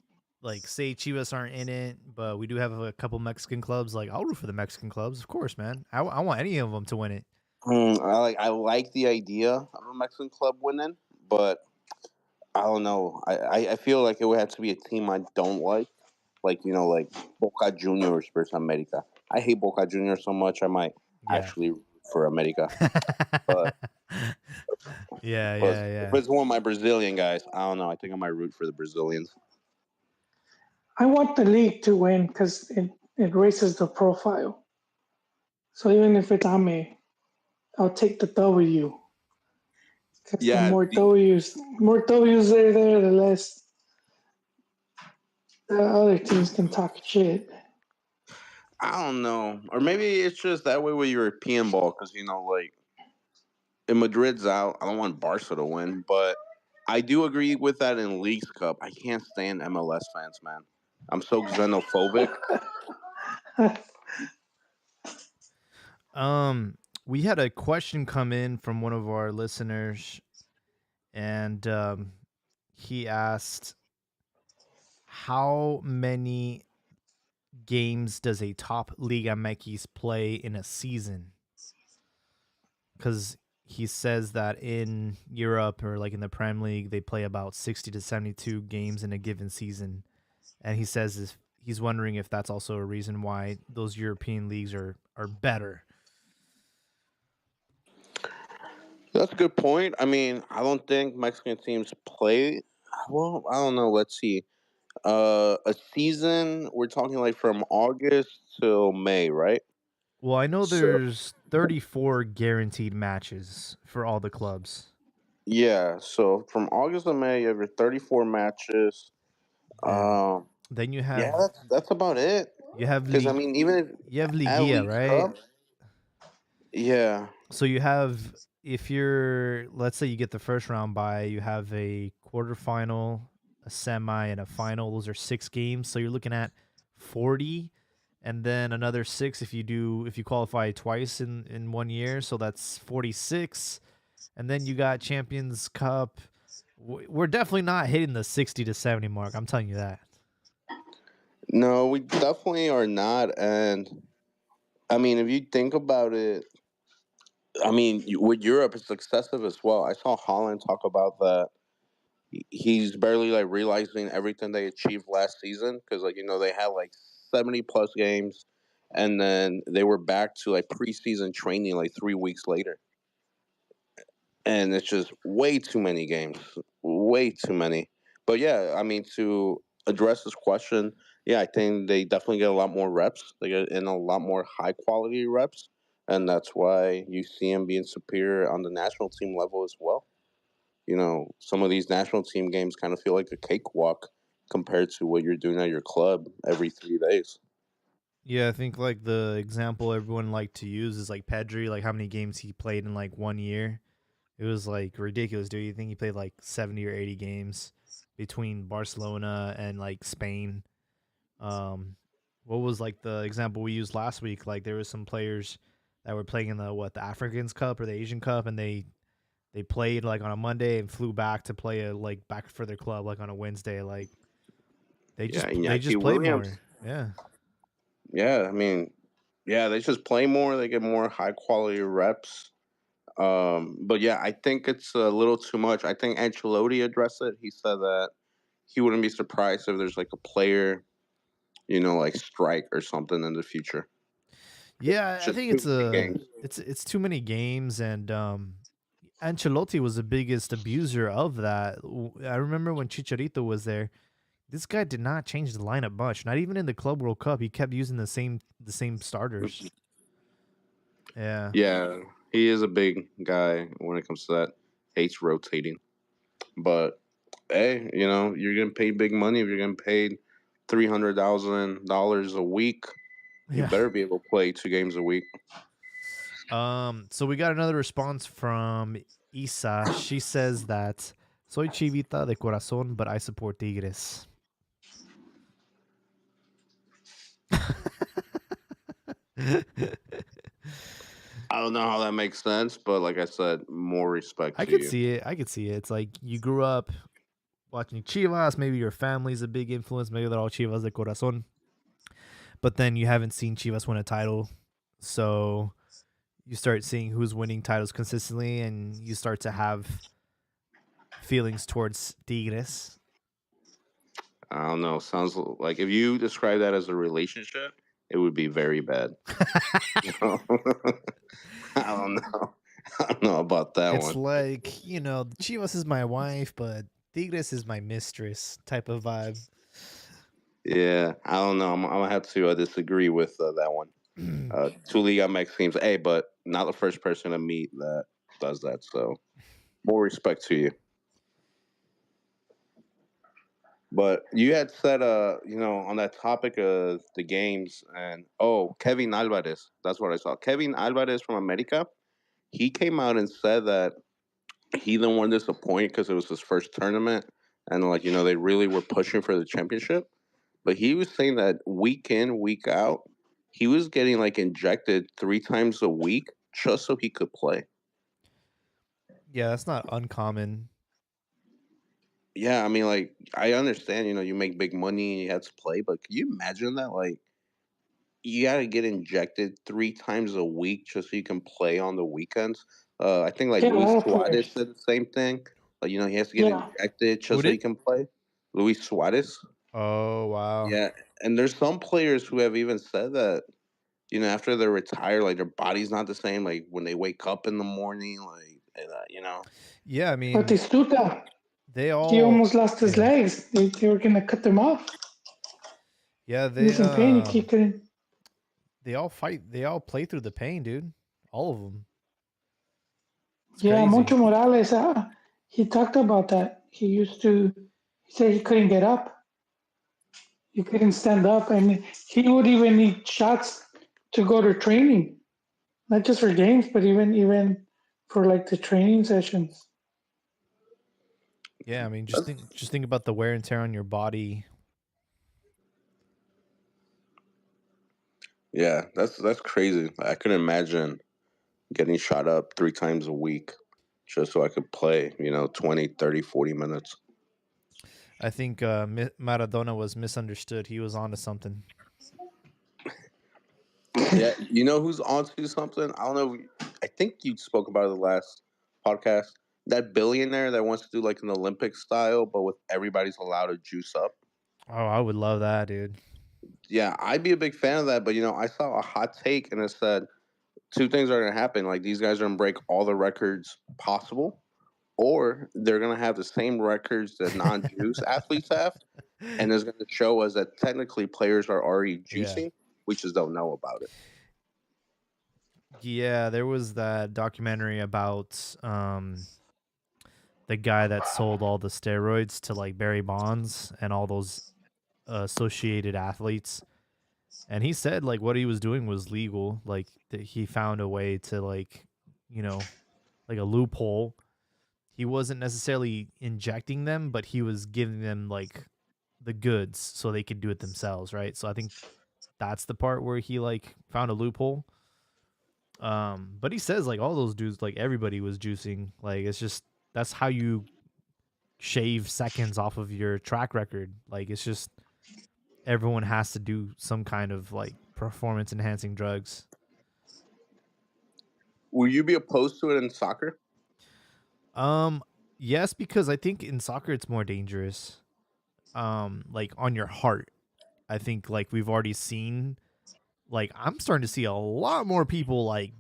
like say Chivas aren't in it, but we do have a couple Mexican clubs. Like I'll root for the Mexican clubs, of course, man. I want any of them to win it. I like the idea of a Mexican club winning, but I don't know. I feel like it would have to be a team I don't like Boca Juniors versus America. I hate Boca Juniors so much I might Yeah. actually root for America. But Yeah, but yeah, if yeah. it's one of my Brazilian guys, I don't know. I think I might root for the Brazilians. I want the league to win because it raises the profile. So even if it's Ame, I'll take the W. Because the Yeah, more W's there, the less the other teams can talk shit. I don't know, or maybe it's just that way with European ball because like if Madrid's out, I don't want Barca to win, but I do agree with that in Leagues Cup. I can't stand MLS fans, man. I'm so xenophobic. We had a question come in from one of our listeners, and he asked, "How many games does a top Liga MX play in a season?" Because he says that in Europe or like in the Prem League, they play about 60 to 72 games in a given season. And he says he's wondering if that's also a reason why those European leagues are better. That's a good point. I mean, I don't think Mexican teams play. Well, I don't know. Let's see. A season, we're talking like from August till May, right? Well, I know So, there's 34 guaranteed matches for all the clubs. Yeah, so from August to May, you have your 34 matches. and Um, then you yeah, have that's about it. Because I mean, even if at Ligia, Leagues right? Cup, yeah, So you have, if you're, let's say you get the first round bye, you have a quarterfinal, a semi, and a final. Those are 6 games. So you're looking at 40, and then another 6 if you qualify twice in 1 year. So that's 46, and then you got Champions Cup. We're definitely not hitting the 60 to 70 mark. I'm telling you that. no, we definitely are not. And I mean, if you think about it, I mean, with Europe, it's excessive as well. I saw Holland talk about that. He's barely like realizing everything they achieved last season because, like, they had like 70 plus games, and then they were back to like preseason training like 3 weeks later, and it's just way too many games, way too many. But yeah, I mean, to address this question, yeah, I think they definitely get a lot more reps. They get in a lot more high quality reps, and that's why you see them being superior on the national team level as well. Some of these national team games kind of feel like a cakewalk compared to what you're doing at your club every 3 days. Yeah, I think like the example everyone liked to use is like Pedri, like how many games he played in like 1 year. It was like ridiculous, dude. You think he played like 70 or 80 games between Barcelona and like Spain? Um, what was like the example we used last week? Like there was some players that were playing in the Africans Cup or the Asian Cup, and they played like on a Monday and flew back to play like back for their club like on a Wednesday. Like Yeah, they Iñaki just play Williams. more. Yeah. Yeah, I mean, yeah, they just play more. They get more high quality reps. But yeah, I think it's a little too much. I think Ancelotti addressed it. He said that he wouldn't be surprised if there's like a player, like strike or something in the future. Yeah, I Just think too many games. it's too many games, and Ancelotti was the biggest abuser of that. I remember when Chicharito was there, this guy did not change the lineup much. Not even in the Club World Cup, he kept using the same starters. Yeah. Yeah, he is a big guy when it comes to that. Hates rotating. But hey, you're getting paid big money. If you're getting paid $300,000 a week, you Yeah. better be able to play 2 games a week. So we got another response from Isa. She says that soy chivita de corazón, but I support Tigres. I don't know how that makes sense, but like I said, more respect I to could you. see it. I could see it. It's like you grew up watching Chivas. Maybe your family's a big influence. Maybe they're all Chivas de corazón. But then you haven't seen Chivas win a title. So you start seeing who's winning titles consistently, and you start to have feelings towards Tigres. I don't know. Sounds like if you describe that as a relationship, it would be very bad. I don't know. I don't know about that It's one. like, Chivas is my wife, but Tigres is my mistress type of vibe. Yeah, I don't know. I'm gonna have to disagree with that one. Two Liga Mex teams. Hey, but not the first person to meet that does that. So more respect to you. But you had said, on that topic of the games, and Kevin Alvarez. That's what I saw. Kevin Alvarez from America. He came out and said that he didn't want to disappoint because it was his first tournament, and like they really were pushing for the championship. But he was saying that week in, week out, he was getting like injected 3 times a week just so he could play. Yeah, that's not uncommon. Yeah, I mean, like I understand, you make big money and you have to play, but can you imagine that? Like you got to get injected 3 times a week just so you can play on the weekends. I think like Yeah, a Luis lot of Suarez players. said the same thing. Like he has to get Yeah, injected Who just so he did? can play. Luis Suarez. Oh, wow. Yeah, and there's some players who have even said that after they retire, like their body's not the same. Like when they wake up in the morning, like Yeah, I mean, Batistuta, they he all almost lost his yeah. legs. They were gonna cut them off. Yeah, He was in pain. He couldn't. they all fight. They all play through the pain, dude. All of them. It's Yeah, crazy. Moncho Morales. he talked about that. He said he couldn't get up. He couldn't stand up. And he would even need shots to go to training, not just for games, but even for like the training sessions. Yeah, I mean, That's just think about the wear and tear on your body. yeah, that's crazy. I couldn't imagine getting shot up 3 times a week just so I could play, 20, 30, 40 minutes. I think Maradona was misunderstood. He was onto something. Yeah, you know who's onto something? I don't know. I think you spoke about it the last podcast. That billionaire that wants to do like an Olympic style, but with everybody's allowed to juice up. Oh, I would love that, dude. Yeah, I'd be a big fan of that. But I saw a hot take and it said two things are going to happen. Like these guys are going to break all the records possible, or they're going to have the same records that non-juice athletes have, and it's going to show us that technically players are already Yeah. juicing. We just don't know about it. Yeah, there was that documentary about the guy that sold all the steroids to like Barry Bonds and all those associated athletes. And he said like what he was doing was legal. Like that he found a way to like, you know, like a loophole. He wasn't necessarily injecting them, but he was giving them like the goods so they could do it themselves, right? So I think that's the part where he like found a loophole. But he says like all those dudes, like everybody was juicing. Like it's just that's how you shave seconds off of your track record. Like it's just everyone has to do some kind of like performance enhancing drugs. Will you be opposed to it in soccer? Um, yes, because I think in soccer it's more dangerous. Like on your heart. I think like we've already seen like I'm starting to see a lot more people like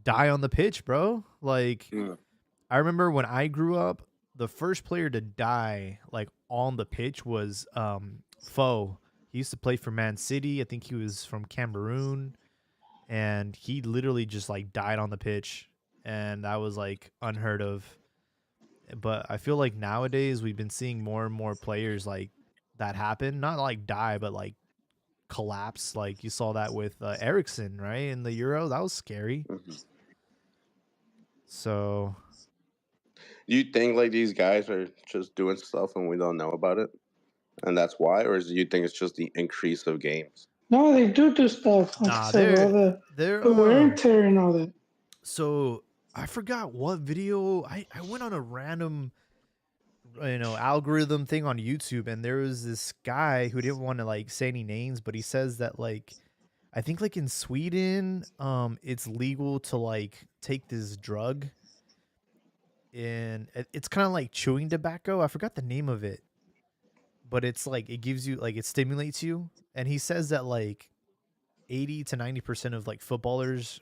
die on the pitch, bro. Like Mm. I remember when I grew up, the first player to die like on the pitch was Foe. He used to play for Man City. I think he was from Cameroon and he literally just like died on the pitch and that was like unheard of. But I feel like nowadays we've been seeing more and more players like that happen, not like die but like collapse. Like you saw that with Ericsson, right? In the Euro, that was scary. Mhm. So You think like these guys are just doing stuff and we don't know about it, and that's why, or do you think it's just the increase of games? No, they do stuff. Like I nah, said, all they're the wear and tear and all that. so I forgot what video I went on a random algorithm thing on YouTube and there was this guy who didn't want to like say any names, but he says that like I think like in Sweden, it's legal to like take this drug and it's kind of like chewing tobacco. I forgot the name of it, but it's like it gives you like it stimulates you. And he says that like 80 to 90% of like footballers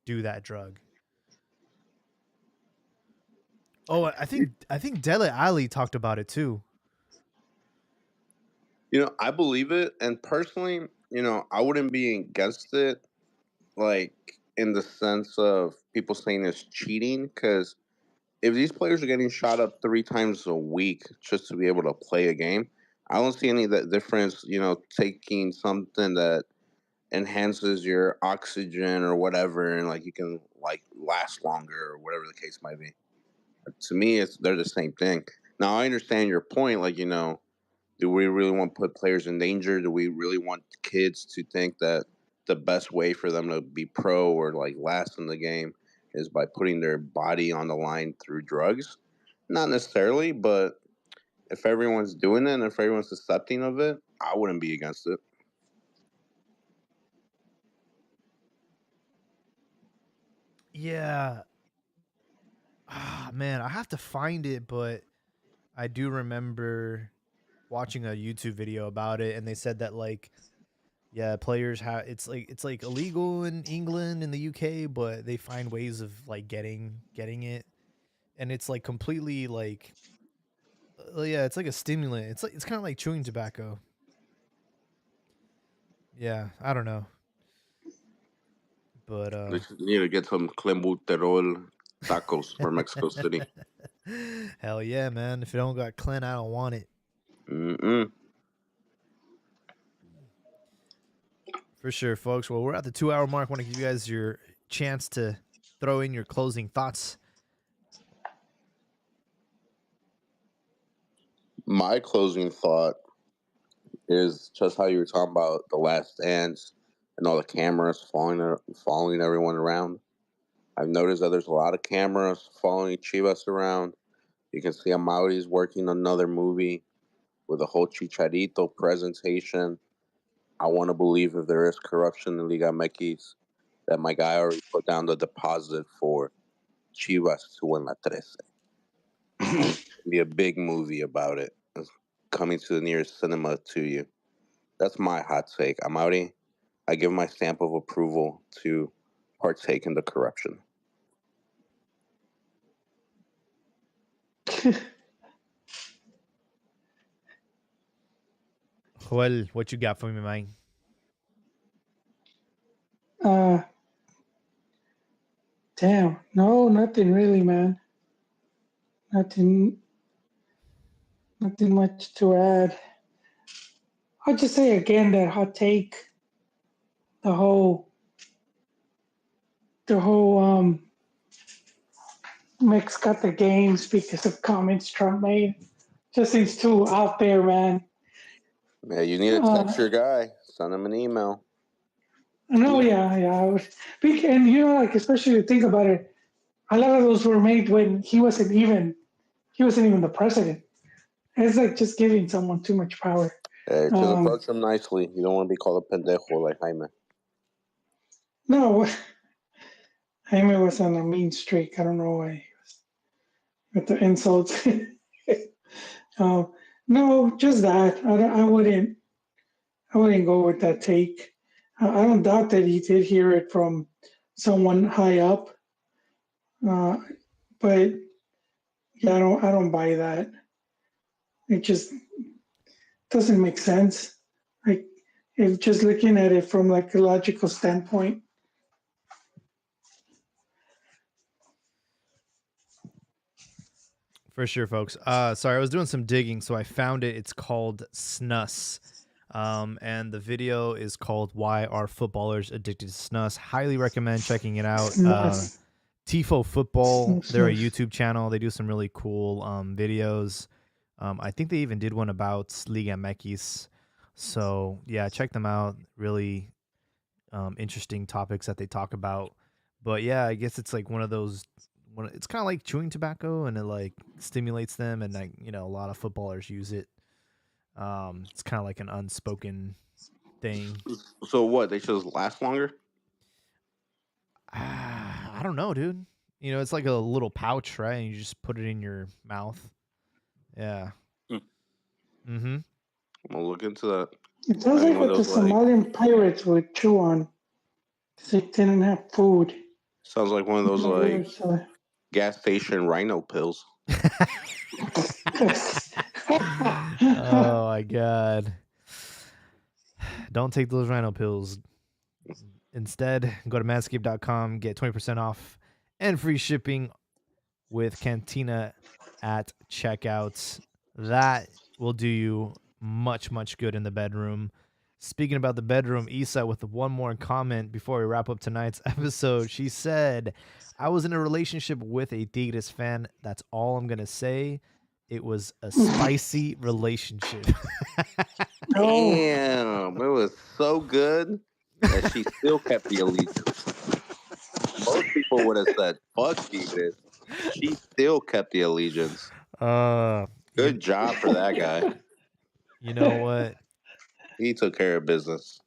do that drug. Oh, I think Dele Ali talked about it too. I believe it, and personally, I wouldn't be against it, like in the sense of people saying it's cheating, because if these players are getting shot up 3 times a week just to be able to play a game, I don't see any of that difference. Taking something that enhances your oxygen or whatever, and like you can like last longer or whatever the case might be. To me, they're the same thing. Now I understand your point. Like do we really want to put players in danger? Do we really want kids to think that the best way for them to be pro or like last in the game is by putting their body on the line through drugs? Not necessarily, but if everyone's doing it and if everyone's accepting of it, I wouldn't be against it. Yeah. Ah, man, I have to find it, but I do remember watching a YouTube video about it and they said that like yeah, players have it's like illegal in England and the UK, but they find ways of like getting it and it's like completely like yeah, it's like a stimulant. It's like it's kind of like chewing tobacco. Yeah, I don't know. But They just need to get some clenbuterol tacos for Mexico City. Hell yeah, man. If it don't got Clint, I don't want it. Mm-mm. For sure, folks. Well, we're at the 2 hour mark. I want to give you guys your chance to throw in your closing thoughts. My closing thought is just how you were talking about the last dance and all the cameras following everyone around. I've noticed that there's a lot of cameras following Chivas around. You can see Amaury's working on another movie with a whole Chicharito presentation. I want to believe if there is corruption in Liga MX, that my guy already put down the deposit for Chivas to win La Trece. And it's gonna be a big movie about it. It's coming to the nearest cinema to you. That's my hot take. Amaury, I give my stamp of approval to partake in the corruption. Joel, what you got for me, man? uh, damn. No, nothing really, man. Nothing. Nothing much to add. I'll just say again that hot take. The whole. The whole mix got the games because of comments Trump made. Just seems too out there, man. Yeah, you need to text your guy. Send him an email. No, yeah. And like especially to think about it, a lot of those were made when he wasn't even the president. It's like just giving someone too much power. Hey, just approach him nicely. You don't want to be called a pendejo like Jaime. No, Jaime was on a mean streak. I don't know why he was with the insults. No, just that. I wouldn't go with that take. I don't doubt that he did hear it from someone high up. But yeah, I don't buy that. It just doesn't make sense. Like if just looking at it from like a logical standpoint. For sure, folks. Sorry, I was doing some digging, so I found it. It's called Snus. And the video is called "Why Are Footballers Addicted to Snus?" Highly recommend checking it out. Tifo Football, they're a YouTube channel. They do some really cool videos. I think they even did one about Liga MX. So yeah, check them out. Really interesting topics that they talk about. But yeah, I guess it's like one of those. It's kind of like chewing tobacco, and it like stimulates them, and like a lot of footballers use it. It's kind of like an unspoken thing. So what? They just last longer? I don't know, dude. It's like a little pouch, right? And you just put it in your mouth. Yeah. Mm-hmm. I'm gonna look into that. It sounds like what the Somalian pirates would chew on. They didn't have food. Sounds like one of those gas station rhino pills. Oh my god. Don't take those rhino pills. Instead, go to manscaped.com, get 20% off and free shipping with Cantina at checkout. That will do you much, much good in the bedroom. Speaking about the bedroom, Isa with one more comment before we wrap up tonight's episode. She said, I was in a relationship with a Tigres fan. That's all I'm going to say. It was a spicy relationship. Damn, it was so good that she still kept the allegiance. Most people would have said, fuck Tigres. She still kept the allegiance. Good job for that guy. You know what? He took care of business.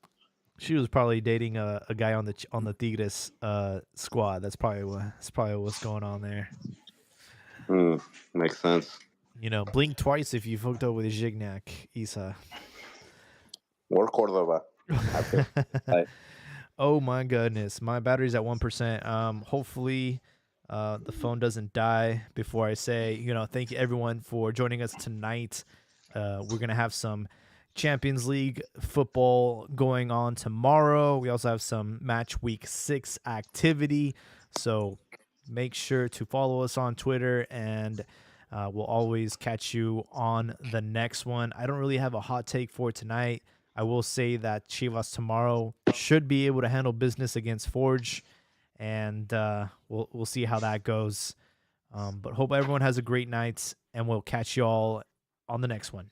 She was probably dating a guy on the Tigres squad. That's probably what's going on there. Makes sense. Blink twice if you've hooked up with a Gignac, Isa. Or Cordova. Oh my goodness, my battery's at 1%. Hopefully, the phone doesn't die before I say, thank you everyone for joining us tonight. We're gonna have some Champions League football going on tomorrow. We also have some match week 6 activity. So make sure to follow us on Twitter and We'll always catch you on the next one. I don't really have a hot take for tonight. I will say that Chivas tomorrow should be able to handle business against Forge, and we'll see how that goes. But hope everyone has a great night, and we'll catch you all on the next one.